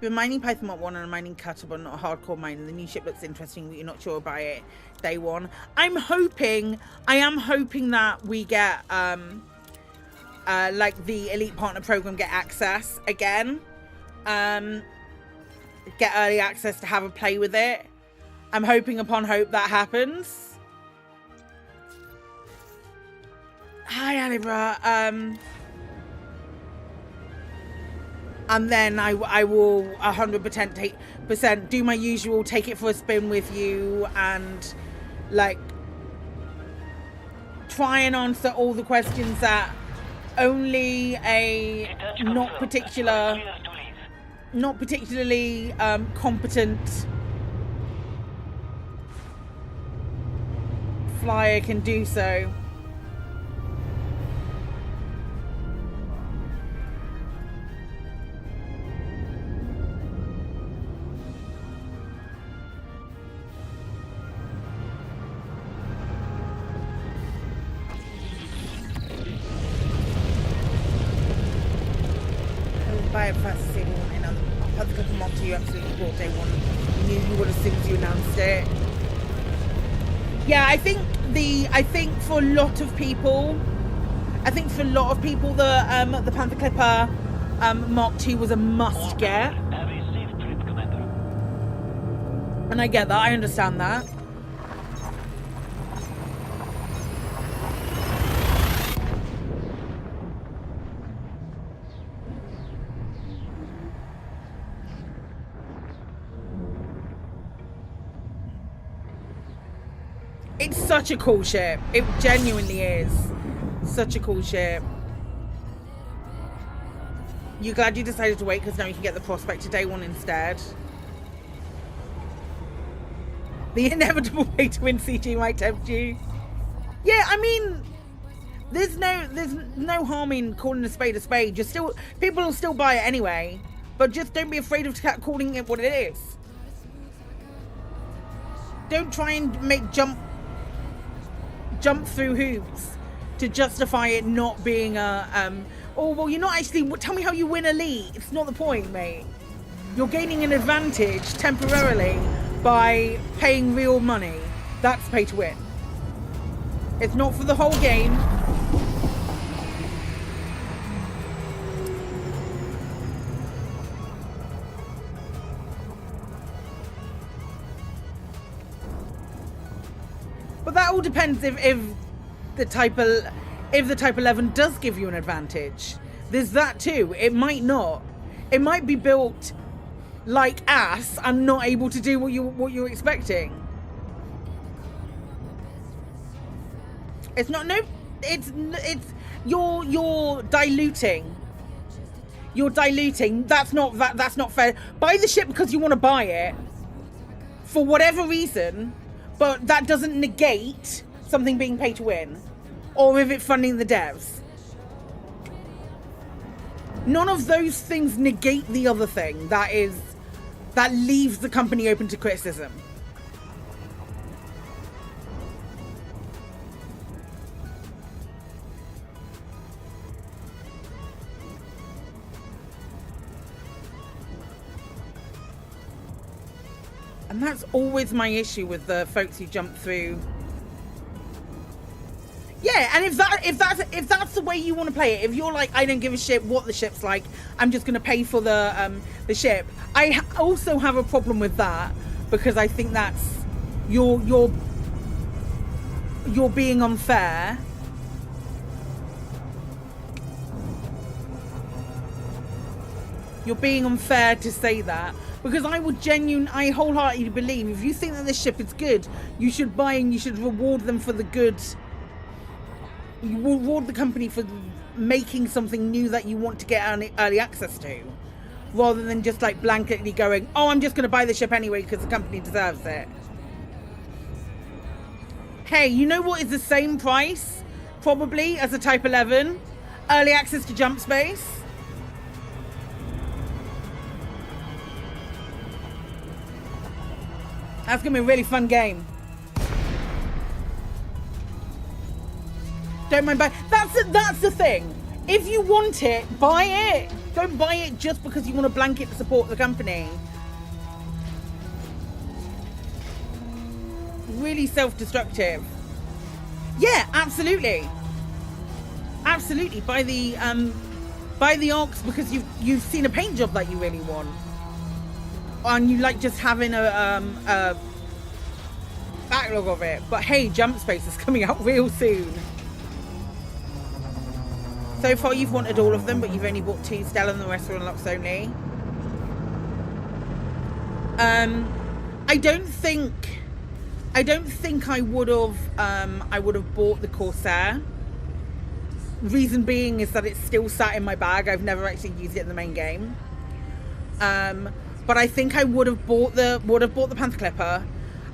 You're mining Python Mod 1 and a mining cutter, but not a hardcore miner. The new ship looks interesting, but you're not sure about it day one. I am hoping that we get like the Elite Partner Program, get access again. Get early access to have a play with it. I'm hoping upon hope that happens. Hi, Alibra. And then I will 100% do my usual, take it for a spin with you, and like try and answer all the questions that only a not particularly competent flyer can do so. Buy it first, see one in other couple months. You absolutely bought day one. You knew you would as soon as you announced it. Yeah, I think for a lot of people, the Panther Clipper Mark II was a must get. Have a safe trip, Commander. And I get that. I understand that. It's such a cool ship. It genuinely is. Such a cool ship. You glad you decided to wait because now you can get the Prospector day one instead? The inevitable way to win CG might tempt you. Yeah, I mean, there's no harm in calling a spade a spade. People will still buy it anyway. But just don't be afraid of calling it what it is. Don't try and jump through hoops to justify it not being a oh well, you're not actually, tell me how you win Elite. It's not the point, mate. You're gaining an advantage temporarily by paying real money. That's pay to win. It's not for the whole game. But that all depends if the Type 11 does give you an advantage. There's that too. It might not. It might be built like ass and not able to do what you're expecting. It's not it's you're diluting. You're diluting. That's not fair. Buy the ship because you want to buy it for whatever reason. But that doesn't negate something being pay to win, or if it funding the devs. None of those things negate the other thing. That leaves the company open to criticism. And that's always my issue with the folks who jump through. Yeah, and if that's the way you want to play it, if you're like, I don't give a shit what the ship's like, I'm just going to pay for the ship. I also have a problem with that because I think that's you're being unfair. You're being unfair to say that. Because I wholeheartedly believe if you think that this ship is good, you should buy and you should reward them for the good. You reward the company for making something new that you want to get early access to. Rather than just like blanketly going, oh, I'm just going to buy the ship anyway because the company deserves it. Hey, you know what is the same price, probably, as a Type 11? Early access to jump space. That's gonna be a really fun game. Don't mind buying. That's the thing. If you want it, buy it. Don't buy it just because you want to blanket to support the company. Really self-destructive. Yeah, absolutely. absolutely. Buy the Ox because you've seen a paint job that you really want, and you like just having a backlog of it. But hey, Jump Space is coming out real soon. So far you've wanted all of them, but you've only bought 2 Stella and the rest are unlocks only. I don't think I would have bought the Corsair. Reason being is that it's still sat in my bag. I've never actually used it in the main game. But I think I would have bought the Panther Clipper.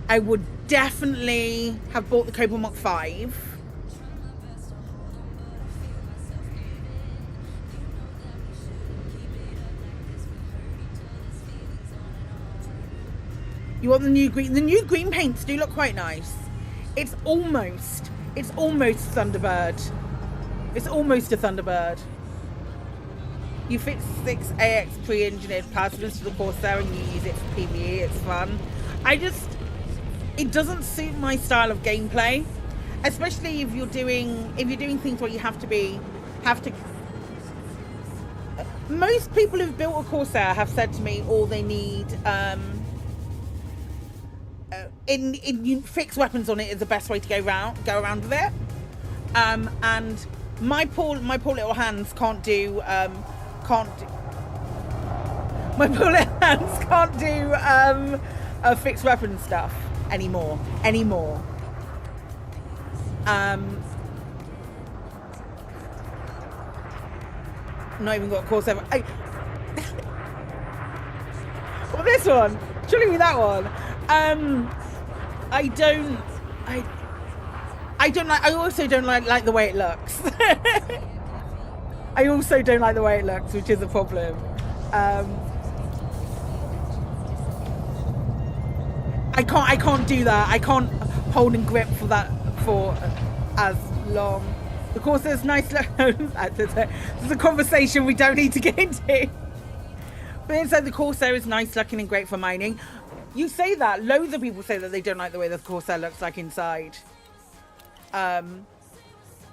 I would definitely have bought the Cobra Mach 5. You want the new green? The new green paints do look quite nice. It's almost Thunderbird. It's almost a Thunderbird. You fit 6 AX pre-engineered plasmas to the Corsair and you use it for PvE. It's fun. It doesn't suit my style of gameplay, especially if you're doing things where you have to. Most people who've built a Corsair have said to me all they need. You fix weapons on it is the best way to go around with it. And my poor little hands can't do fixed weapon stuff anymore. Not even got a Corsair. Well, this one. Surely that one. I also don't like the way it looks. I also don't like the way it looks, which is a problem. I can't do that. I can't hold and grip for that for as long. Of course, there's nice. There's a conversation we don't need to get into. But inside the Corsair is nice looking and great for mining. You say that. Loads of people say that they don't like the way the Corsair looks like inside.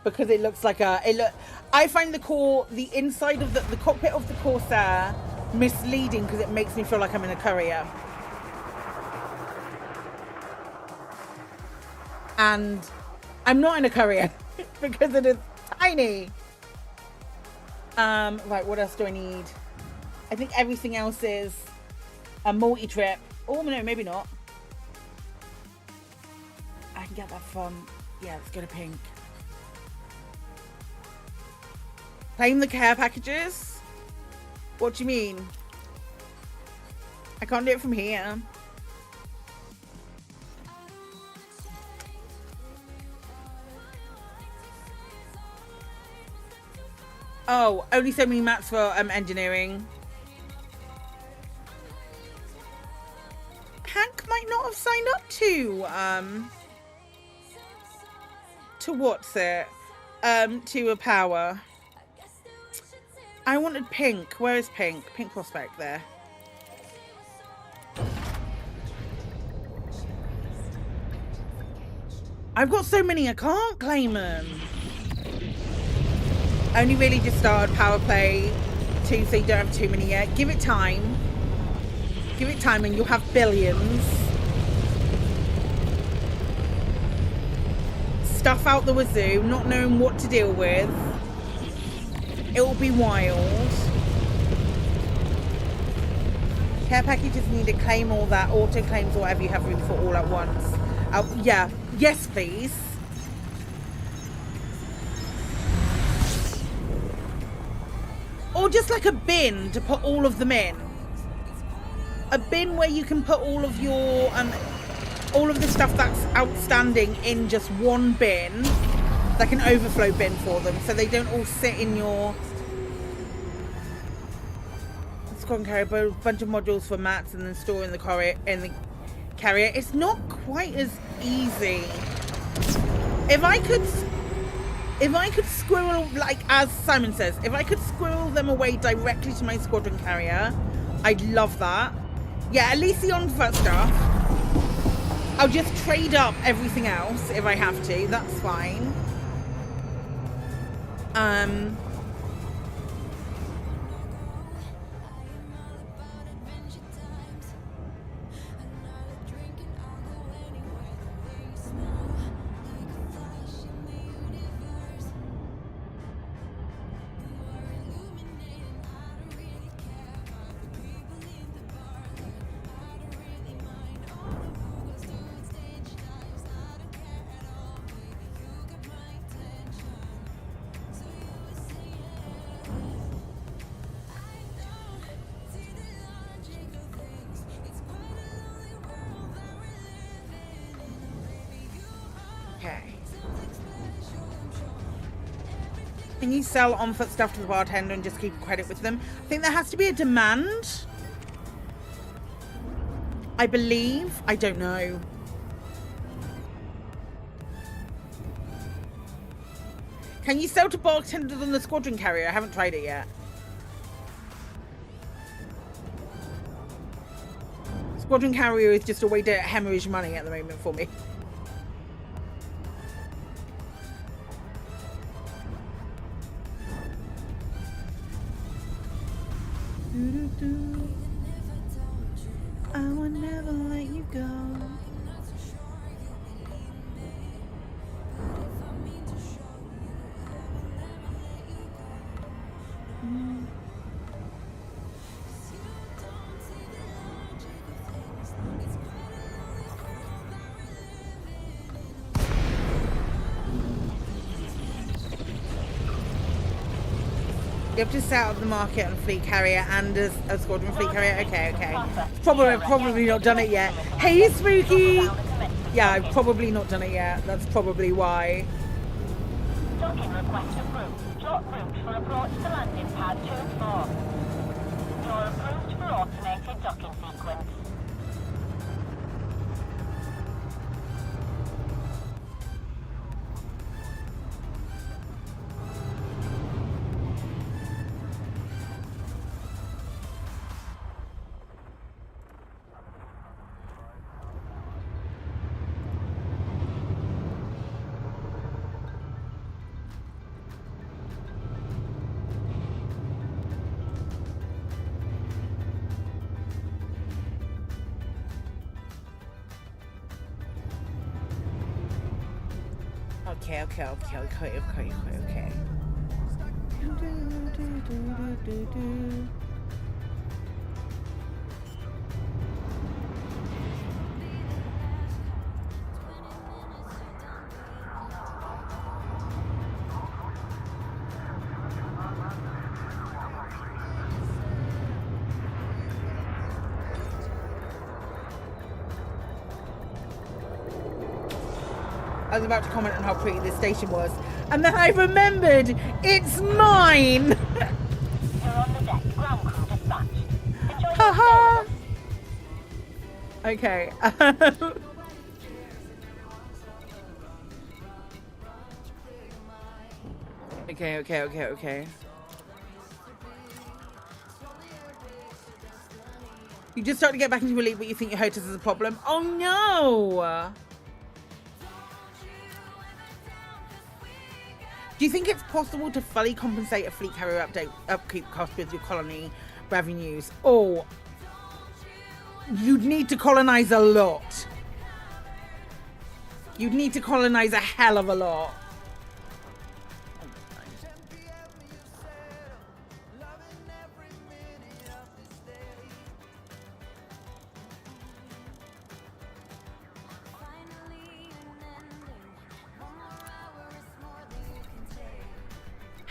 Because it looks like I find the inside of the cockpit of the Corsair misleading because it makes me feel like I'm in a courier. And I'm not in a courier because it is tiny. Right, what else do I need? I think everything else is a multi-trip. Oh, no, maybe not. I can get that from... Yeah, let's go to pink. Claim the care packages? What do you mean? I can't do it from here. Oh, only so many maps for engineering. Hank might not have signed up to what's it? To a power. I wanted pink. Where is pink? Pink Prospect there. I've got so many I can't claim them. Only really just started power play 2, so you don't have too many yet. Give it time. Give it time and you'll have billions. Stuff out the wazoo, not knowing what to deal with. It will be wild. Care packages need to claim all that. Auto claims or whatever you have room for all at once. Yeah. Yes, please. Or just like a bin to put all of them in. A bin where you can put all of your all of the stuff that's outstanding in just one bin, like an overflow bin for them, so they don't all sit in your squad and carry a bunch of modules for mats and then store in the carrier. It's not quite as easy. If I could squirrel, like as Simon says, if I could squirrel them away directly to my squadron carrier, I'd love that. Yeah, at least the on-foot stuff. I'll just trade up everything else if I have to. That's fine. Okay. Can you sell on-foot stuff to the bartender and just keep credit with them? I think there has to be a demand. I believe. I don't know. Can you sell to bartenders on the squadron carrier? I haven't tried it yet. Squadron carrier is just a way to hemorrhage money at the moment for me. I will never let you go. You have to set up the market on fleet carrier and a squadron fleet carrier. Okay, okay. Probably not done it yet. Hey, Spooky! Yeah, I've probably not done it yet. That's probably why. Docking request approved. Plot route for approach to landing pad 2 and 4. You're approved for automated docking sequence. Okay. I was about to comment on how pretty this station was, and then I remembered it's mine. You're on the deck. Ground crew dispatched. Enjoy Haha. Okay. Okay. You just start to get back into Elite, but you think your hostess is a problem. Oh no! Do you think it's possible to fully compensate a fleet carrier upkeep cost with your colony revenues? Or you'd need to colonize a lot. You'd need to colonize a hell of a lot.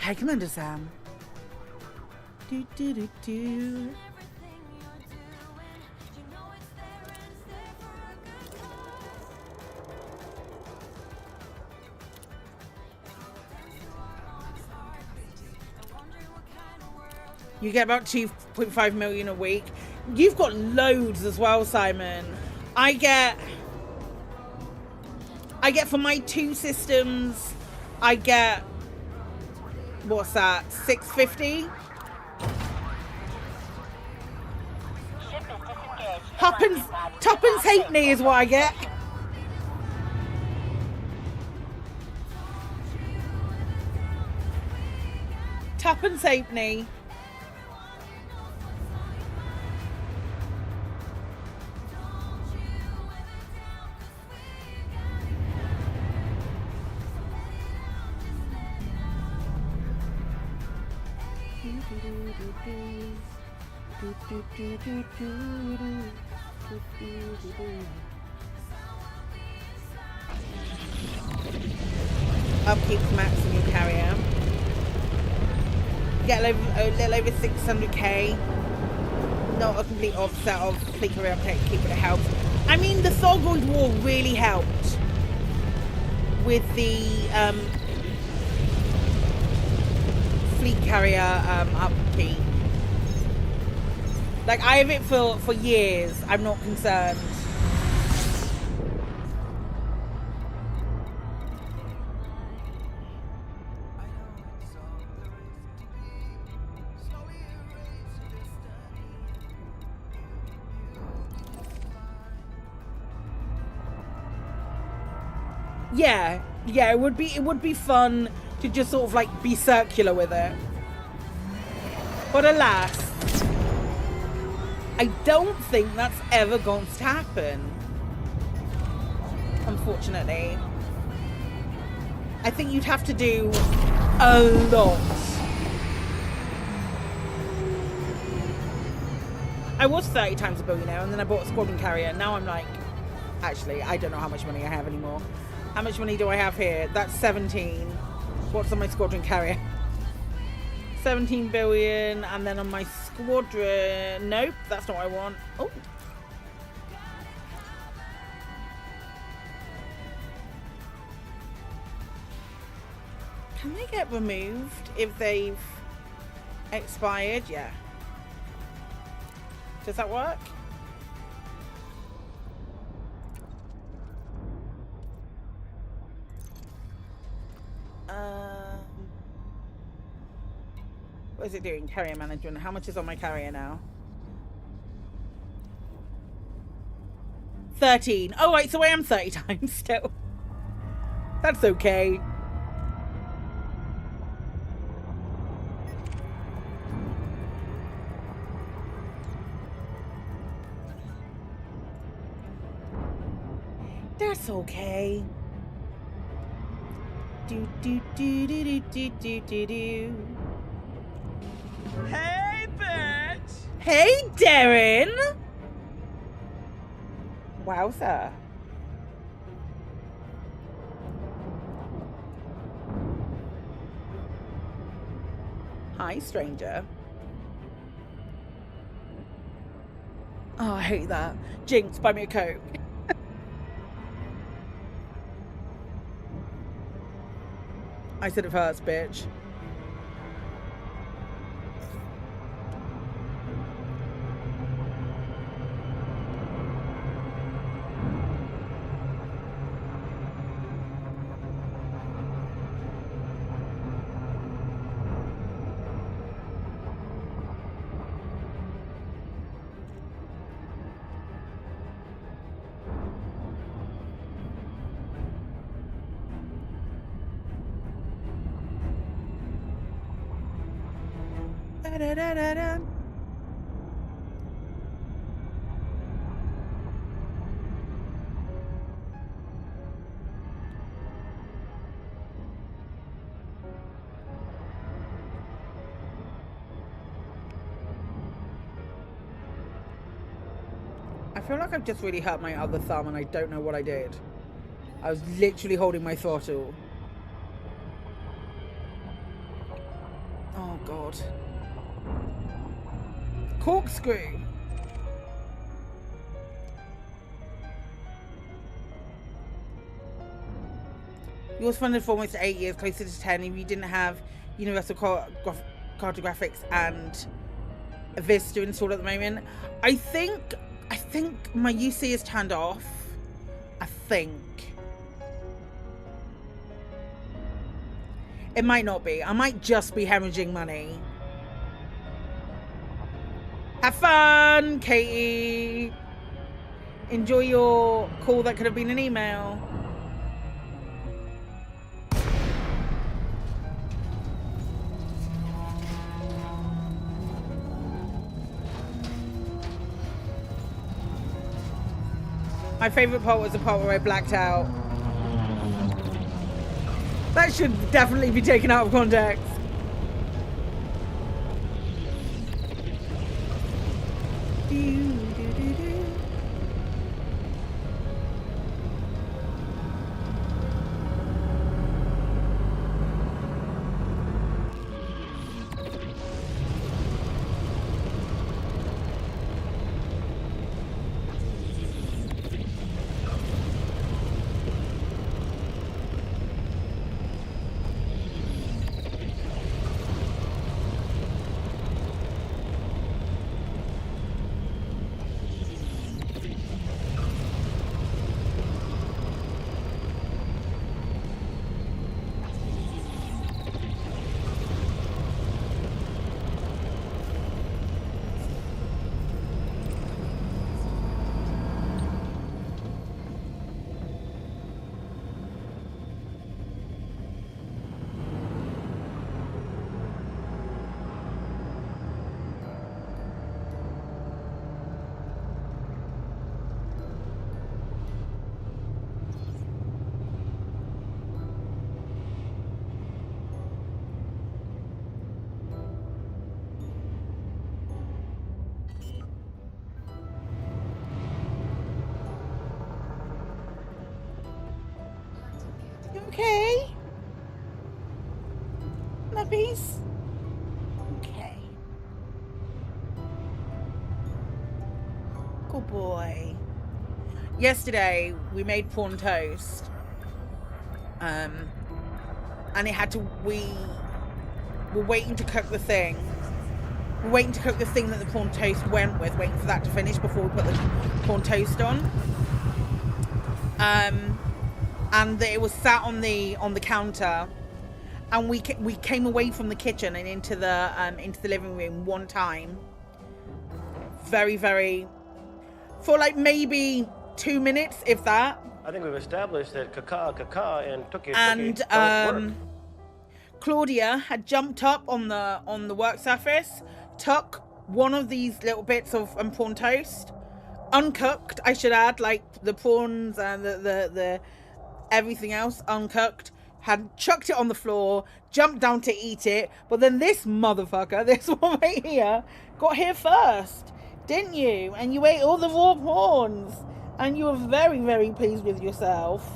Hi, Commander Sam. Do. You get about 2.5 million a week. You've got loads as well, Simon. I get for my 2 systems, I get, what's that, 650? Tuppence halfpenny is what I get. Tuppence halfpenny. Upkeep max in your carrier. Get a little over 600k. Not a complete offset of fleet carrier uptake, keep it helps. I mean, the Thorgoid War really helped with the fleet carrier upkeep. Like, I have it for years. I'm not concerned. Yeah, it would be fun to just sort of like be circular with it. But alas, I don't think that's ever going to happen. Unfortunately. I think you'd have to do a lot. I was 30 times a billionaire and then I bought a squadron carrier. Now I'm like, actually, I don't know how much money I have anymore. How much money do I have here? That's 17. What's on my squadron carrier? 17 billion. And then on my squadron... Nope, that's not what I want. Oh. Can they get removed if they've expired? Yeah. Does that work? What is it doing? Carrier management. How much is on my carrier now? 13. Oh, right, so I am 30 times still. That's okay. That's okay. Do do do do do do do do do. Hey, bitch! Hey, Darren! Wowza. Hi, stranger. Oh, I hate that. Jinx, buy me a Coke. I said it hurts, bitch. Da, da, da, da. I feel like I've just really hurt my other thumb and I don't know what I did. I was literally holding my throttle. Oh god. Corkscrew. You was funded for almost 8 years, closer to 10, if you didn't have universal cartographics and a Vista installed at the moment. I think my UC is turned off. I think. It might not be. I might just be hemorrhaging money. Have fun, Katie. Enjoy your call that could have been an email. My favourite part was the part where I blacked out. That should definitely be taken out of context. Okay. Muppies. Okay. Good boy. Yesterday we made prawn toast. And it had to. We were waiting to cook the thing. We're waiting to cook the thing that the prawn toast went with. Waiting for that to finish before we put the prawn toast on. And it was sat on the counter, and we came away from the kitchen and into the living room one time. Very, very, for like maybe 2 minutes, if that. I think we've established that caca and tuki And work. Claudia had jumped up on the work surface, took one of these little bits of prawn toast, uncooked, I should add, like the prawns and the everything else uncooked, had chucked it on the floor, jumped down to eat it, but then this motherfucker, this one right here, got here first, didn't you? And you ate all the raw prawns, and you were very, very pleased with yourself.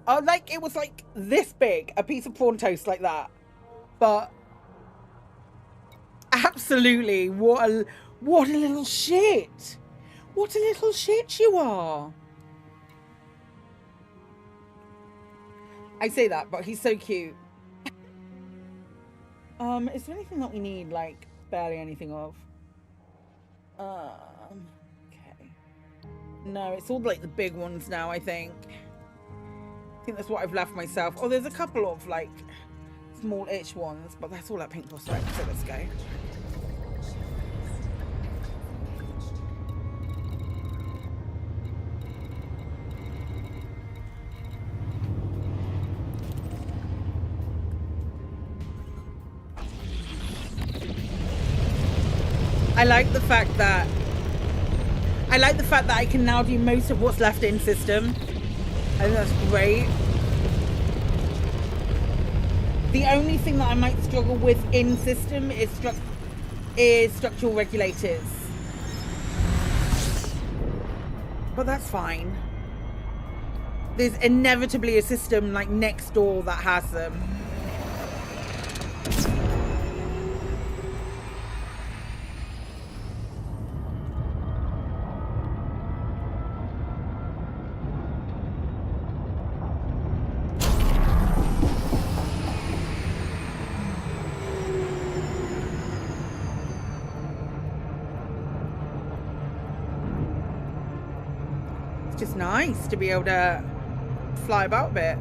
Oh, like it was like this big, a piece of prawn toast like that. But absolutely, what a little shit. What a little shit you are. I say that, but he's so cute. Is there anything that we need? Like, barely anything of. Okay. No, it's all like the big ones now, I think. I think that's what I've left myself. Oh, there's a couple of like small-ish ones, but that's all at Pink Prospector, so let's go. I like the fact that I can now do most of what's left in system. I think that's great. The only thing that I might struggle with in system is structural regulators. But that's fine. There's inevitably a system like next door that has them. Just nice to be able to fly about a bit.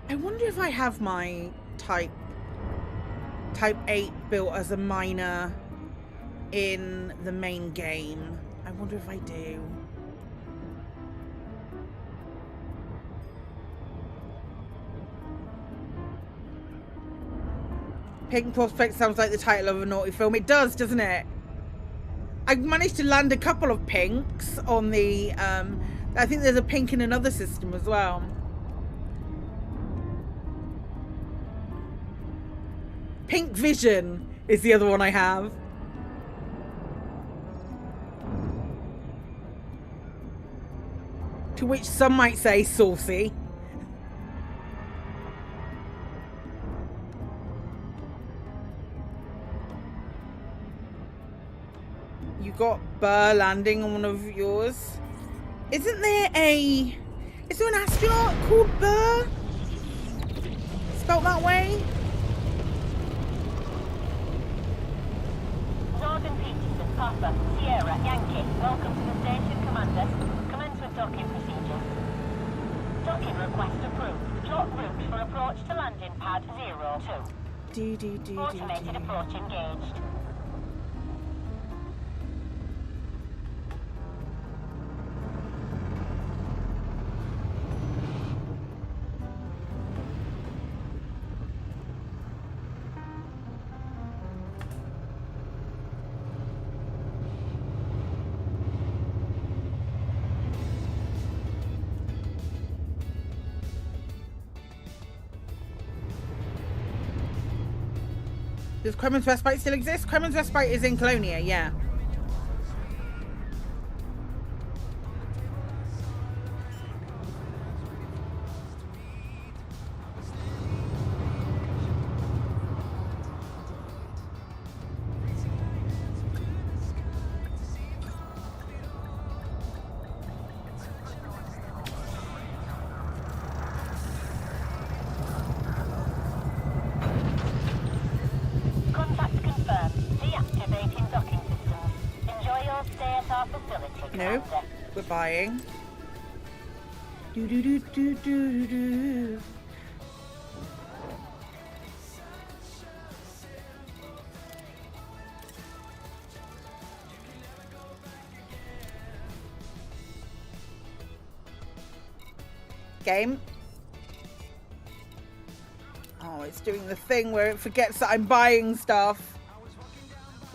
I wonder if I have my Type 8 built as a miner in the main game. I wonder if I do. Pink Prospect sounds like the title of a naughty film. It does, doesn't it? I've managed to land a couple of pinks on the... I think there's a pink in another system as well. Pink Vision is the other one I have. To which some might say saucy. You got Burr landing on one of yours. Isn't there a... Is there an astronaut called Burr? Spelt that way? Northern Peterson, Papa, Sierra, Yankee. Welcome to the station, Commander. Commence with docking procedures. Docking request approved. Plot route for approach to landing pad 02. Automated approach engaged. Does Kremen's Respite still exist? Kremen's Respite is in Colonia, yeah. No, we're buying. Do do do do do do. Game. Oh, it's doing the thing where it forgets that I'm buying stuff.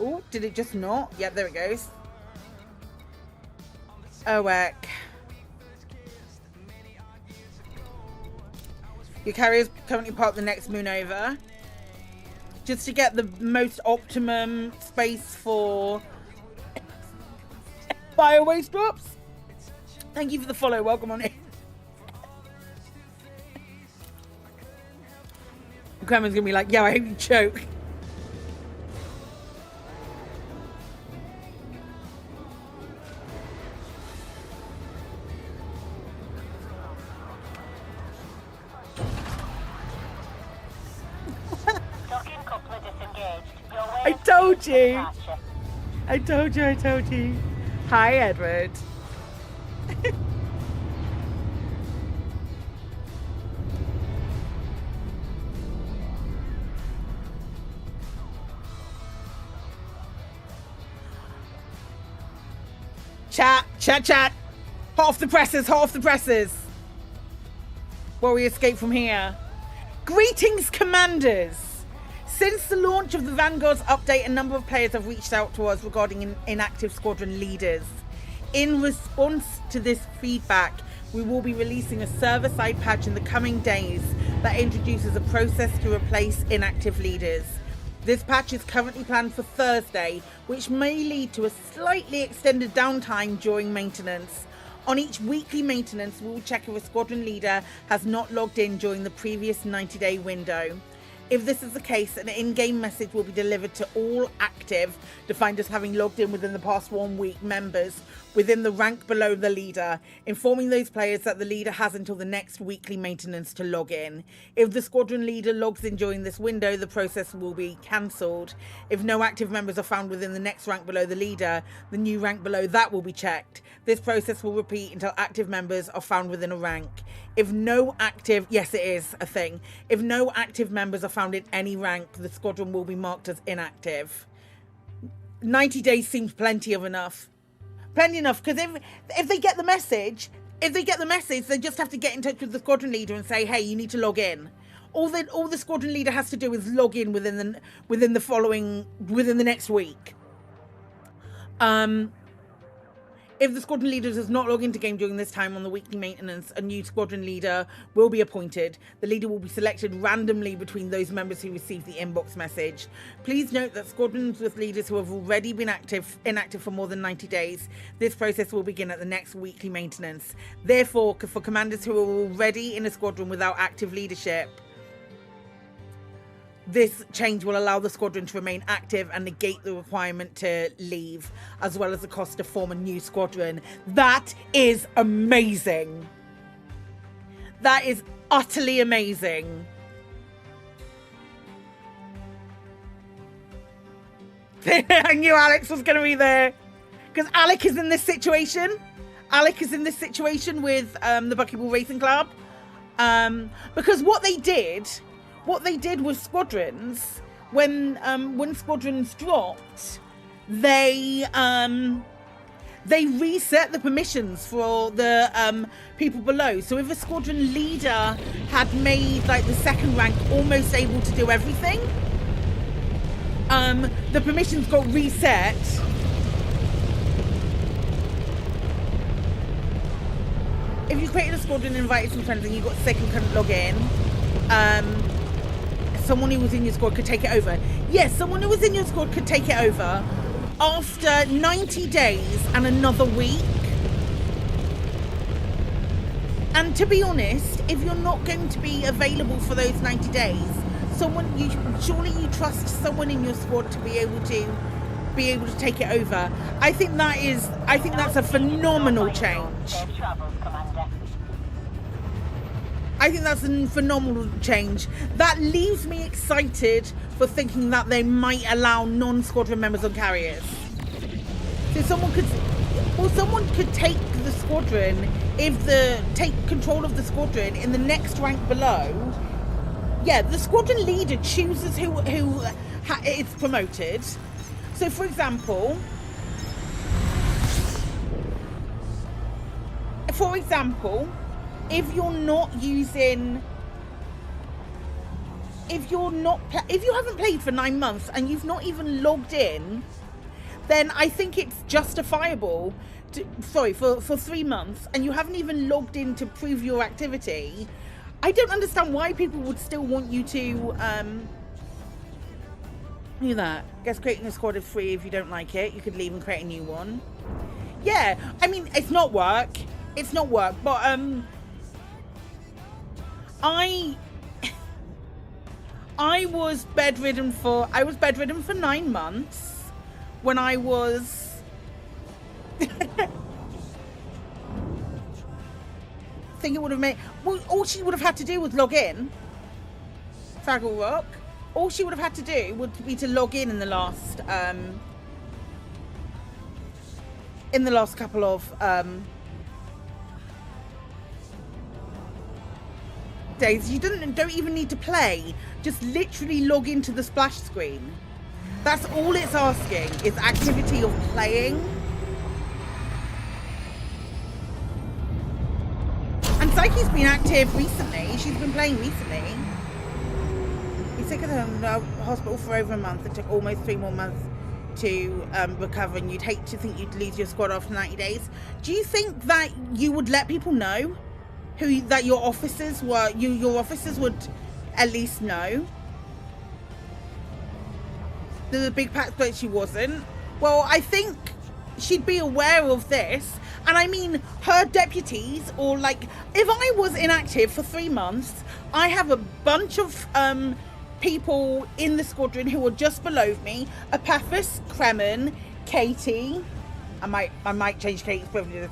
Oh, did it just not? Yep, there it goes. Oh, heck. Your carrier's currently parked the next moon over. Just to get the most optimum space for bio-waste drops. Thank you for the follow. Welcome on in. Grandma's gonna be like, yeah, I hope you choke. I told you. I told you, I told you. Hi, Edward. Chat, chat, chat. Hot off the presses, hot off the presses. While we escape from here. Greetings, commanders. Since the launch of the Vanguard's update, a number of players have reached out to us regarding inactive squadron leaders. In response to this feedback, we will be releasing a server-side patch in the coming days that introduces a process to replace inactive leaders. This patch is currently planned for Thursday, which may lead to a slightly extended downtime during maintenance. On each weekly maintenance, we will check if a squadron leader has not logged in during the previous 90-day window. If this is the case, an in-game message will be delivered to all active, defined as having logged in within the past 1 week, members within the rank below the leader, informing those players that the leader has until the next weekly maintenance to log in. If the squadron leader logs in during this window, the process will be cancelled. If no active members are found within the next rank below the leader, the new rank below that will be checked. This process will repeat until active members are found within a rank. If no active, yes, it is a thing. If no active members are found in any rank, the squadron will be marked as inactive. 90 days seems plenty enough, because if they get the message, they just have to get in touch with the squadron leader and say, hey, you need to log in. All the squadron leader has to do is log in within the next week. If the squadron leader does not log into game during this time on the weekly maintenance, a new squadron leader will be appointed. The leader will be selected randomly between those members who receive the inbox message. Please note that squadrons with leaders who have already been inactive for more than 90 days, this process will begin at the next weekly maintenance. Therefore, for commanders who are already in a squadron without active leadership, this change will allow the squadron to remain active and negate the requirement to leave, as well as the cost to form a new squadron. That is amazing. That is utterly amazing. I knew Alex was going to be there. Because Alec is in this situation. Alec is in this situation with the Buckyball Racing Club. Because what they did with squadrons, when squadrons dropped, they reset the permissions for the people below. So if a squadron leader had made like the second rank almost able to do everything, the permissions got reset. If you created a squadron and invited some friends and you got sick and couldn't log in, someone who was in your squad could take it over. Yes, someone who was in your squad could take it over after 90 days and another week. And to be honest, if you're not going to be available for those 90 days, surely you trust someone in your squad to be able to take it over. I think that's a phenomenal change. I think that's a phenomenal change. That leaves me excited for thinking that they might allow non-squadron members on carriers. So someone could take the squadron, take control of the squadron in the next rank below. Yeah, the squadron leader chooses who is promoted. So, for example, if you haven't played for 9 months and you've not even logged in, then I think it's justifiable for 3 months and you haven't even logged in to prove your activity. I don't understand why people would still want you to do that. Guess creating a squad is free. If you don't like it, you could leave and create a new one. Yeah, I mean, it's not work, but I was bedridden for 9 months when I was I think it would have made, well, all she would have had to do was log in. Fraggle Rock. All she would have had to do would be to log in the last couple of days. You don't even need to play. Just literally log into the splash screen. That's all it's asking, is activity of playing. And Psyche's been active recently. She's been playing recently. He's sick of the hospital for over a month. It took almost 3 more months to recover, and you'd hate to think you'd lose your squad after 90 days. Do you think that you would let people know that your officers were, your officers would at least know? The big patch, but she wasn't. Well, I think she'd be aware of this. And I mean, her deputies, or like, if I was inactive for 3 months, I have a bunch of people in the squadron who are just below me: Apathis, Kremen, Katie. I might change Katie's privileges.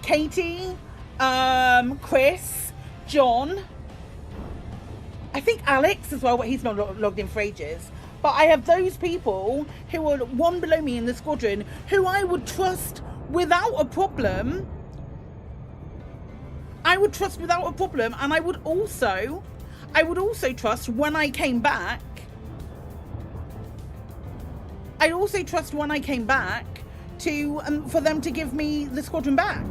Katie, Chris, John. I think Alex as well, but he's not logged in for ages. But I have those people who are one below me in the squadron who I would trust without a problem. I would trust without a problem, and I would also trust when I came back. I'd also trust when I came back to for them to give me the squadron back.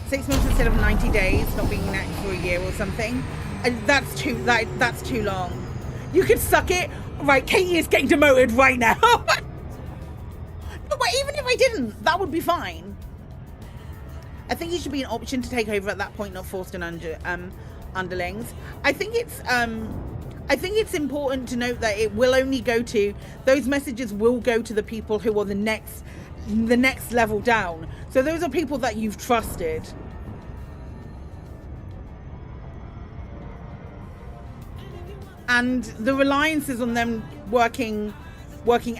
$6 months instead of 90 days, not being inactive for a year or something. That's too long. You could suck it. Right, Katie is getting demoted right now. No, but even if I didn't, that would be fine. I think it should be an option to take over at that point, not forced on underlings. I think it's important to note that it will only go to, those messages will go to the people who are the next level down. So those are people that you've trusted. And the reliance is on them working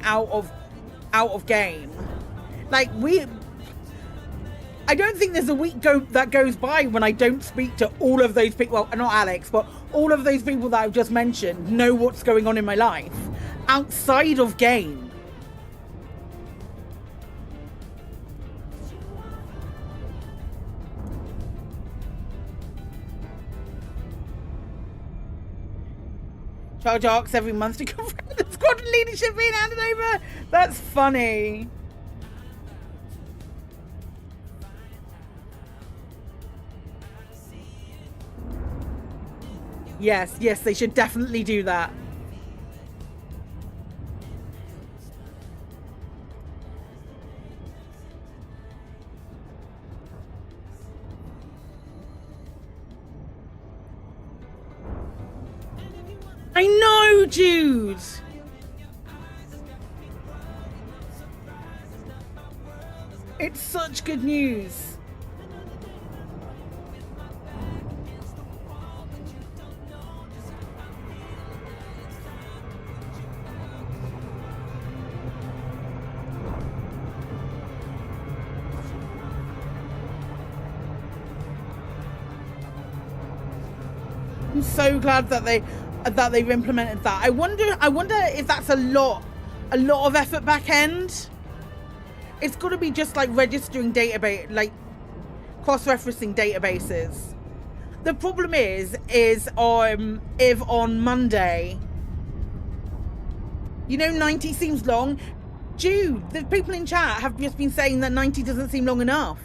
out of game. Like I don't think there's a week that goes by when I don't speak to all of those people. Well, not Alex, but all of those people that I've just mentioned know what's going on in my life outside of game. Charge arcs every month to confirm the squadron leadership being handed over. That's funny. Yes, they should definitely do that. I know, Jude. It's such good news. I'm so glad that they've implemented that. I wonder if that's a lot of effort back end. It's got to be just like registering database, like cross-referencing databases. The problem is if on Monday, 90 seems long. Jude, the people in chat have just been saying that 90 doesn't seem long enough.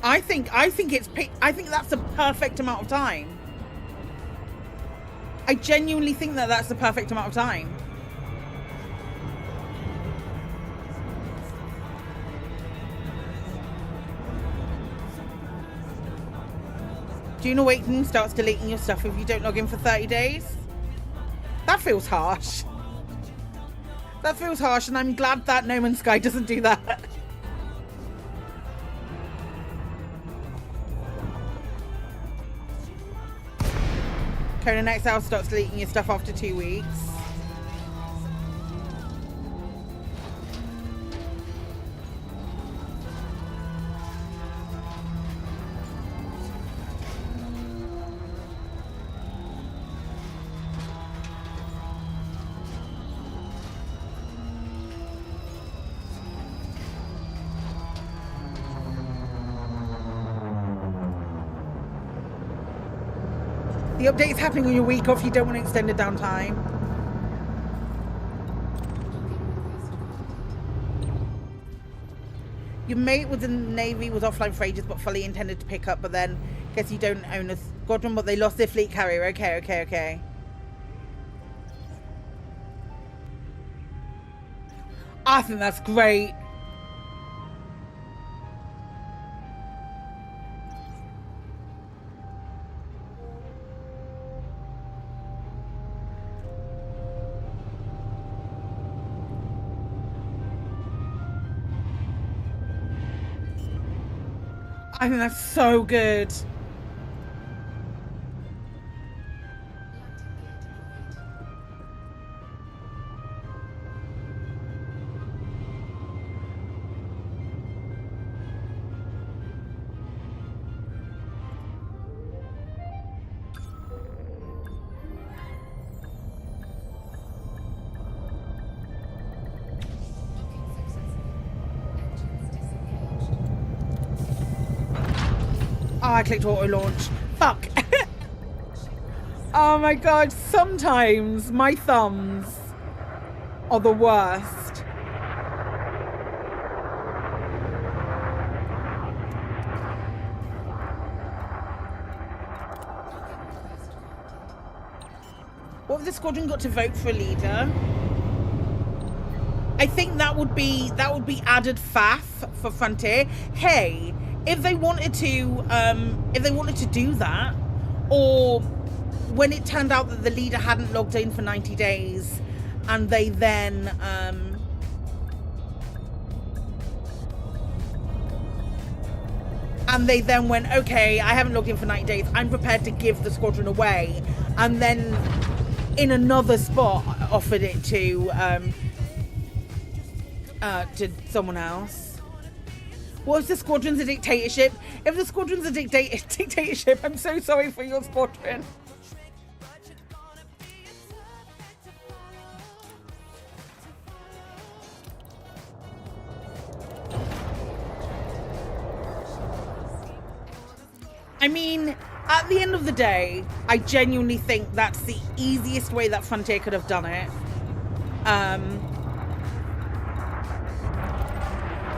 I think that's the perfect amount of time. I genuinely think that that's the perfect amount of time. June Awakening starts deleting your stuff if you don't log in for 30 days. That feels harsh. That feels harsh, and I'm glad that No Man's Sky doesn't do that. Conan Exile starts deleting your stuff after 2 weeks. The update is happening on your week off. You don't want to extend the downtime. Your mate with the Navy was offline for ages, but fully intended to pick up. But then, guess you don't own a squadron, but they lost their fleet carrier. Okay. I think that's great. I think that's so good. Oh, I clicked auto launch. Fuck. Oh my god, sometimes my thumbs are the worst. What if the squadron got to vote for a leader? I think that would be added faff for Frontier. Hey, if they wanted to do that, or when it turned out that the leader hadn't logged in for 90 days and they then went, okay, I haven't logged in for 90 days, I'm prepared to give the squadron away, and then in another spot offered it to someone else. What if the squadron's a dictatorship? If the squadron's a dictatorship, I'm so sorry for your squadron. I mean, at the end of the day, I genuinely think that's the easiest way that Frontier could have done it.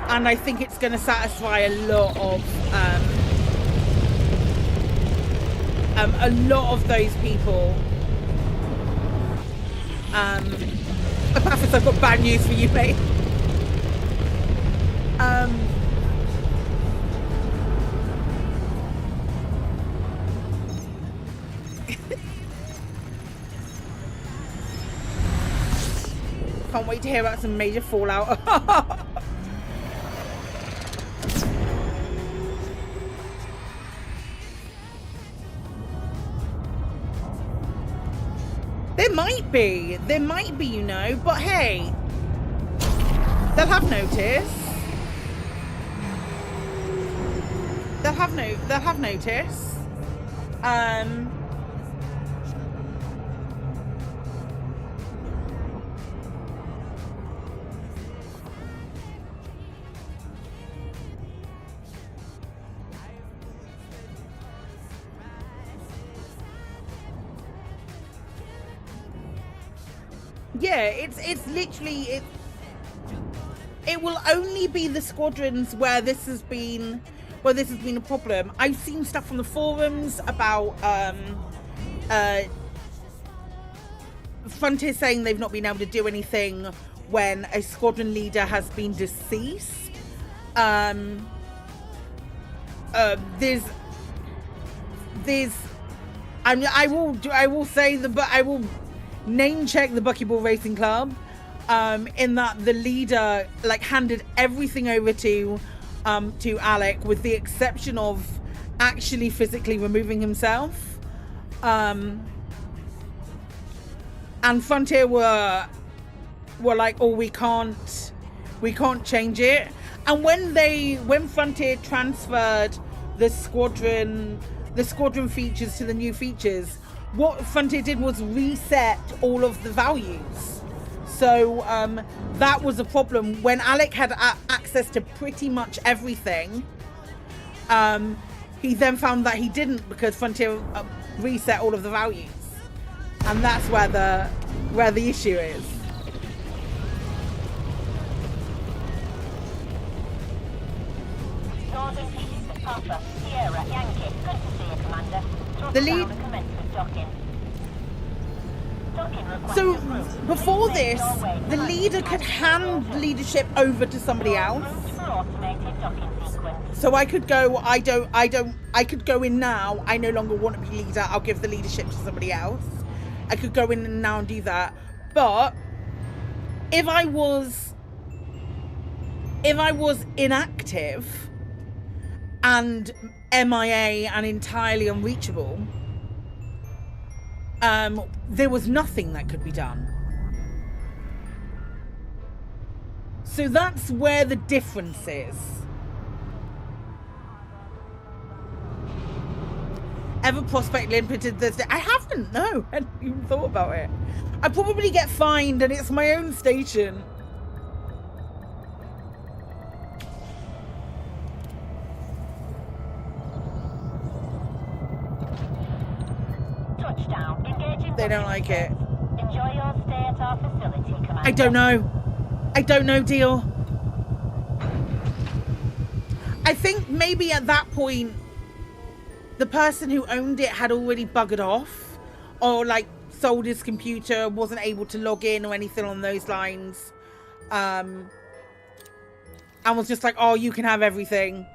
And I think it's going to satisfy a lot of those people. Apathis, I've got bad news for you, mate. Can't wait to hear about some major fallout. There might be, you know, but hey, they'll have notice. They'll have notice. Yeah, it's literally it will only be the squadrons where this has been a problem. I've seen stuff from the forums about Frontier saying they've not been able to do anything when a squadron leader has been deceased. There's I will name check the Buckyball Racing Club, in that the leader like handed everything over to Alec, with the exception of actually physically removing himself. And Frontier were like, oh, we can't change it. And when Frontier transferred the squadron features to the new features, what Frontier did was reset all of the values. So that was a problem. When Alec had access to pretty much everything, he then found that he didn't, because Frontier reset all of the values. And that's where the issue is. Northern East, Papa, Sierra, Yankee. Good to see you, Commander. The lead. So before this, the leader could hand leadership over to somebody else. So I could go, I could go in now, I no longer want to be leader, I'll give the leadership to somebody else. I could go in now and do that. But if I was inactive, and MIA and entirely unreachable, there was nothing that could be done. So that's where the difference is. Ever Prospect limited Thursday? I haven't, no. I hadn't even thought about it. I probably get fined and it's my own station. Touchdown. Engaging. They don't like it. Enjoy your stay at our facility, Commander. I don't know, deal. I think maybe at that point, the person who owned it had already buggered off, or like sold his computer, wasn't able to log in or anything on those lines, and was just like, oh, you can have everything.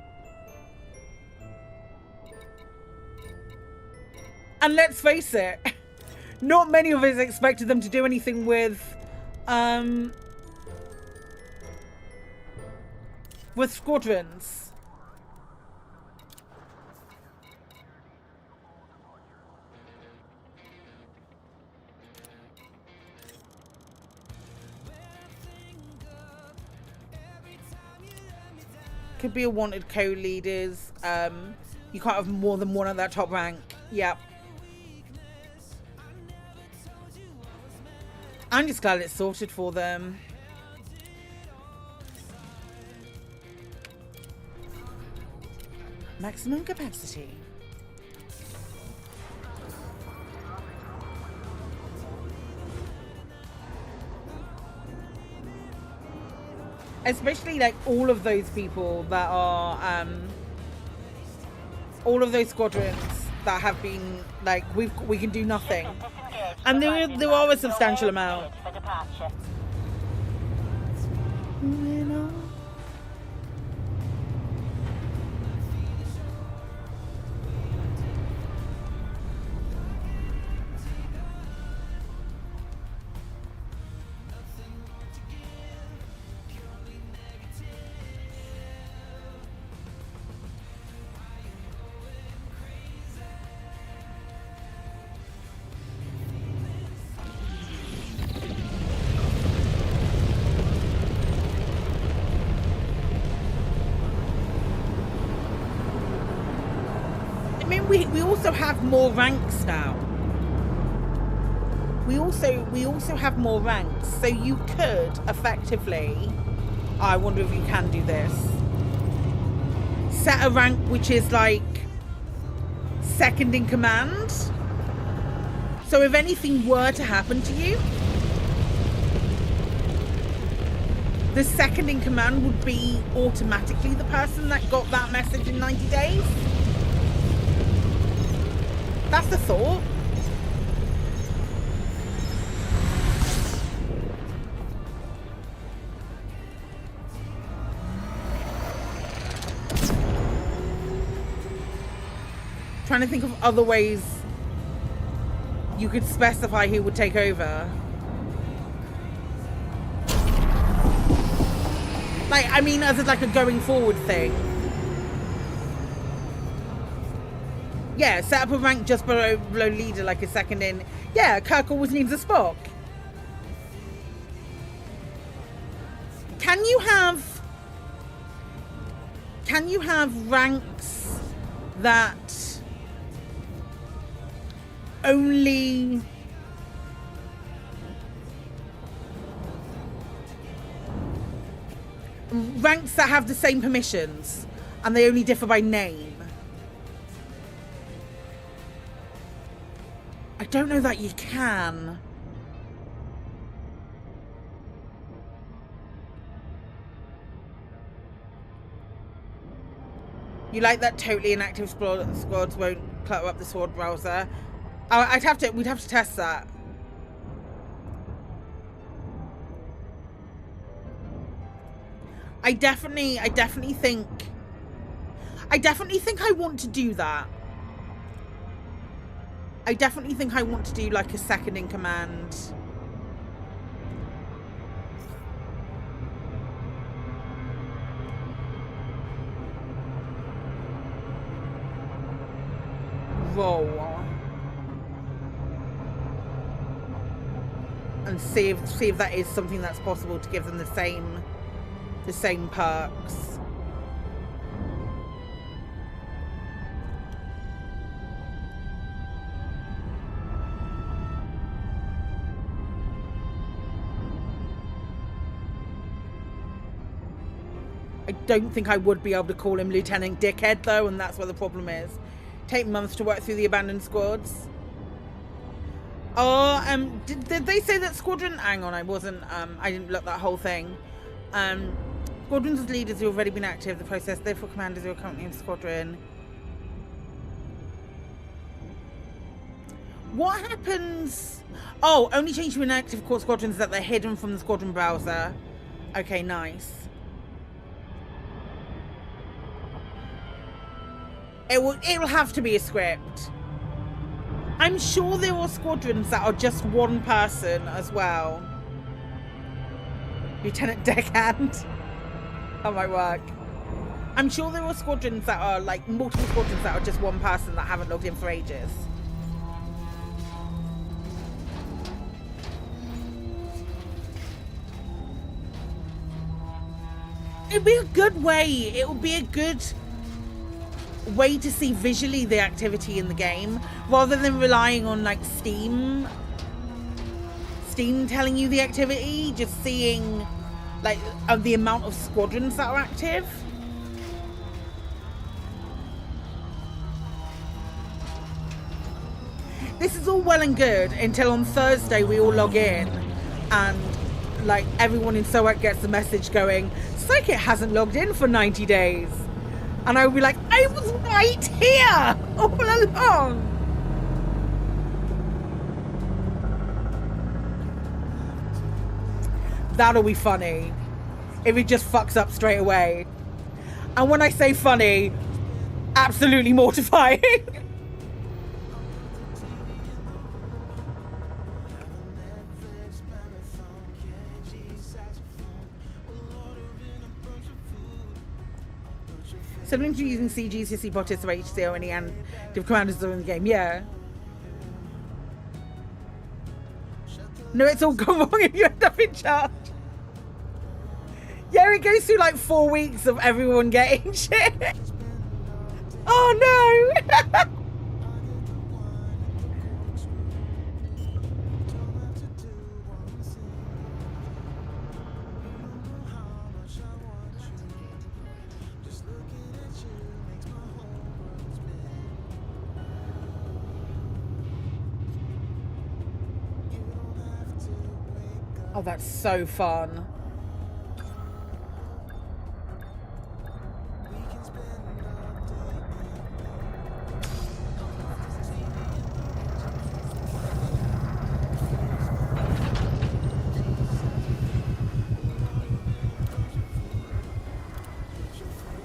And let's face it, not many of us expected them to do anything with squadrons. Could be a wanted co-leaders. You can't have more than one at that top rank. Yep. I'm just glad it's sorted for them. Maximum capacity. Especially like all of those people that are all of those squadrons that have been like we can do nothing, and there are a substantial amount. We also have more ranks now. We also have more ranks, so you could effectively, I wonder if you can do this, set a rank which is like second in command. So if anything were to happen to you, the second in command would be automatically the person that got that message in 90 days. That's the thought. Trying to think of other ways you could specify who would take over. Like, I mean, as like a going forward thing. Yeah, set up a rank just below leader, like a second in. Yeah, Kirk always needs a Spock. Can you have ranks that only ranks that have the same permissions and they only differ by name? I don't know that you can. You like that totally inactive squads won't clutter up the sword browser? We'd have to test that. I definitely think I want to do that. I definitely think I want to do like a second in command. roll and see if that is something that's possible to give them the same perks. I don't think I would be able to call him Lieutenant Dickhead though, and that's where the problem is. Take months to work through the abandoned squads. Oh, did they say that squadron? Hang on, I didn't look that whole thing. Squadrons leaders who have already been active, the process, therefore commanders who are currently in the squadron. What happens? Oh, only change to inactive core squadrons that they're hidden from the squadron browser. Okay, nice. It'll have to be a script. I'm sure there are squadrons that are just one person as well. Lieutenant Deckhand. That might work. I'm sure there are squadrons that are like multiple squadrons that are just one person that haven't logged in for ages. It'd be a good way. It would be a good way to see visually the activity in the game rather than relying on like Steam telling you the activity, just seeing like the amount of squadrons that are active. This is all well and good until on Thursday we all log in and like everyone in SOAC gets the message going, Psykit hasn't logged in for 90 days. And I would be like, I was right here all along. That'll be funny if it just fucks up straight away. And when I say funny, absolutely mortifying. Something to using CGs to see botters or HC or any active commanders are in the game. Yeah. No, it's all gone wrong if you end up in charge. Yeah, it goes through like 4 weeks of everyone getting shit. Oh no! Oh, that's so fun.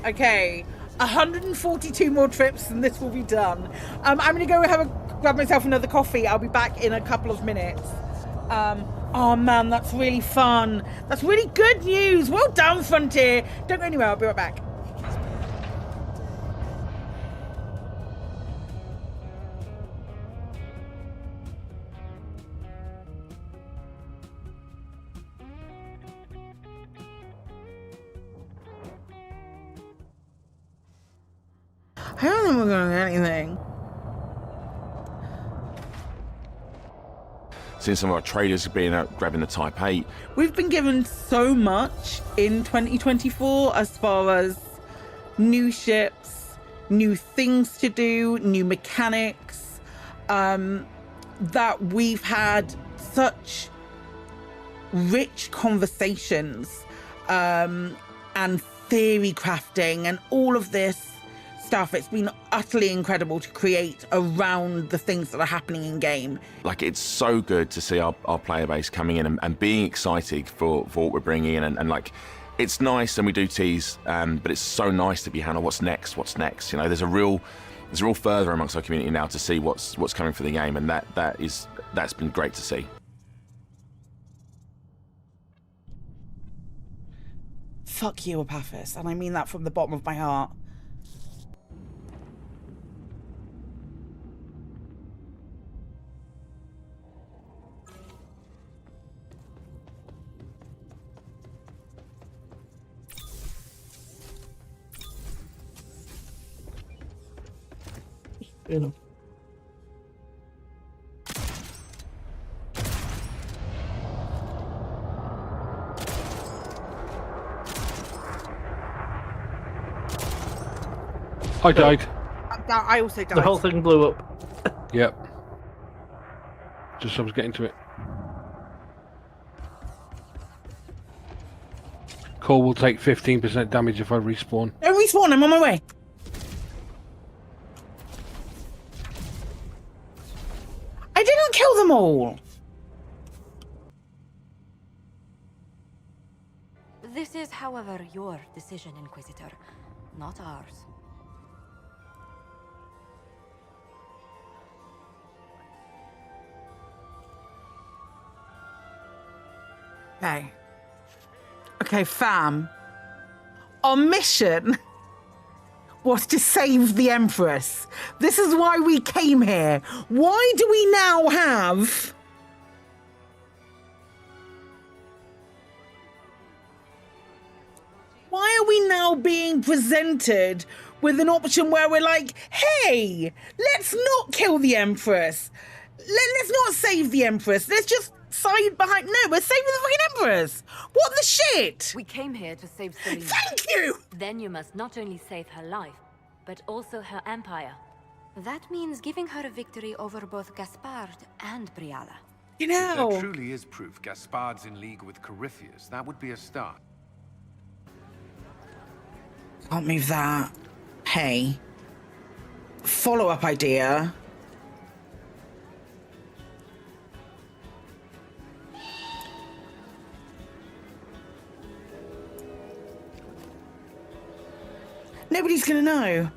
Okay, 142 more trips and this will be done. I'm gonna go grab myself another coffee. I'll be back in a couple of minutes. Oh man, that's really fun. That's really good news. Well done, Frontier. Don't go anywhere, I'll be right back. I don't think we're going to get anything. Seeing some of our traders being out grabbing the Type 8. We've been given so much in 2024 as far as new ships, new things to do, new mechanics, that we've had such rich conversations and theory crafting and all of this stuff. It's been utterly incredible to create around the things that are happening in game. Like, it's so good to see our player base coming in and being excited for what we're bringing in, and like, it's nice, and we do tease, but it's so nice to be handled. What's next? You know, there's a real fervour amongst our community now to see what's coming for the game, and that's been great to see. Fuck you, Apathis, and I mean that from the bottom of my heart. You know. I died. I also died. The whole thing blew up. Yep. Just I was getting to it. Core will take 15% damage if I respawn. Don't respawn, I'm on my way. I didn't kill them all. This is, however, your decision, Inquisitor, not ours. Okay. Okay, fam. Our mission was to save the Empress. This is why we came here. Why do we now have... Why are we now being presented with an option where we're like, hey, let's not kill the Empress. Let's not save the Empress. Let's just side behind. No, we're saving the fucking Empress. What the shit? We came here to save Selena. Thank you! Then you must not only save her life, but also her empire. That means giving her a victory over both Gaspard and Briala. You know. If there truly is proof Gaspard's in league with Corypheus, that would be a start. Can't move that. Hey. Follow-up idea. Nobody's gonna know.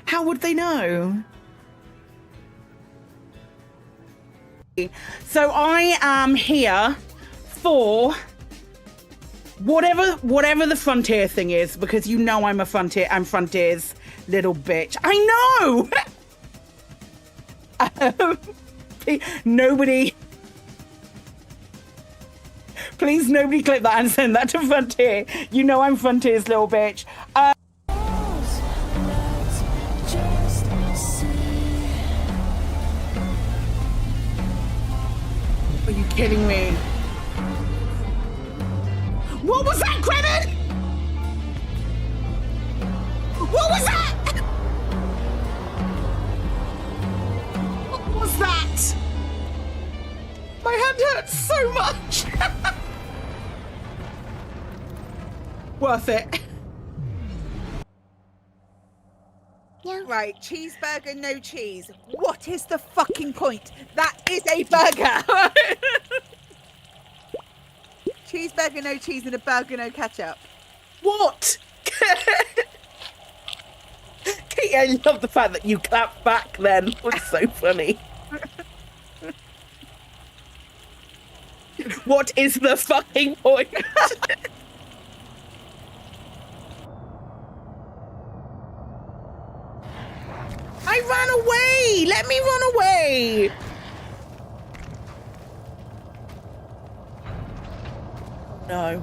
How would they know? So I am here for whatever the frontier thing is, because you know I'm Frontier's little bitch. I know. Nobody. Please, nobody clip that and send that to Frontier. You know I'm Frontier's little bitch. Are you kidding me? What was that, Credit? What was that? What was that? My hand hurts so much. Worth it. Yeah. Right, cheeseburger, no cheese. What is the fucking point? That is a burger. Cheeseburger, no cheese, and a burger, no ketchup. What? Kate, I love the fact that you clapped back then. It was so funny. What is the fucking point? I ran away! Let me run away! No.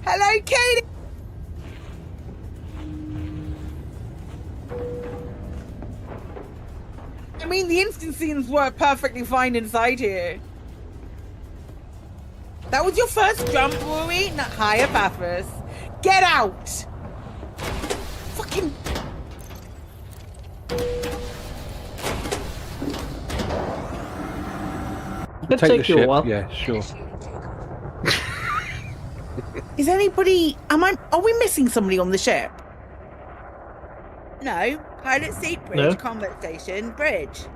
Hello, Katie! I mean, the instant scenes were perfectly fine inside here. That was your first jump, Rory? Not higher, Paphos. Get out! Fucking... It'll take you a while. Yeah, sure. Is anybody... Are we missing somebody on the ship? No. Pilot seat, bridge, No. combat station, bridge.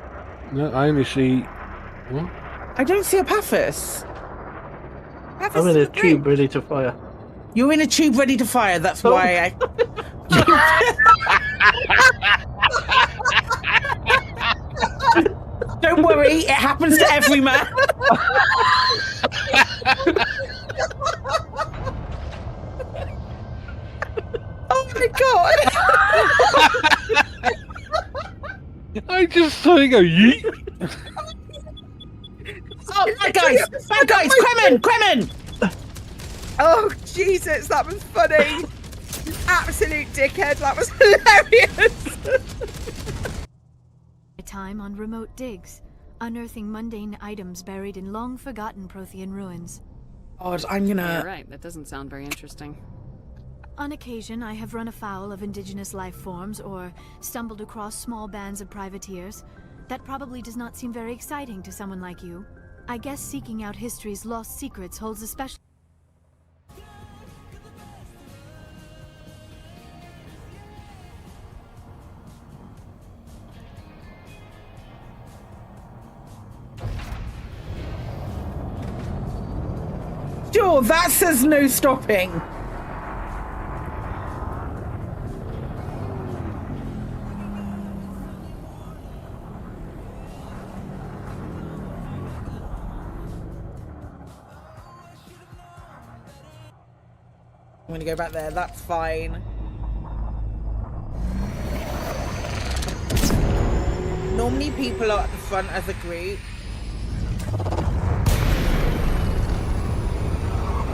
No, I only see... What? I don't see a Paphos. I'm in a tube ready to fire. You're in a tube ready to fire, that's why I... Don't worry, it happens to every man. Oh my god! I just saw you go yeet. guys, Kremen! Oh, Jesus, that was funny. You absolute dickhead. That was hilarious. Time on remote digs, unearthing mundane items buried in long-forgotten Prothean ruins. God, I'm gonna... You're right, that doesn't sound very interesting. On occasion, I have run afoul of indigenous life forms or stumbled across small bands of privateers. That probably does not seem very exciting to someone like you. I guess seeking out history's lost secrets holds a special... Sure, that says no stopping. I'm gonna go back there, that's fine. Normally people are at the front as a group.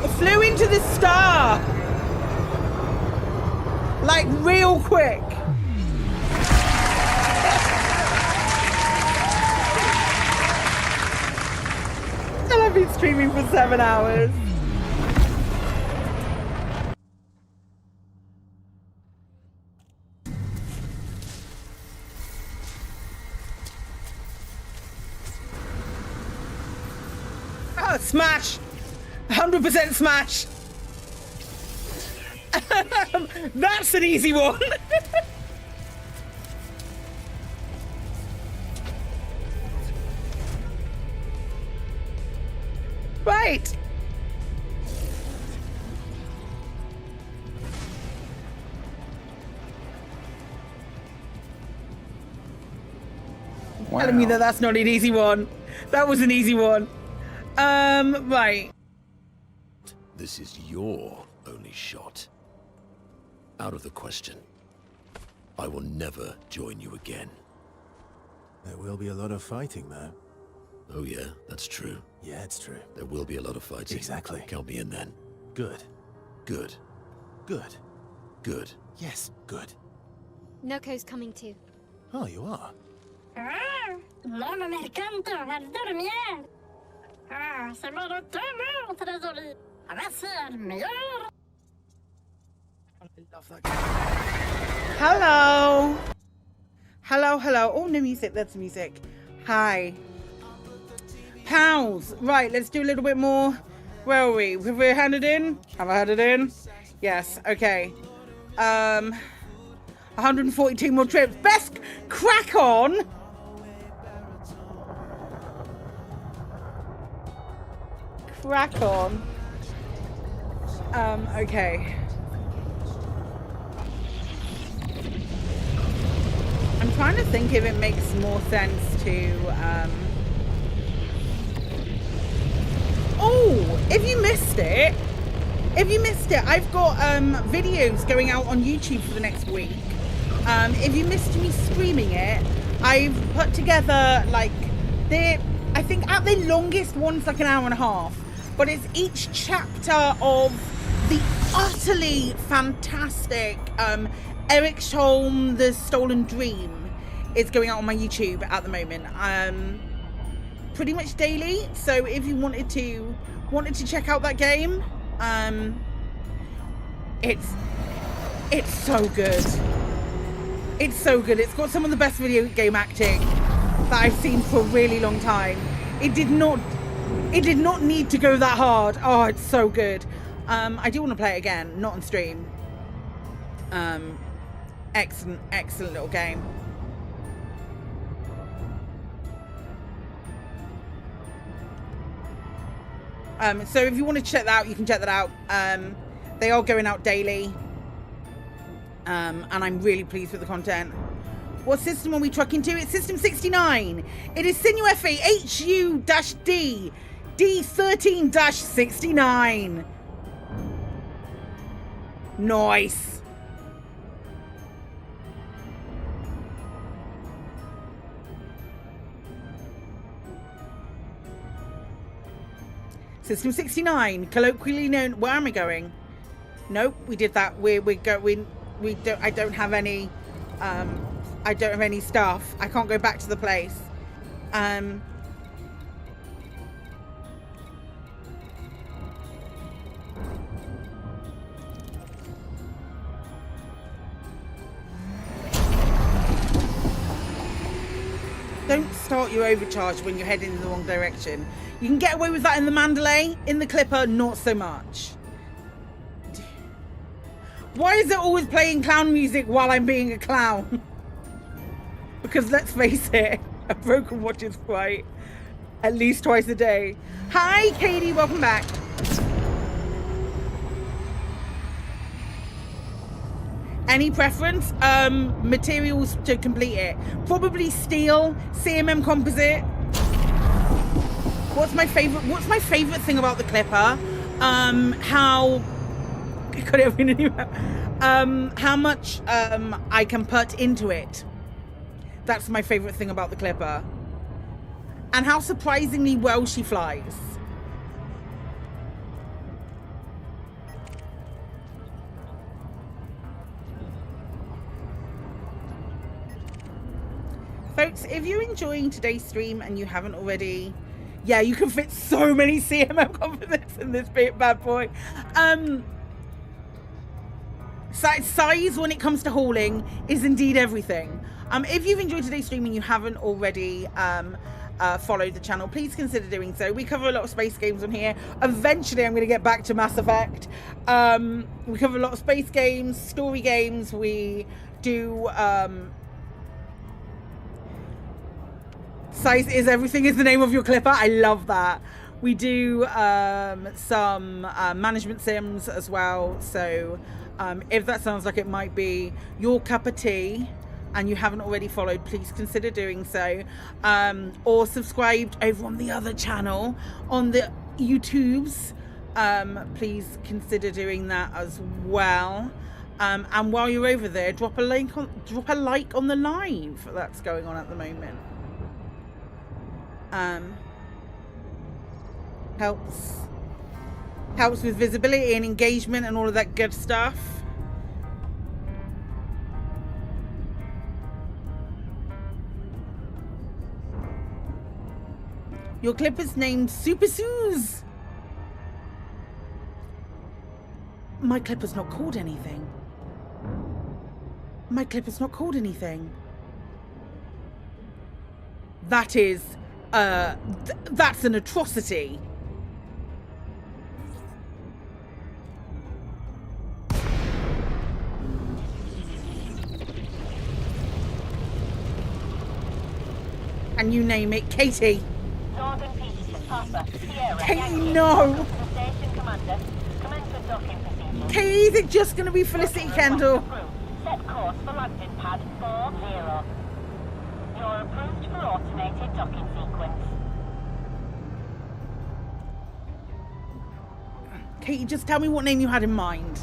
It flew into the star! Like, real quick. And I've been streaming for 7 hours. Oh, smash! 100% smash! That's an easy one! Right! Wow. Telling me that that's not an easy one. That was an easy one. Right. This is your only shot. Out of the question. I will never join you again. There will be a lot of fighting, though. Oh yeah, that's true. Yeah, it's true. There will be a lot of fighting. Exactly. Count me in then. Good. Good. Good. Good. Yes, good. Noko's coming too. Oh, you are? L'homme mercante va dormir. C'est mon demain, trésorier. Merci, meilleur. Hello. Hello, hello. Oh, no music. That's music. Hi. Pals. Right, let's do a little bit more. Where are we? Have we handed in? Have I handed in? Yes. Okay. 142 more trips. Best crack on. Crack on. Okay. I'm trying to think if it makes more sense to, Oh, if you missed it, I've got, videos going out on YouTube for the next week. If you missed me streaming it, I've put together, like, I think at the longest one's like an hour and a half, but it's each chapter of the utterly fantastic, Eric Sholm, The Stolen Dream is going out on my YouTube at the moment. Pretty much daily. So if you wanted to check out that game, it's so good. It's so good. It's got some of the best video game acting that I've seen for a really long time. It did not need to go that hard. Oh, it's so good. I do want to play it again, not on stream. Excellent little game. So if you want to check that out, you can check that out. They are going out daily. And I'm really pleased with the content. What system are we trucking to? It's System 69. It is Sinuefe HU-D D13-69. Nice. System 69, colloquially known. Where am I going? Nope, we did that. We don't. I don't have any. I don't have any stuff. I can't go back to the place. Don't start your overcharge when you're heading in the wrong direction. You can get away with that in the Mandalay. In the Clipper, not so much. Why is it always playing clown music while I'm being a clown? Because let's face it, a broken watch is right at least twice a day. Hi, Katie, welcome back. Any preference? Materials to complete it. Probably steel, CMM composite. What's my favorite thing about the Clipper? How much I can put into it. That's my favorite thing about the Clipper. And how surprisingly well she flies. Folks, if you're enjoying today's stream and you haven't already, yeah, you can fit so many CMM composites in this bad boy. Size when it comes to hauling is indeed everything. If you've enjoyed today's stream and you haven't already followed the channel, please consider doing so. We cover a lot of space games on here. Eventually I'm going to get back to Mass Effect. We cover a lot of space games, story games. We do size is everything is the name of your Clipper. I love that. We do some management sims as well. So if that sounds like it might be your cup of tea and you haven't already followed, please consider doing so. Or subscribed over on the other channel on the YouTubes. Please consider doing that as well. And while you're over there, drop a like on the live that's going on at the moment. Helps with visibility and engagement and all of that good stuff. Your Clipper's named Super Suze. My Clipper's not called anything. My Clipper's not called anything. That is that's an atrocity. And you name it, Katie. Katie, no. Katie, is it just going to be Felicity Kendall? Set course for landing pad 40. You're approved for automated docking sequence. Katie, just tell me what name you had in mind.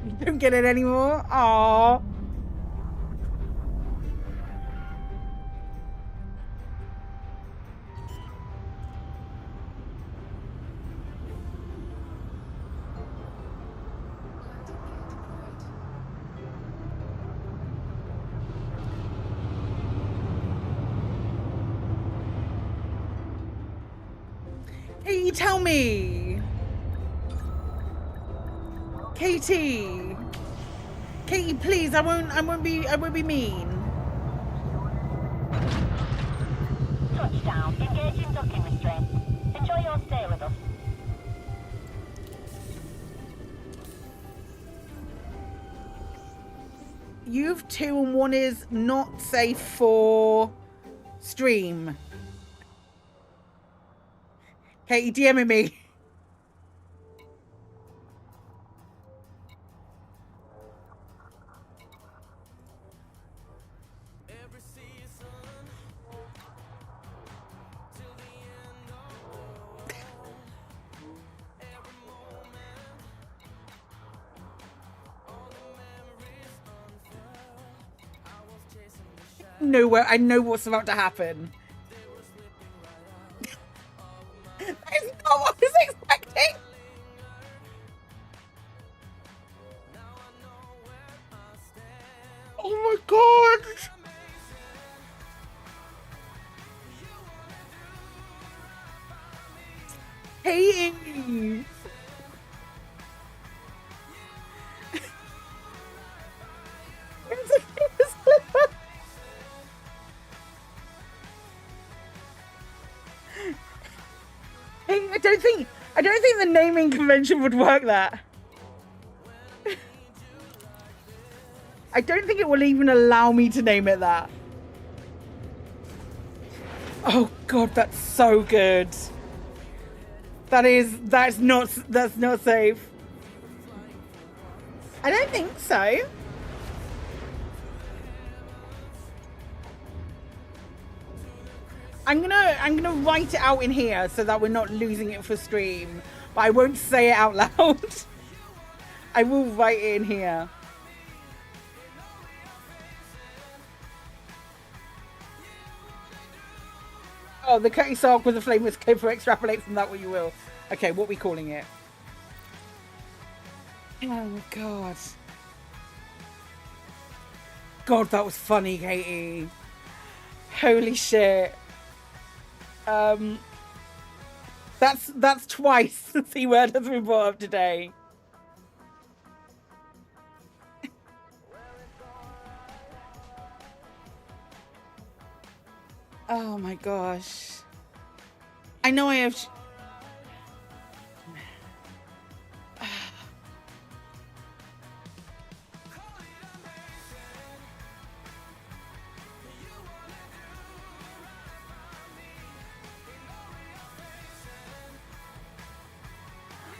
You don't get it anymore? Aww. Hey, tell me. Katie. Katie, please, I won't be mean. Touchdown. Engaging docking restraint. Enjoy your stay with us. You've 2 and 1 is not safe for stream. Katie, DMing me. know what's about to happen. That is not what I was expecting. Oh my god. Hey. Hey, I don't think the naming convention would work that. I don't think it will even allow me to name it that. Oh god, that's so good. That's not safe. I don't think so. I'm gonna write it out in here so that we're not losing it for stream, but I won't say it out loud. I will write it in here. Oh, the Cutty Sark with the flameless clipper, extrapolate from that what you will. Okay, what are we calling it? Oh god. God, that was funny, Katie. Holy shit. That's twice the C word has been brought up today. Oh my gosh. I know I have...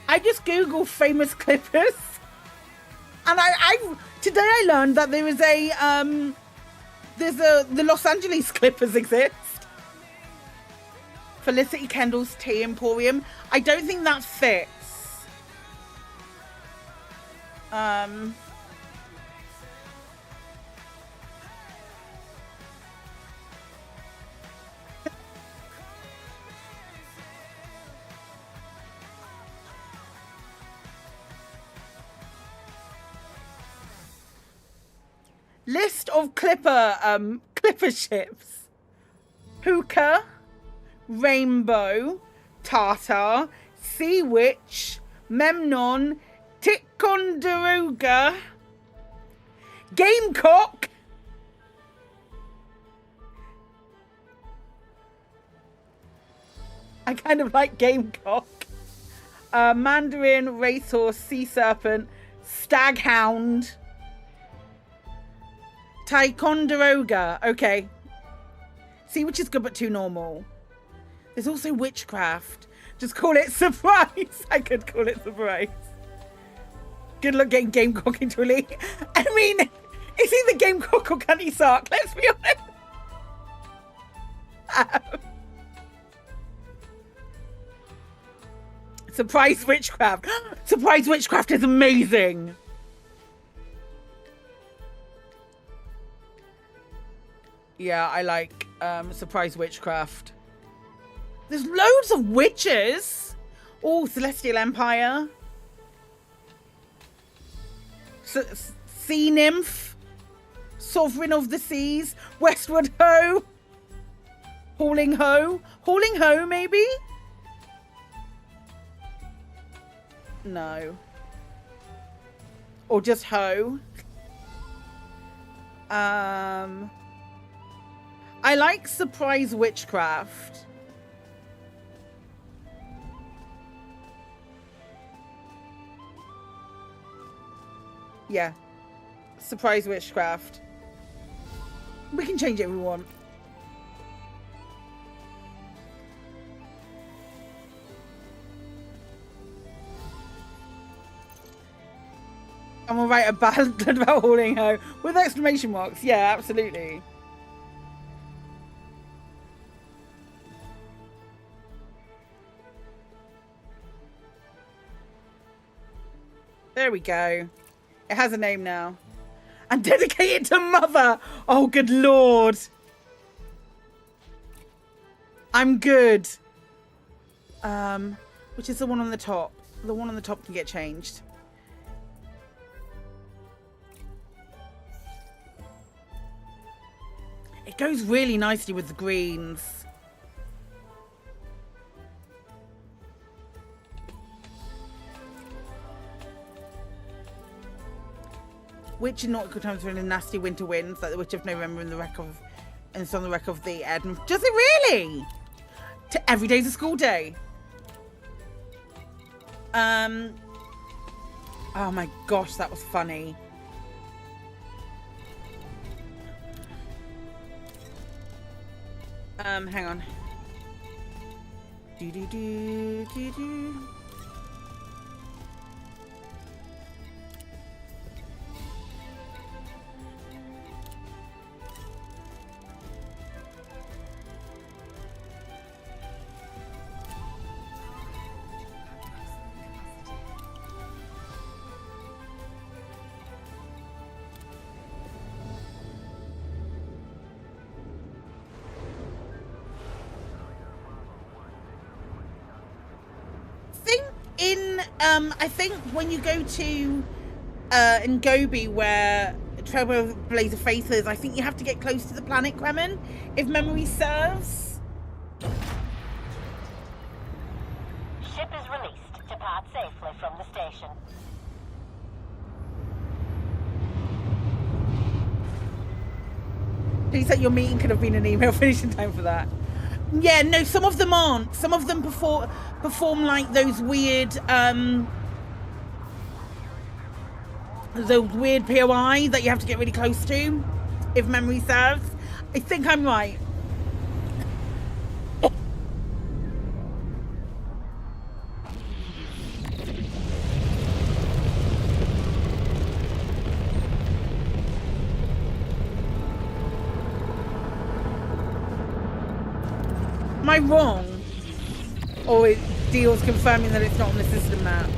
I just Googled famous clippers, and today I learned that there is the Los Angeles Clippers exist. Felicity Kendall's Tea Emporium. I don't think that fits. List of clipper ships. Hookah, Rainbow, Tartar, Sea Witch, Memnon, Ticonderoga, Gamecock, I kind of like Gamecock, Mandarin, Racehorse, Sea Serpent, Staghound, Ticonderoga. Okay. Sea Witch is good but too normal. There's also Witchcraft. Just call it Surprise. I could call it Surprise. Good luck getting Gamecock into a league. I mean, it's either Gamecock or Cutty Sark. Let's be honest. Surprise Witchcraft. Surprise Witchcraft is amazing. Yeah, I like Surprise Witchcraft. There's loads of witches. Oh, Celestial Empire. Sea Nymph. Sovereign of the Seas. Westward Ho. Hauling Ho. Hauling Ho, maybe? No. Or just Ho. I like Surprise Witchcraft. Yeah. Surprise Witchcraft. We can change it if we want. I'm gonna write a ballad about hauling ho with exclamation marks. Yeah, absolutely. There we go. It has a name now. And dedicate it to Mother. Oh, good Lord. I'm good. Which is the one on the top? The one on the top can get changed. It goes really nicely with the greens. Which in nautical times are in nasty winter winds, like the Witch of November in the wreck of, and it's on the wreck of the Edinburgh. Does it really? To every day's a school day. Oh my gosh, that was funny. Hang on. Do. I think when you go to in Gobi where Trailblazer Faith is, I think you have to get close to the planet Kremen, if memory serves. Ship is released. Depart safely from the station. Please say your meeting could have been an email finishing time for that. Yeah, no, some of them aren't. Some of them perform like those weird POI that you have to get really close to, if memory serves. I think I'm right. Am I wrong? Or it deals confirming that it's not on the system map?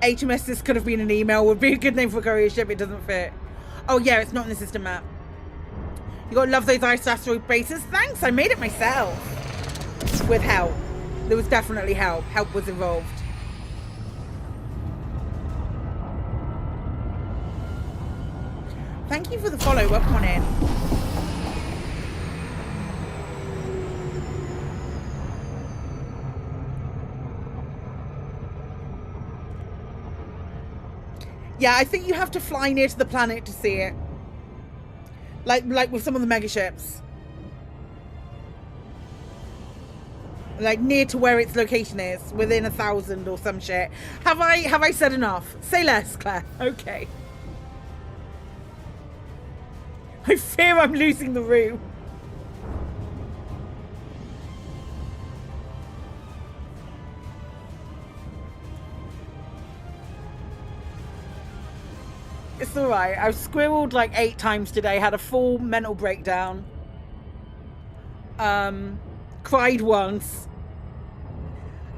HMS, this could have been an email, would be a good name for a courier ship. It doesn't fit. Oh yeah, it's not in the system map. You gotta love those ice asteroid bases. Thanks, I made it myself. With help. There was definitely help. Help was involved. Thank you for the follow. Welcome on in. Yeah, I think you have to fly near to the planet to see it. Like with some of the megaships. Like near to where its location is, within 1,000 or some shit. Have I said enough? Say less, Claire. Okay. I fear I'm losing the room. It's alright. I've squirreled like 8 times today, had a full mental breakdown. Cried once.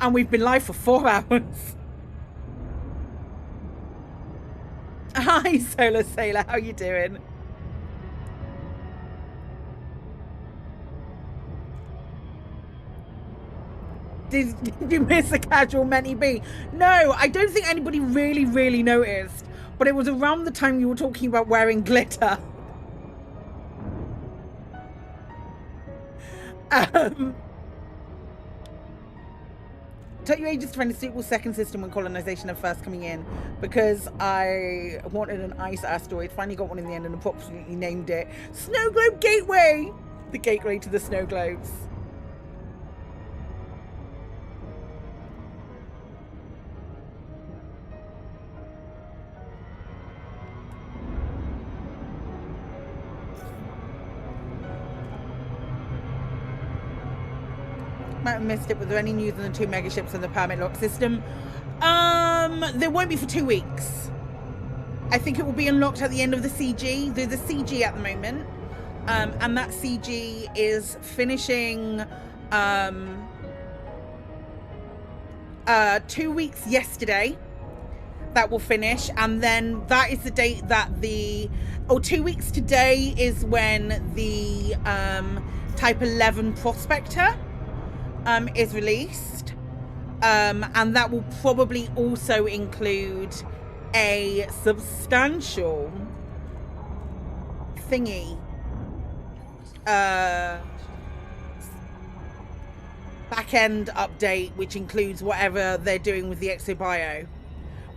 And we've been live for 4 hours. Hi, Solar Sailor. How you doing? Did you miss a casual Menti B? No, I don't think anybody really noticed. But it was around the time you were talking about wearing glitter. Took you ages to find a suitable second system when colonization had first coming in, because I wanted an ice asteroid. Finally got one in the end and appropriately named it Snow Globe Gateway. The gateway to the snow globes. Might have missed it, but there any news on the 2 megaships and the permit lock system? There won't be for 2 weeks. I think it will be unlocked at the end of the CG. There's a CG at the moment. And that CG is finishing 2 weeks yesterday. That will finish, and then that is the date that 2 weeks today is when the Type 11 Prospector is released, and that will probably also include a substantial thingy back-end update, which includes whatever they're doing with the exobio.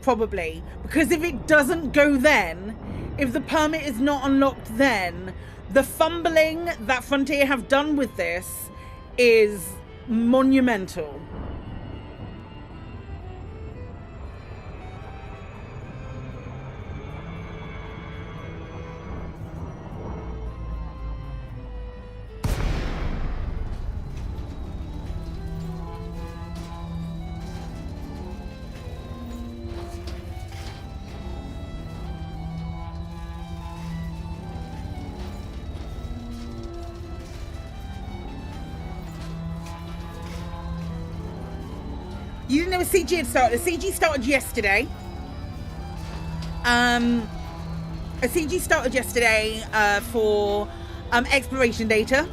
Probably, because if it doesn't go then, if the permit is not unlocked then, the fumbling that Frontier have done with this is monumental. You didn't know a CG had started. The CG started yesterday. A CG started yesterday for exploration data,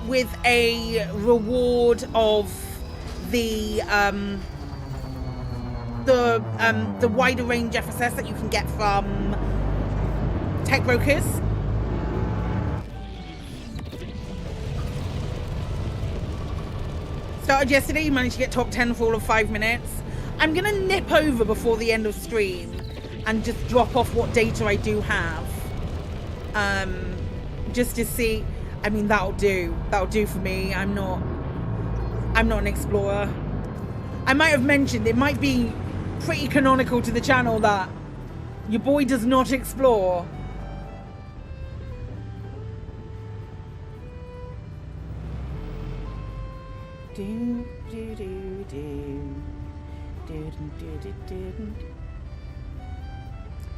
with a reward of the wider range FSS that you can get from tech brokers. Started yesterday, you managed to get top 10 for all of 5 minutes. I'm going to nip over before the end of stream and just drop off what data I do have. Just to see, I mean, that'll do. That'll do for me. I'm not an explorer. I might have mentioned, it might be pretty canonical to the channel that your boy does not explore.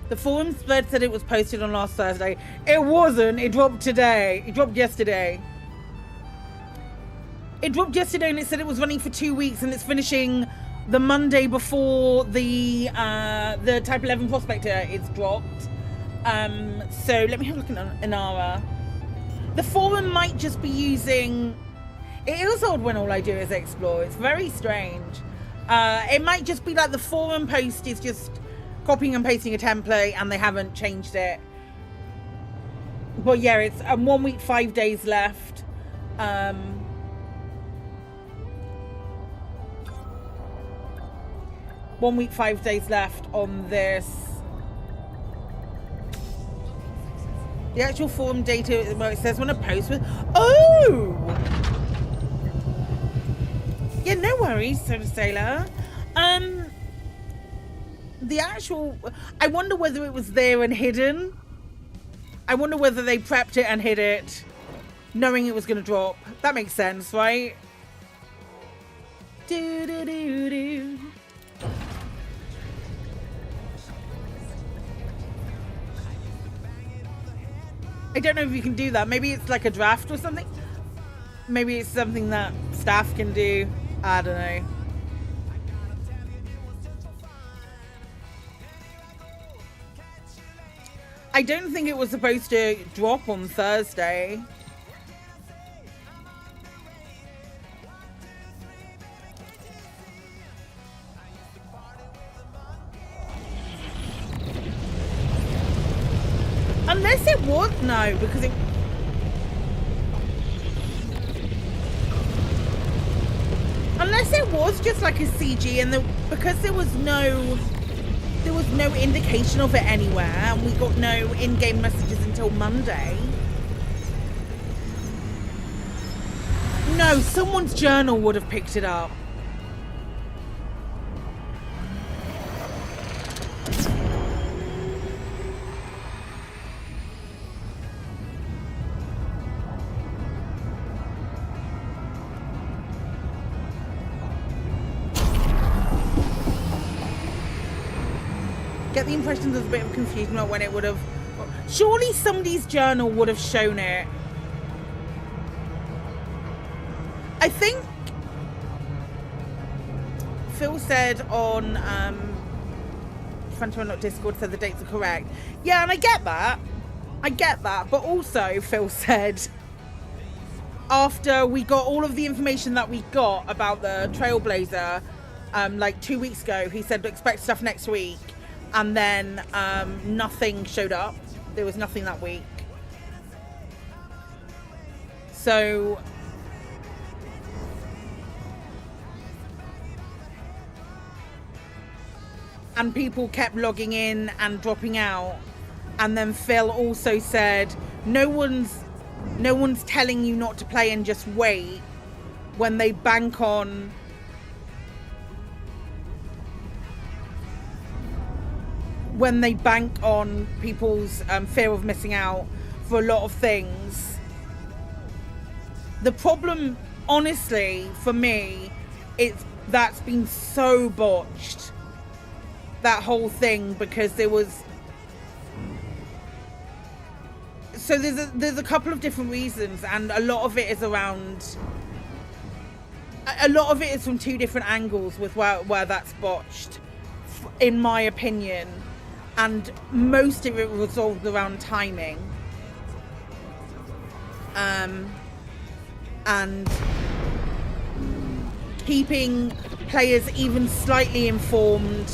The forum thread said it was posted on last Thursday. It wasn't. It dropped today. It dropped yesterday. It dropped yesterday, and it said it was running for 2 weeks, and it's finishing the Monday before the Type 11 Prospector is dropped. So let me have a look at Inara. The forum might just be using. It is odd when all I do is explore. It's very strange. It might just be like the forum post is just copying and pasting a template and they haven't changed it. But yeah, it's 1 week, 5 days left. 1 week, 5 days left on this. The actual forum data, well, it says when a post was. Oh! Yeah, no worries, Soda Sailor. The actual, I wonder whether it was there and hidden. I wonder whether they prepped it and hid it, knowing it was going to drop. That makes sense, right? Do do do do. I don't know if you can do that. Maybe it's like a draft or something. Maybe it's something that staff can do. I don't know. I don't think it was supposed to drop on Thursday. Unless it was, no, because it. Unless it was just like a CG, and because there was no indication of it anywhere, and we got no in-game messages until Monday. No, someone's journal would have picked it up. get the impression there's a bit of confusion about when it would have... Surely somebody's journal would have shown it. I think Phil said on Phantom Not Discord said the dates are correct. Yeah, and I get that. But also Phil said after we got all of the information that we got about the Trailblazer like 2 weeks ago, he said expect stuff next week, and then nothing showed up. There was nothing that week. So and people kept logging in and dropping out. And then Phil also said, no one's telling you not to play and just wait when they bank on people's fear of missing out for a lot of things. The problem, honestly, for me, that's been so botched, that whole thing, because there was... So there's a couple of different reasons, and a lot of it is around... A lot of it is from two different angles with where that's botched, in my opinion. And most of it resolved around timing. And keeping players even slightly informed.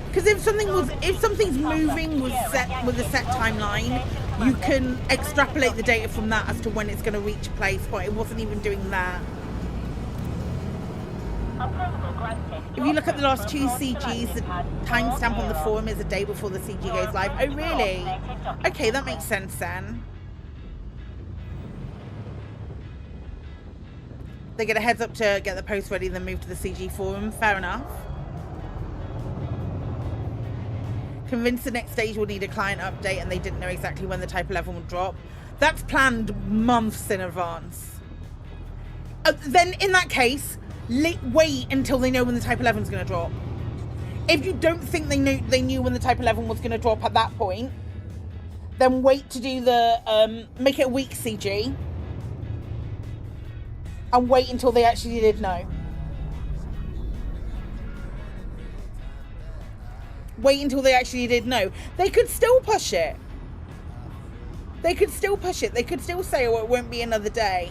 Because if something's moving with a set timeline, you can extrapolate the data from that as to when it's going to reach a place, but it wasn't even doing that. If you look at the last two CGs, the timestamp on the forum is a day before the CG goes live. Oh, really? Okay, that makes sense then. They get a heads up to get the post ready, then move to the CG forum. Fair enough. Convinced the next stage will need a client update, and they didn't know exactly when the Type 11 would drop. That's planned months in advance. Then, in that case, wait until they know when the Type 11 is going to drop. If you don't think they knew when the Type 11 was going to drop at that point, then wait to do the make it a week CG, and wait until they actually did know. Wait until they actually did know. They could still push it. They could still say, oh, it won't be another day.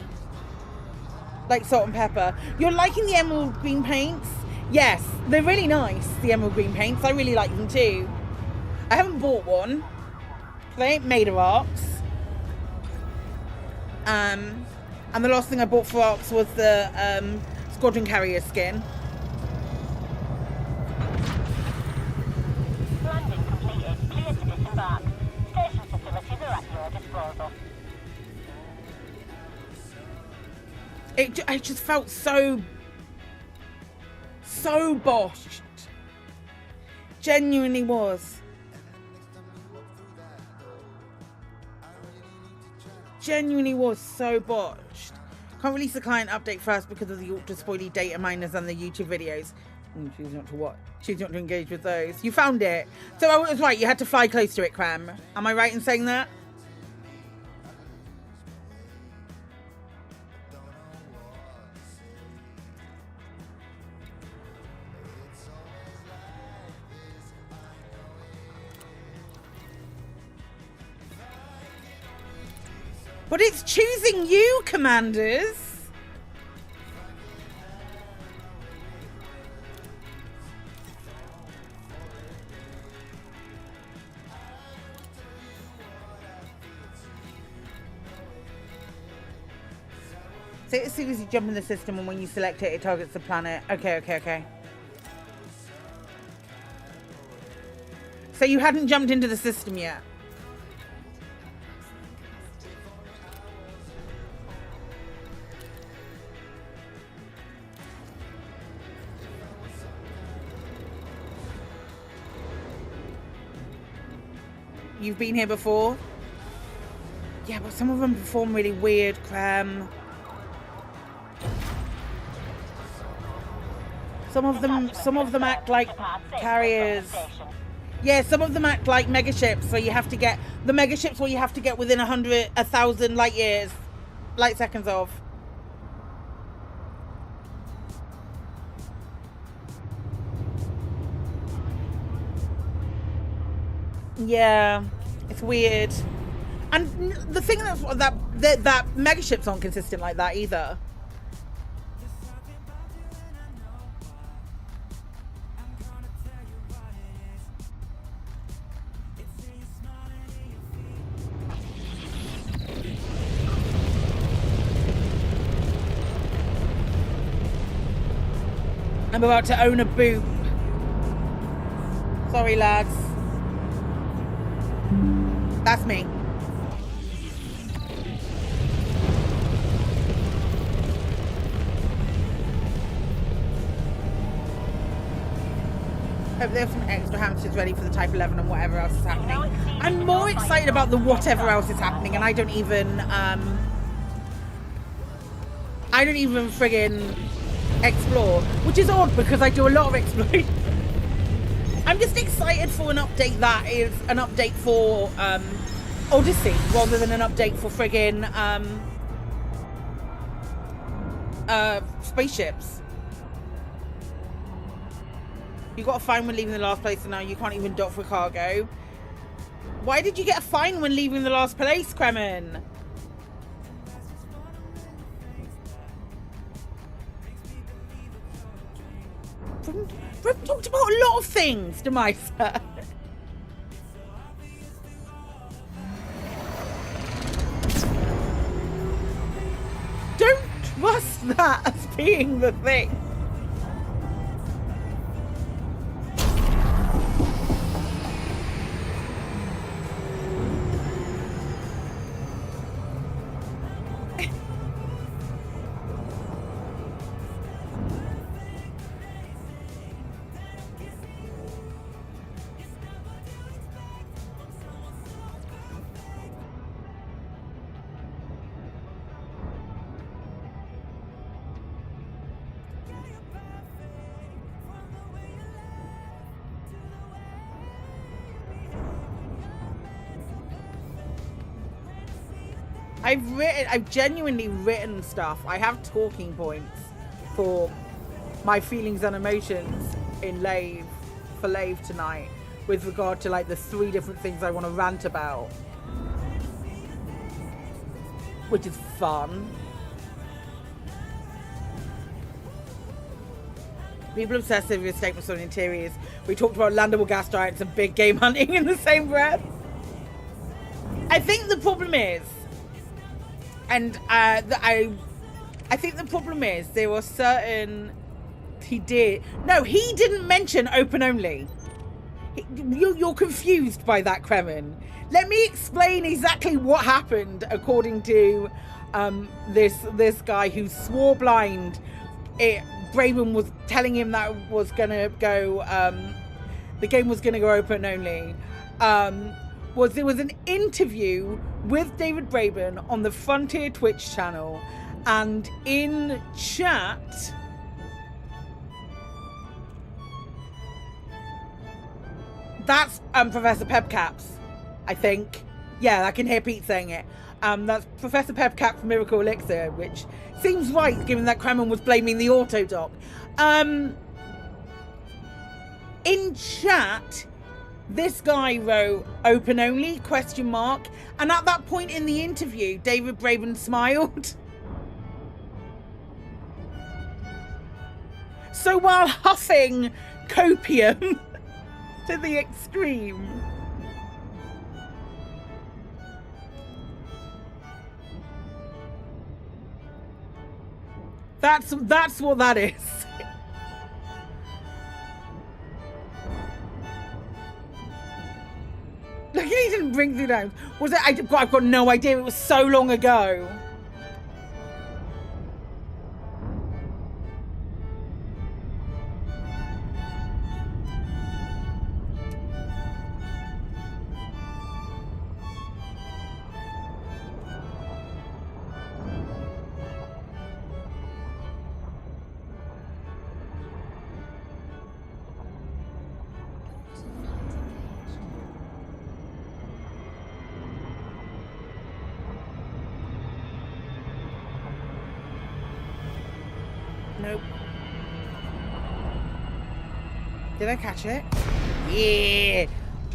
Like Salt and Pepper. You're liking the emerald green paints? Yes, they're really nice, the emerald green paints. I really like them too. I haven't bought one. They ain't made of arcs. And the last thing I bought for arcs was the Squadron Carrier skin. Landing completed. Clear to disembark. Station facilities are at your disposal. I just felt so botched. Genuinely was. Genuinely was so botched. Can't release the client update first because of the ultra spoily data miners and the YouTube videos. Choose not to watch. Choose not to engage with those. You found it. So I was right. You had to fly close to it, Cram. Am I right in saying that? But it's choosing you, Commanders. So as soon as you jump in the system and when you select it, it targets the planet. Okay. So you hadn't jumped into the system yet? You've been here before? Yeah, but some of them perform really weird, Cram. Some of them act like carriers. Yeah, some of them act like megaships, so you have to get the megaships where you have to get within 1,000 light seconds of. Yeah, it's weird. And the thing that megaships aren't consistent like that either. I'm about to own a boot. Sorry, lads. That's me. Hope there's some extra hamsters ready for the Type 11 and whatever else is happening. I'm more excited about the whatever else is happening, and I don't even friggin' explore, which is odd because I do a lot of exploring. I'm just excited for an update that is an update for Odyssey rather than an update for friggin' spaceships. You got a fine when leaving the last place, and now you can't even dock for cargo. Why did you get a fine when leaving the last place, Kremen? We've talked about a lot of things, Demisa. Don't trust that as being the thing. I've genuinely written stuff. I have talking points for my feelings and emotions in for Lave tonight with regard to like the 3 different things I want to rant about, which is fun. People obsessed with your statements on interiors. We talked about landable gas giants and big game hunting in the same breath. I think the problem is, and I think the problem is there were certain he didn't mention open only. You're confused by that, Kremen. Let me explain exactly what happened according to this guy who swore blind. Braben was telling him that was gonna go. The game was gonna go open only. There was an interview with David Braben on the Frontier Twitch channel, and in chat that's Professor Pepcaps, I think. Yeah, I can hear Pete saying it. That's Professor Pepcaps Miracle Elixir, which seems right given that Kremen was blaming the autodoc. In chat, this guy wrote open only ? And at that point in the interview, David Braben smiled. So while huffing copium to the extreme, that's what that is. Like, he didn't bring it down. Was it? I've got no idea. It was so long ago. Nope. Did I catch it? Yeah.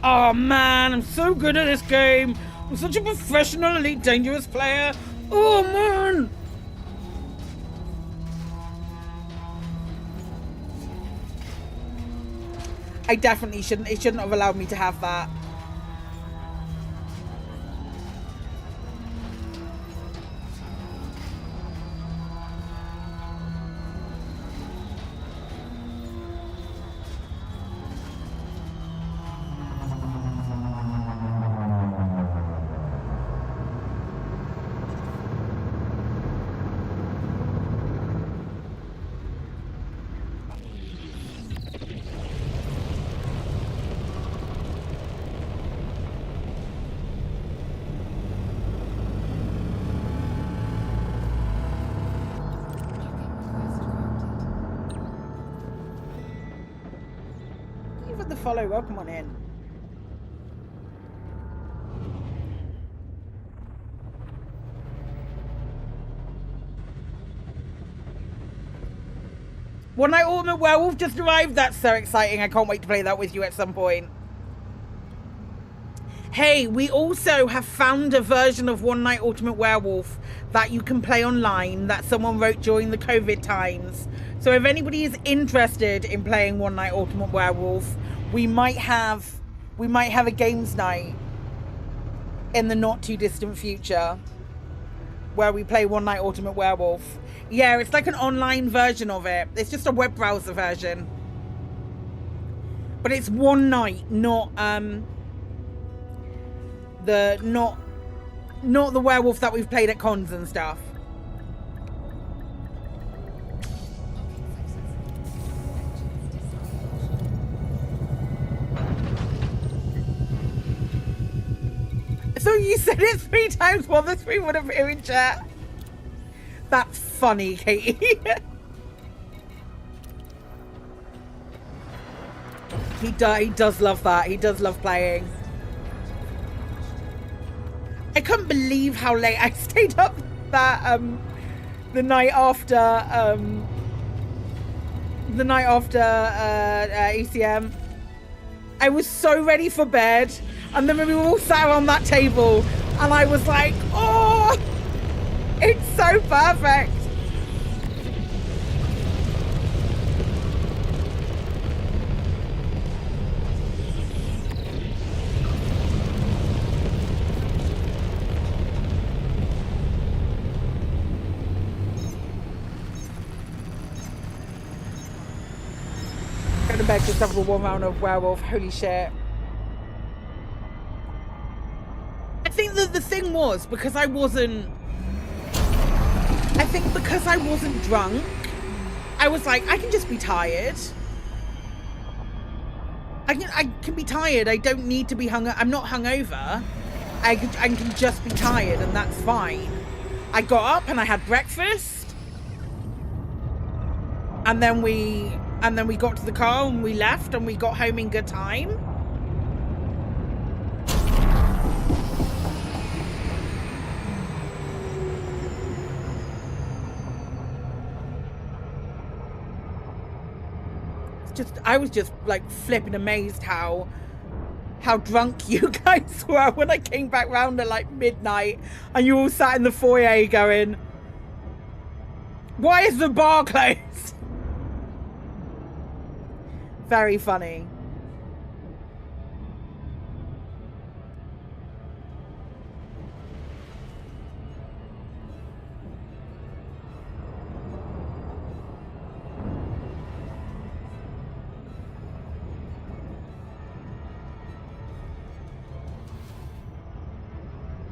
Oh man, I'm so good at this game. I'm such a professional, elite, dangerous player. Oh man. I definitely shouldn't. It shouldn't have allowed me to have that. Follow, welcome on in. One Night Ultimate Werewolf just arrived. That's so exciting. I can't wait to play that with you at some point. Hey, we also have found a version of One Night Ultimate Werewolf that you can play online that someone wrote during the COVID times. So if anybody is interested in playing One Night Ultimate Werewolf, we might have a games night in the not too distant future where we play One Night Ultimate Werewolf. Yeah, it's like an online version of it. It's just a web browser version. But it's one night, not the werewolf that we've played at cons and stuff. So you said it 3 times while the 3 would appear in chat. That's funny, Katie. He does love that. He does love playing. I couldn't believe how late I stayed up that the night after ECM. I was so ready for bed. And then we were all sat around that table and I was like, oh, it's so perfect. Go to bed just after one round of werewolf, holy shit. I think that the thing was because I wasn't drunk, I was like, I can just be tired. I can be tired. I don't need to be I'm not hungover. I can just be tired and that's fine. I got up and I had breakfast. And then we got to the car and we left and we got home in good time. I was just like flipping amazed how drunk you guys were when I came back round at like midnight and you all sat in the foyer going, why is the bar closed? Very funny.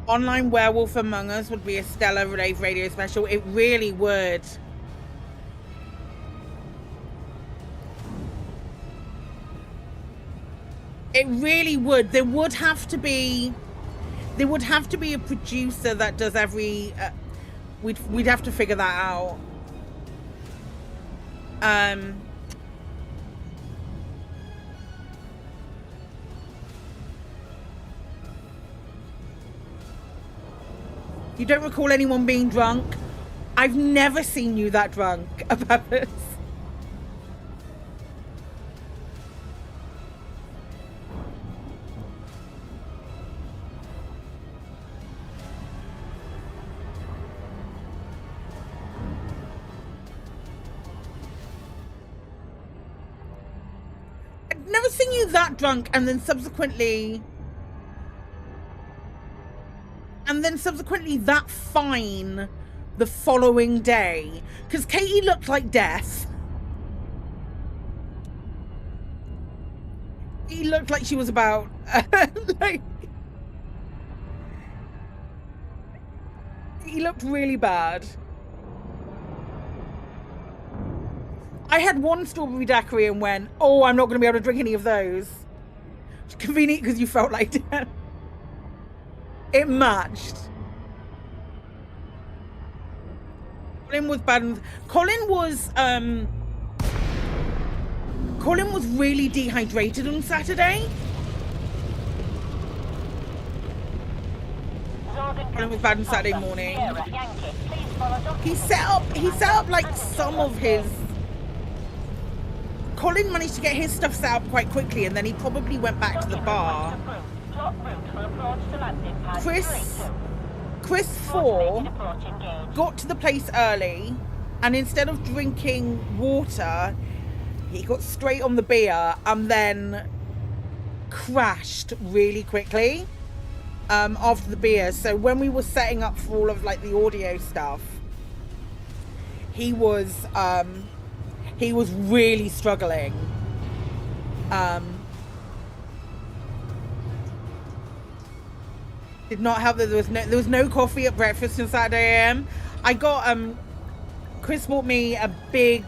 Online Werewolf Among Us would be a stellar Rave Radio special. It really would. It really would. There would have to be a producer that does every. We'd have to figure that out. You don't recall anyone being drunk? I've never seen you that drunk about this. I've never seen you that drunk and then subsequently that fine the following day, because Katie looked like death. He looked like she was about like, he looked really bad. I had one strawberry daiquiri and went, oh, I'm not going to be able to drink any of those. It's convenient because you felt like death. It matched. Colin was bad. Colin was really dehydrated on Saturday. Colin was bad on Saturday morning. He set up like some of his. Colin managed to get his stuff set up quite quickly, and then he probably went back to the bar. Chris 4 got to the place early, and instead of drinking water, he got straight on the beer and then crashed really quickly after the beer. So when we were setting up for all of like the audio stuff, he was really struggling. Did not help that there was no coffee at breakfast on Saturday AM. I got Chris bought me a big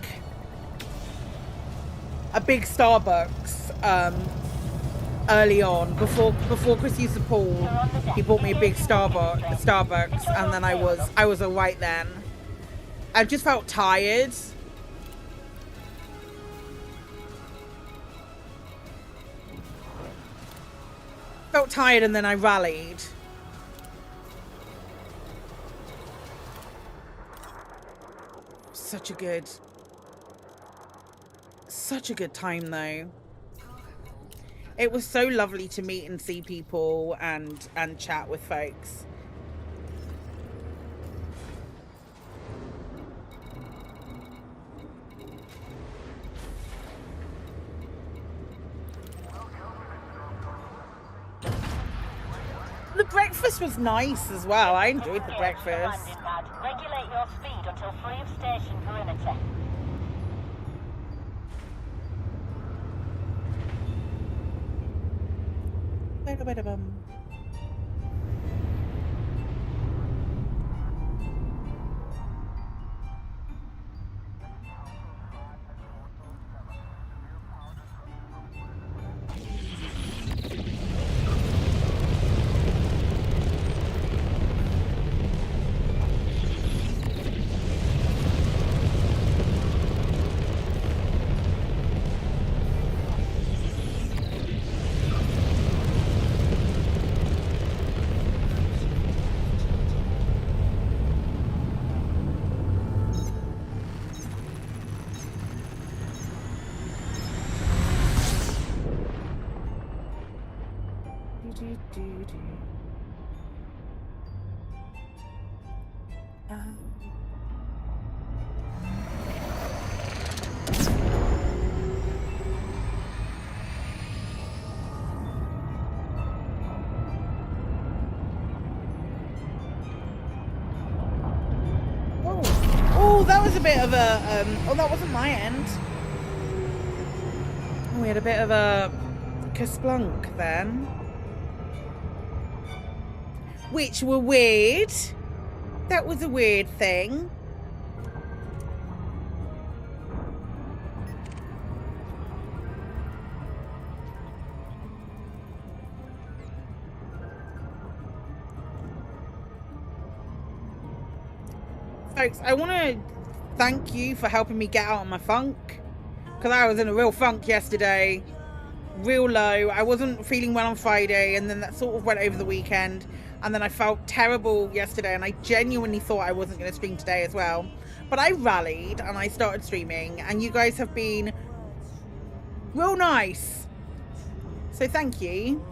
Starbucks early on before Chris used the pool. He bought me a big Starbucks, and then I was alright then. I just felt tired. Felt tired, and then I rallied. Such a good time though. It was so lovely to meet and see people and chat with folks. The breakfast was nice as well. I enjoyed the breakfast. Regulate your speed until free of station perimeter. Oh, that was a bit of a oh, that wasn't my end. We had a bit of a kerplunk then, which were weird. That was a weird thing. Folks, I want to thank you for helping me get out of my funk, because I was in a real funk yesterday, real low. I wasn't feeling well on Friday, and then that sort of went over the weekend. And then I felt terrible yesterday, and I genuinely thought I wasn't going to stream today as well. But I rallied and I started streaming, and you guys have been real nice. So thank you.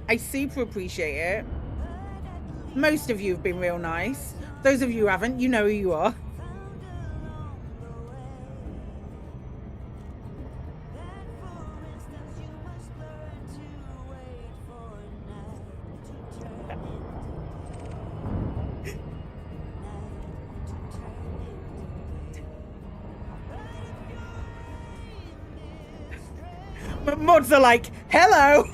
I super appreciate it. Most of you have been real nice. Those of you who haven't, you know who you are. Mods are like, hello.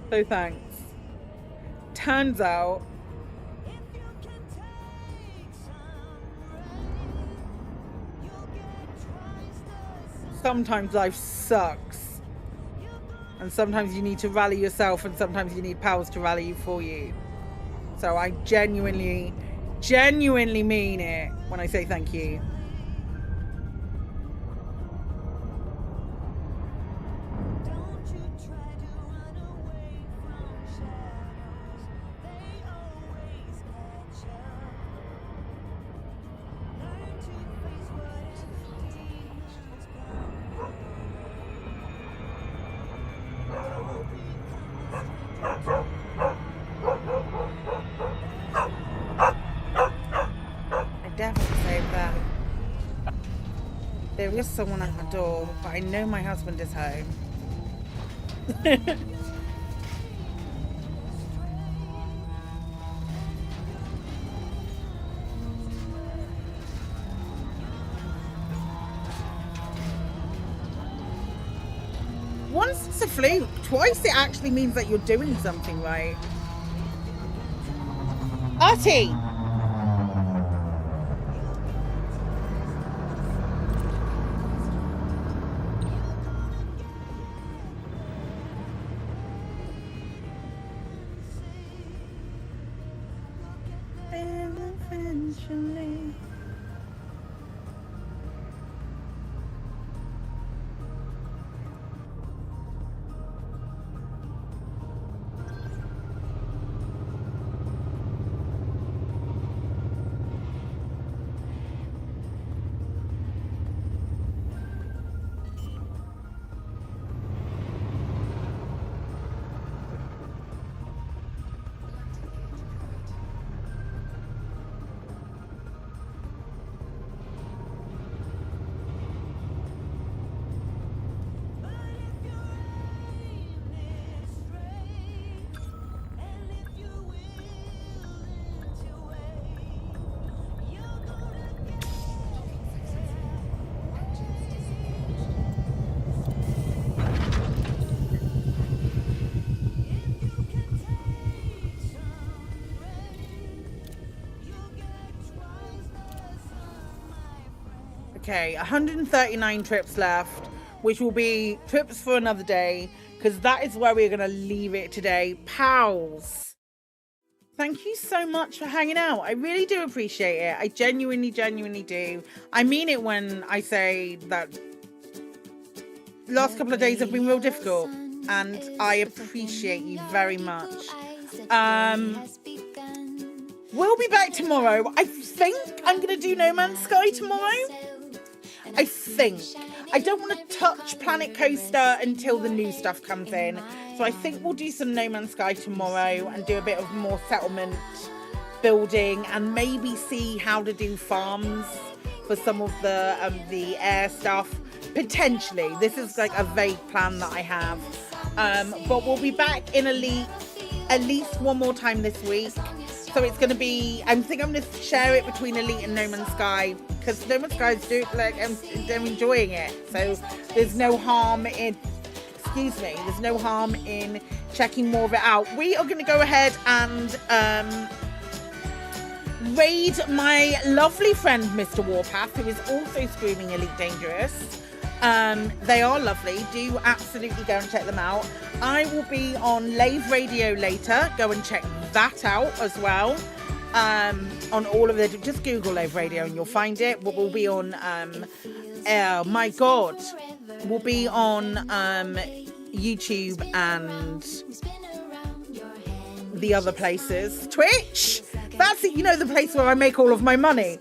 So thanks. Turns out sometimes life sucks, and sometimes you need to rally yourself, and sometimes you need powers to rally you for you. So I genuinely mean it when I say thank you. There is someone at my door, but I know my husband is home. Once it's a fluke, twice it actually means that you're doing something right. Artie! Okay, 139 trips left, which will be trips for another day, because that is where we're going to leave it today. Pals, thank you so much for hanging out. I really do appreciate it. I genuinely do. I mean it when I say that the last couple of days have been real difficult, and I appreciate you very much. We'll be back tomorrow. I think I'm going to do No Man's Sky tomorrow. I think. I don't want to touch Planet Coaster until the new stuff comes in. So I think we'll do some No Man's Sky tomorrow and do a bit of more settlement building and maybe see how to do farms for some of the air stuff. Potentially. This is like a vague plan that I have. But we'll be back in Elite at least one more time this week. So it's going to be, I think I'm going to share it between Elite and No Man's Sky, because No Man's Sky is they're enjoying it. So there's no harm in, there's no harm in checking more of it out. We are going to go ahead and raid my lovely friend, Mr. Warpath, who is also streaming Elite Dangerous. They are lovely. Do absolutely go and check them out. I will be on Lave Radio later. Go and check that out as well. on all of the, just Google Live Radio and you'll find it. We'll be on, oh my God, we'll be on YouTube and the other places. Twitch, that's it, you know, the place where I make all of my money.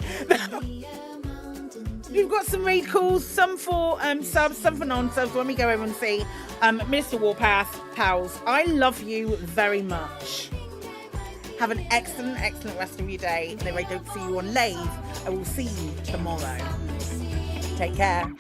We've got some raid calls, some for subs, some for non-subs. When we go over and see Mr. Warpath, pals, I love you very much. Have an excellent, excellent rest of your day. And if I don't see you on live, I will see you tomorrow. Take care.